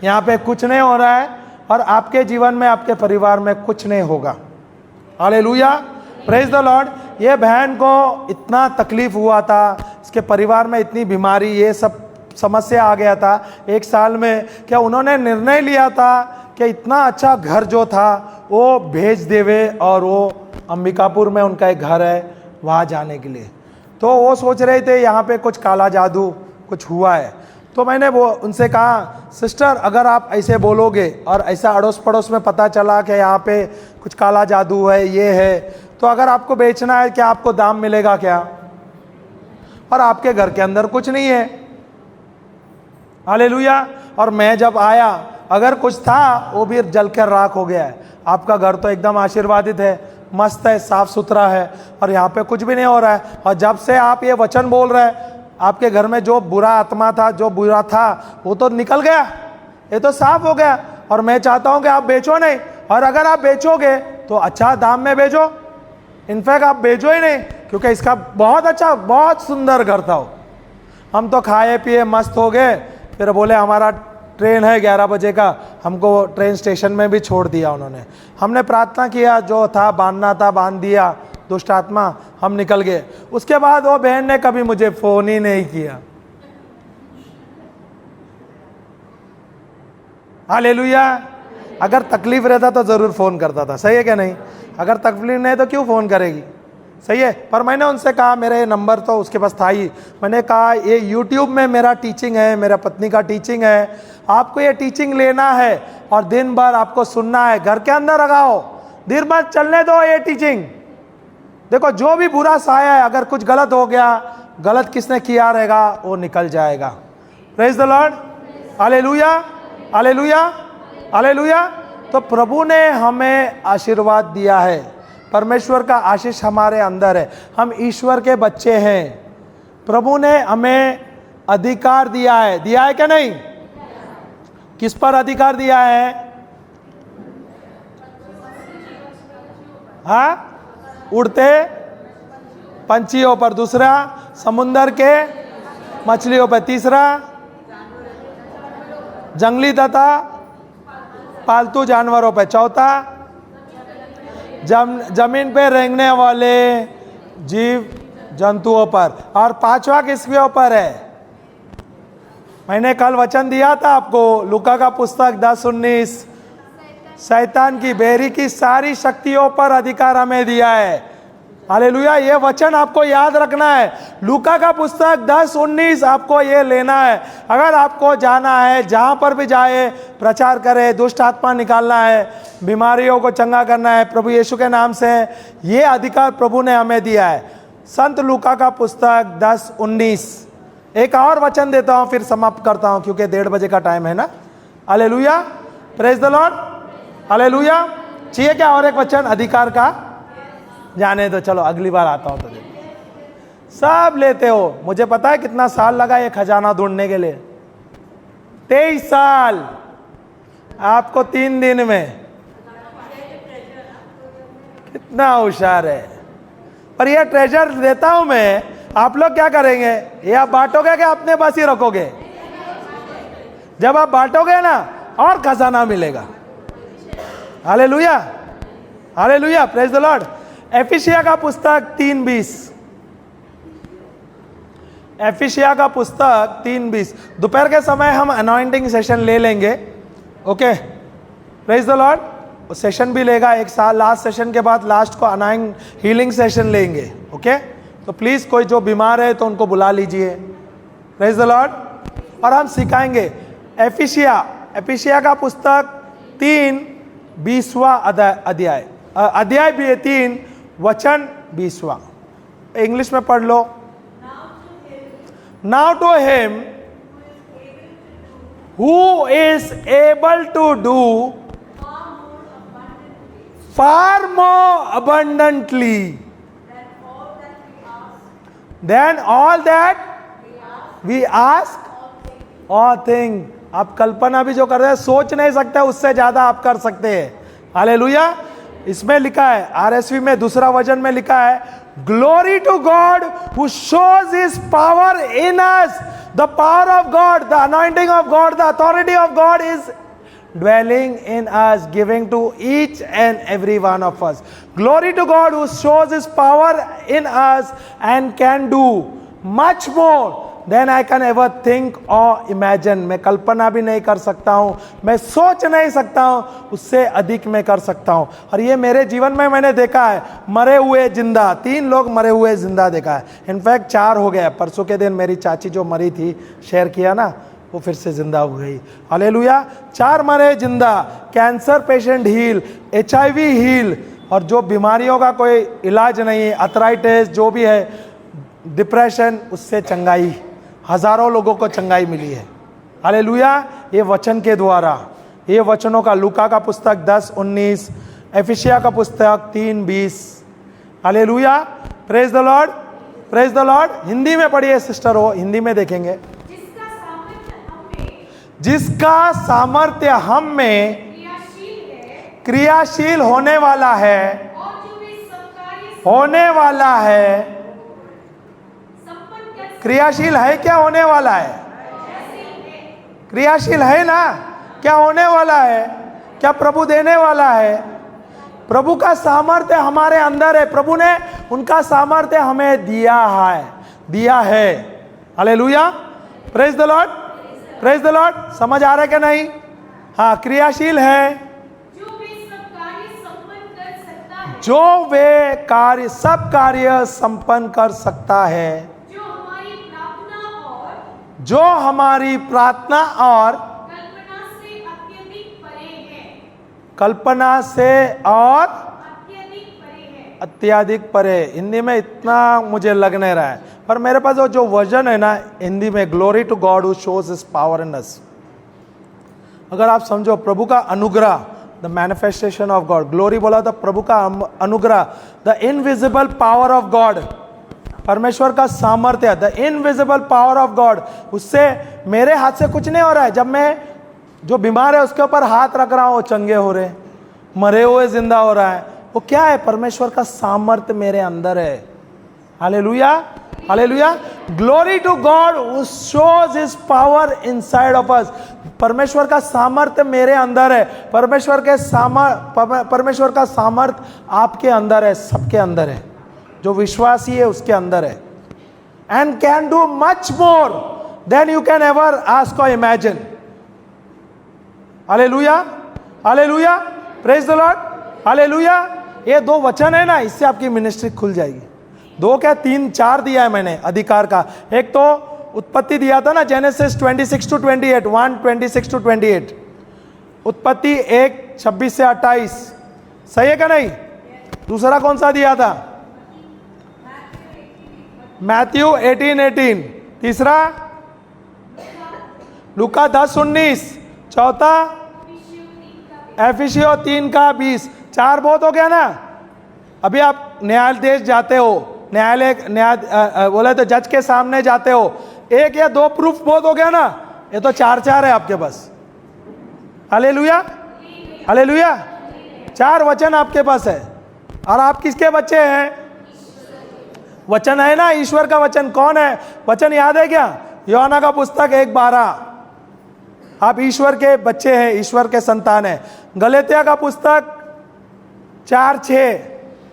यहाँ पे कुछ नहीं हो रहा है और आपके जीवन में, आपके परिवार में कुछ नहीं होगा। Hallelujah, praise the Lord. ये बहन को इतना तकलीफ हुआ था, इसके परिवार में इतनी बीमारी, ये सब समस्या आ गया था। एक साल में क्या उन्होंने निर्णय लिया था कि इतना अच्छा घर जो था वो भेज देवे, और वो अंबिकापुर में उनका एक घर है, वहाँ जाने के लिए। तो वो सोच रहे थे यहाँ पे कुछ काला जादू कुछ हुआ है। तो मैंने वो उनसे कहा, सिस्टर अगर आप ऐसे बोलोगे और ऐसा अड़ोस पड़ोस में पता चला कि यहाँ पे कुछ काला जादू है, ये है, तो अगर आपको बेचना है क्या आपको दाम मिलेगा क्या? और आपके घर के अंदर कुछ नहीं है। हालेलुया। और मैं जब आया, अगर कुछ था वो भी जलकर राख हो गया है। आपका घर तो एकदम आशीर्वादित है, मस्त है, साफ सुथरा है, और यहाँ पे कुछ भी नहीं हो रहा है। और जब से आप ये वचन बोल रहे हैं, आपके घर में जो बुरा आत्मा था, जो बुरा था, वो तो निकल गया, ये तो साफ हो गया। और मैं चाहता हूँ कि आप बेचो नहीं, और अगर आप बेचोगे तो अच्छा दाम में बेचो। इनफैक्ट आप बेचो ही नहीं, क्योंकि इसका बहुत अच्छा, बहुत सुंदर घर था वो। हम तो खाए पिए मस्त हो गए। फिर बोले हमारा ट्रेन है 11 बजे का, हमको ट्रेन स्टेशन में भी छोड़ दिया उन्होंने। हमने प्रार्थना किया, जो था बांधना था बांध दिया, दुष्ट आत्मा, हम निकल गए। उसके बाद वो बहन ने कभी मुझे फोन ही नहीं किया। हालेलुया। अगर तकलीफ रहता तो जरूर फोन करता था। सही है क्या नहीं? अगर तकलीफ नहीं तो क्यों फोन करेगी? सही है। पर मैंने उनसे कहा, मेरे नंबर तो उसके पास था ही, मैंने कहा ये यूट्यूब में मेरा टीचिंग है, मेरा पत्नी का टीचिंग है, आपको ये टीचिंग लेना है और दिन भर आपको सुनना है, घर के अंदर लगाओ, दिन भर चलने दो ये टीचिंग। देखो जो भी बुरा साया है, अगर कुछ गलत हो गया, गलत किसने किया रहेगा, वो निकल जाएगा। Praise the Lord, hallelujah, hallelujah, hallelujah. तो प्रभु ने हमें आशीर्वाद दिया है। परमेश्वर का आशीष हमारे अंदर है, हम ईश्वर के बच्चे हैं। प्रभु ने हमें अधिकार दिया है क्या नहीं? किस पर अधिकार दिया है? हाँ, उड़ते पंछियों पर, दूसरा समुंदर के मछलियों पर, तीसरा जंगली तथा पालतू जानवरों पर, चौथा जमीन पे रेंगने वाले जीव जंतुओं पर, और पांचवा किसके ऊपर है? मैंने कल वचन दिया था आपको, लूका का पुस्तक 10:19, शैतान की बेरी की सारी शक्तियों पर अधिकार हमें दिया है। हालेलुया, ये वचन आपको याद रखना है। लूका का पुस्तक 10:19 आपको ये लेना है। अगर आपको जाना है, जहां पर भी जाए प्रचार करे, दुष्ट आत्मा निकालना है, बीमारियों को चंगा करना है प्रभु यीशु के नाम से, ये अधिकार प्रभु ने हमें दिया है। संत लूका का पुस्तक 10:19। एक और वचन देता हूं, फिर समाप्त करता हूं, क्योंकि 1:30 बजे का टाइम है ना। Hallelujah, praise the Lord, hallelujah. चाहिए क्या और एक वचन अधिकार का? जाने तो चलो, अगली बार आता हूं तो देखो। सब लेते हो, मुझे पता है कितना साल लगा ये खजाना ढूंढने के लिए। 23 साल आपको 3 दिन में। कितना होशियार है। पर ये ट्रेजर देता हूं मैं, आप लोग क्या करेंगे? ये आप बांटोगे कि अपने पास ही रखोगे? जब आप बांटोगे ना, और खजाना मिलेगा। Hallelujah, hallelujah, praise the lord. Ephesians का पुस्तक 3:20, एफिसिया का पुस्तक 3:20। दोपहर के समय हम अनॉइंटिंग सेशन ले लेंगे, okay, praise the Lord. Session भी लेगा एक साल, लास्ट सेशन के बाद लास्ट को अनॉइंग हीलिंग सेशन लेंगे, ओके। तो प्लीज कोई जो बीमार है तो उनको बुला लीजिए, प्रेज द लॉर्ड, और हम सिखाएंगे। एफिसिया का पुस्तक 3:20वां अध्याय भी है, 3 वचन 20वां। इंग्लिश में पढ़ लो। Now to him who is able to do far more abundantly than all that we ask or think। आप कल्पना भी जो कर रहे हैं, सोच नहीं सकते, उससे ज्यादा आप कर सकते हैं। हालेलुया। इसमें लिखा है, आरएसवी में दूसरा वर्जन में लिखा है, glory to God who shows his power in us. The power of God, the anointing of God, the authority of God is dwelling in us, giving to each and every one of us. Glory to God who shows his power in us and can do much more than I can ever think or imagine। मैं कल्पना भी नहीं कर सकता हूँ, मैं सोच नहीं सकता हूँ, उससे अधिक मैं कर सकता हूँ। और ये मेरे जीवन में मैंने देखा है, मरे हुए जिंदा, 3 लोग मरे हुए जिंदा देखा है। इनफैक्ट 4 हो गया। परसों के दिन मेरी चाची जो मरी थी, शेयर किया ना, वो फिर से जिंदा हो गई। हालेलुया। 4 मरे जिंदा, cancer patient heal, HIV heal, और जो बीमारियों का कोई इलाज नहीं है, अर्थराइटिस जो भी है, डिप्रेशन, उससे चंगाई, हजारों लोगों को चंगाई मिली है। हालेलुया। ये वचन के द्वारा, ये वचनों का, लूका का पुस्तक 10:19, एफिसिया का पुस्तक 3:20। Hallelujah, praise the lord, praise the Lord. Hindi में पढ़िए सिस्टर, हो हिंदी में देखेंगे। जिसका सामर्थ्य हम में क्रियाशील होने वाला है, होने वाला है। क्रियाशील है क्या? होने वाला है। क्रियाशील है ना? क्या होने वाला है? क्या प्रभु देने वाला है? प्रभु का सामर्थ्य हमारे अंदर है। प्रभु ने उनका सामर्थ्य हमें दिया है। Hallelujah, praise the lord, praise the Lord. समझ आ रहा है कि नहीं? हाँ, क्रियाशील है, जो वे कार्य सब कार्य संपन्न कर सकता है, जो हमारी प्रार्थना और कल्पना से और अत्यधिक परे। हिंदी में इतना मुझे लग नहीं रहा है, पर मेरे पास जो वर्जन है ना हिंदी में, glory to God who shows his power in us. अगर आप समझो, प्रभु का अनुग्रह the manifestation of God, glory बोला तो प्रभु का अनुग्रह, the invisible power of God, परमेश्वर का सामर्थ्य, the invisible power of God. उससे मेरे हाथ से कुछ नहीं हो रहा है, जब मैं जो बीमार है उसके ऊपर हाथ रख रहा हूं वो चंगे हो रहे, मरे हुए जिंदा हो रहा है, वो क्या है? परमेश्वर का सामर्थ्य मेरे अंदर है। Hallelujah, hallelujah, glory to God who shows his power inside of us. परमेश्वर का सामर्थ्य मेरे अंदर है, परमेश्वर का सामर्थ्य आपके अंदर है, सबके अंदर है, जो विश्वासी है उसके अंदर है। And can do much more than you can ever ask or imagine. Hallelujah, hallelujah, praise the Lord, hallelujah. ये 2 वचन है ना, इससे आपकी मिनिस्ट्री खुल जाएगी। 2 क्या 3 4 दिया है मैंने अधिकार का। एक तो उत्पत्ति दिया था ना, जेनेसिस 26 to 28, 1:26 to 28, उत्पत्ति 1:26 से 28, सही है क्या नहीं? दूसरा कौन सा दिया था? मैथ्यू 18:18, तीसरा लूका 10:19, चौथा एफिसियों 3:20। 4 बहुत हो गया ना। अभी आप न्यायाधीश जाते हो, न्याय बोले तो जज के सामने जाते हो, 1 या 2 प्रूफ बहुत हो गया ना। ये तो 4 है आपके पास। हालेलुया, हालेलुया, 4 वचन आपके पास है। और आप किसके बच्चे हैं? वचन है ना, ईश्वर का वचन। कौन है? वचन याद है क्या? यूहन्ना का पुस्तक 1:12, आप ईश्वर के बच्चे हैं, ईश्वर के संतान हैं। गलातिया का पुस्तक 4:6,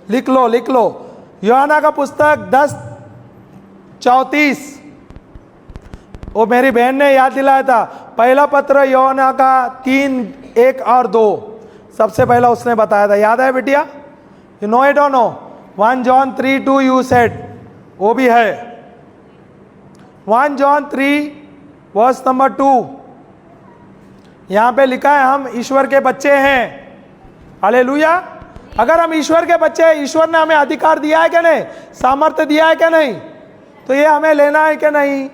लिख लो, लिख लो। यूहन्ना का पुस्तक 10:34, वो मेरी बहन ने याद दिलाया था। पहला पत्र यूहन्ना का 3:1 और 2, सबसे पहला उसने बताया था। याद है बिटिया? यू नो इट और नो? 1 John 3:2 यू सेड, वो भी है। 1 John 3 वर्स नंबर 2, यहां पे लिखा है हम ईश्वर के बच्चे हैं। हालेलुया। अगर हम ईश्वर के बच्चे हैं, ईश्वर ने हमें अधिकार दिया है क्या नहीं? सामर्थ्य दिया है क्या नहीं? तो ये हमें लेना है क्या नहीं?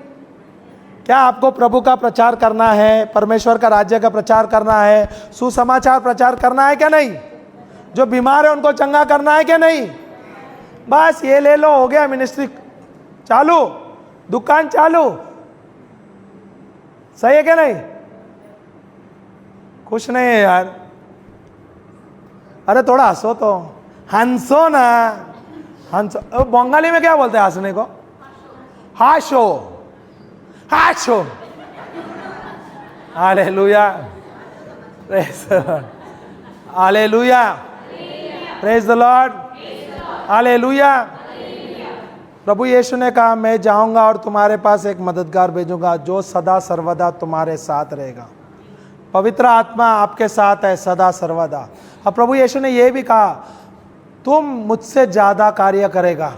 क्या आपको प्रभु का प्रचार करना है, परमेश्वर का राज्य का प्रचार करना है, सुसमाचार प्रचार करना है क्या नहीं? जो बीमार है उनको चंगा करना है क्या नहीं? बस ये ले लो, हो गया मिनिस्ट्री चालू, दुकान चालू। सही है क्या नहीं? कुछ नहीं है यार। अरे थोड़ा हंसो तो, हंसो ना, हंसो। बंगाली में क्या बोलते हैं हंसने को? हाशो, हाशो। Hallelujah, hallelujah, praise the Lord, hallelujah. प्रभु यीशु ने कहा, मैं जाऊंगा और तुम्हारे पास एक मददगार भेजूंगा जो सदा सर्वदा तुम्हारे साथ रहेगा। पवित्र आत्मा आपके साथ है सदा सर्वदा। और प्रभु यीशु ने यह भी कहा, तुम मुझसे ज्यादा कार्य करेगा।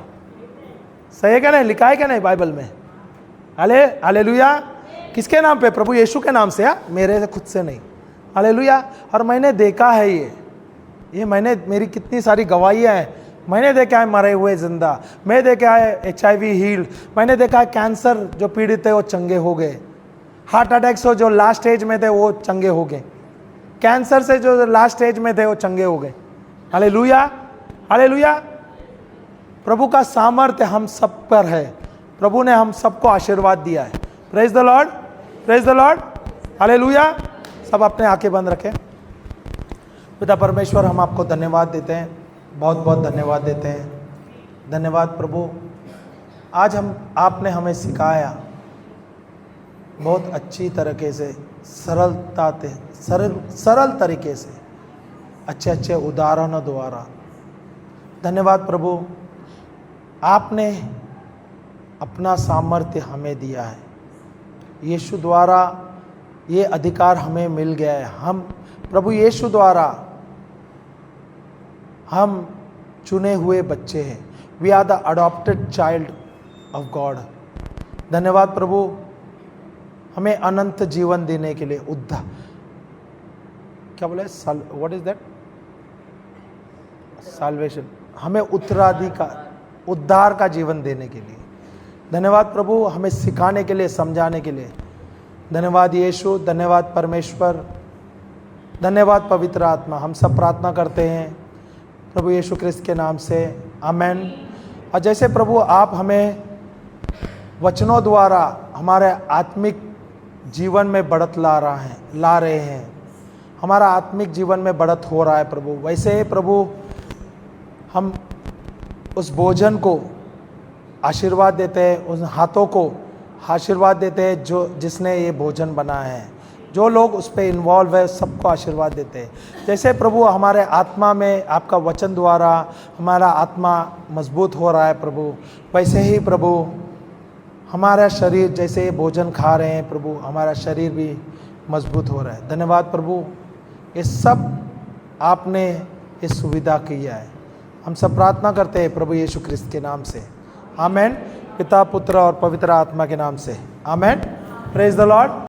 सही है क्या नहीं? लिखा है क्या नहीं बाइबल में? हालेलुया। किसके नाम पे? प्रभु यीशु के नाम से, मेरे से खुद से नहीं। हालेलुया। और मैंने देखा है ये मैंने, मेरी कितनी सारी गवाहियां हैं। मैंने देखा है मरे हुए जिंदा, मैं देखा है HIV हील्ड, मैंने देखा है कैंसर जो पीड़ित है वो चंगे हो गए, हार्ट अटैक से जो लास्ट स्टेज में थे वो चंगे हो गए, कैंसर से जो लास्ट स्टेज में थे वो चंगे हो गए। Hallelujah, hallelujah. प्रभु का सामर्थ्य हम सब पर है। प्रभु ने हम सबको आशीर्वाद दिया है। Praise the lord, praise the Lord, hallelujah. सब अपने आंखें बंद रखें। पिता परमेश्वर, हम आपको धन्यवाद देते हैं, बहुत बहुत धन्यवाद देते हैं। धन्यवाद प्रभु, आज आपने हमें सिखाया बहुत अच्छी तरीके से, सरल तरीके से, अच्छे अच्छे उदाहरणों द्वारा। धन्यवाद प्रभु, आपने अपना सामर्थ्य हमें दिया है। यीशु द्वारा ये अधिकार हमें मिल गया है। हम प्रभु यीशु द्वारा हम चुने हुए बच्चे हैं। We are the adopted child of God. धन्यवाद प्रभु, हमें अनंत जीवन देने के लिए उद्धार, क्या बोले, व्हाट इज दैट, साल्वेशन, हमें उत्तराधिकार, उद्धार का जीवन देने के लिए। धन्यवाद प्रभु, हमें सिखाने के लिए, समझाने के लिए। धन्यवाद यीशु, धन्यवाद परमेश्वर। धन्यवाद पवित्र आत्मा। हम सब प्रार्थना करते हैं प्रभु यीशु ख्रिस्त के नाम से, आमेन। और जैसे प्रभु आप हमें वचनों द्वारा हमारे आत्मिक जीवन में बढ़त ला रहे हैं, हमारा आत्मिक जीवन में बढ़त हो रहा है प्रभु, वैसे ही प्रभु हम उस भोजन को आशीर्वाद देते हैं, उन हाथों को आशीर्वाद देते हैं जिसने ये भोजन बनाया है, जो लोग उस पर इन्वॉल्व है सबको आशीर्वाद देते हैं। जैसे प्रभु हमारे आत्मा में आपका वचन द्वारा हमारा आत्मा मजबूत हो रहा है प्रभु, वैसे ही प्रभु हमारा शरीर जैसे भोजन खा रहे हैं प्रभु, हमारा शरीर भी मजबूत हो रहा है। धन्यवाद प्रभु, ये सब आपने ये सुविधा किया है। हम सब प्रार्थना करते हैं प्रभु यीशु ख्रिस्त के नाम से, आमेन। पिता पुत्र और पवित्र आत्मा के नाम से, आमेन। Praise the Lord.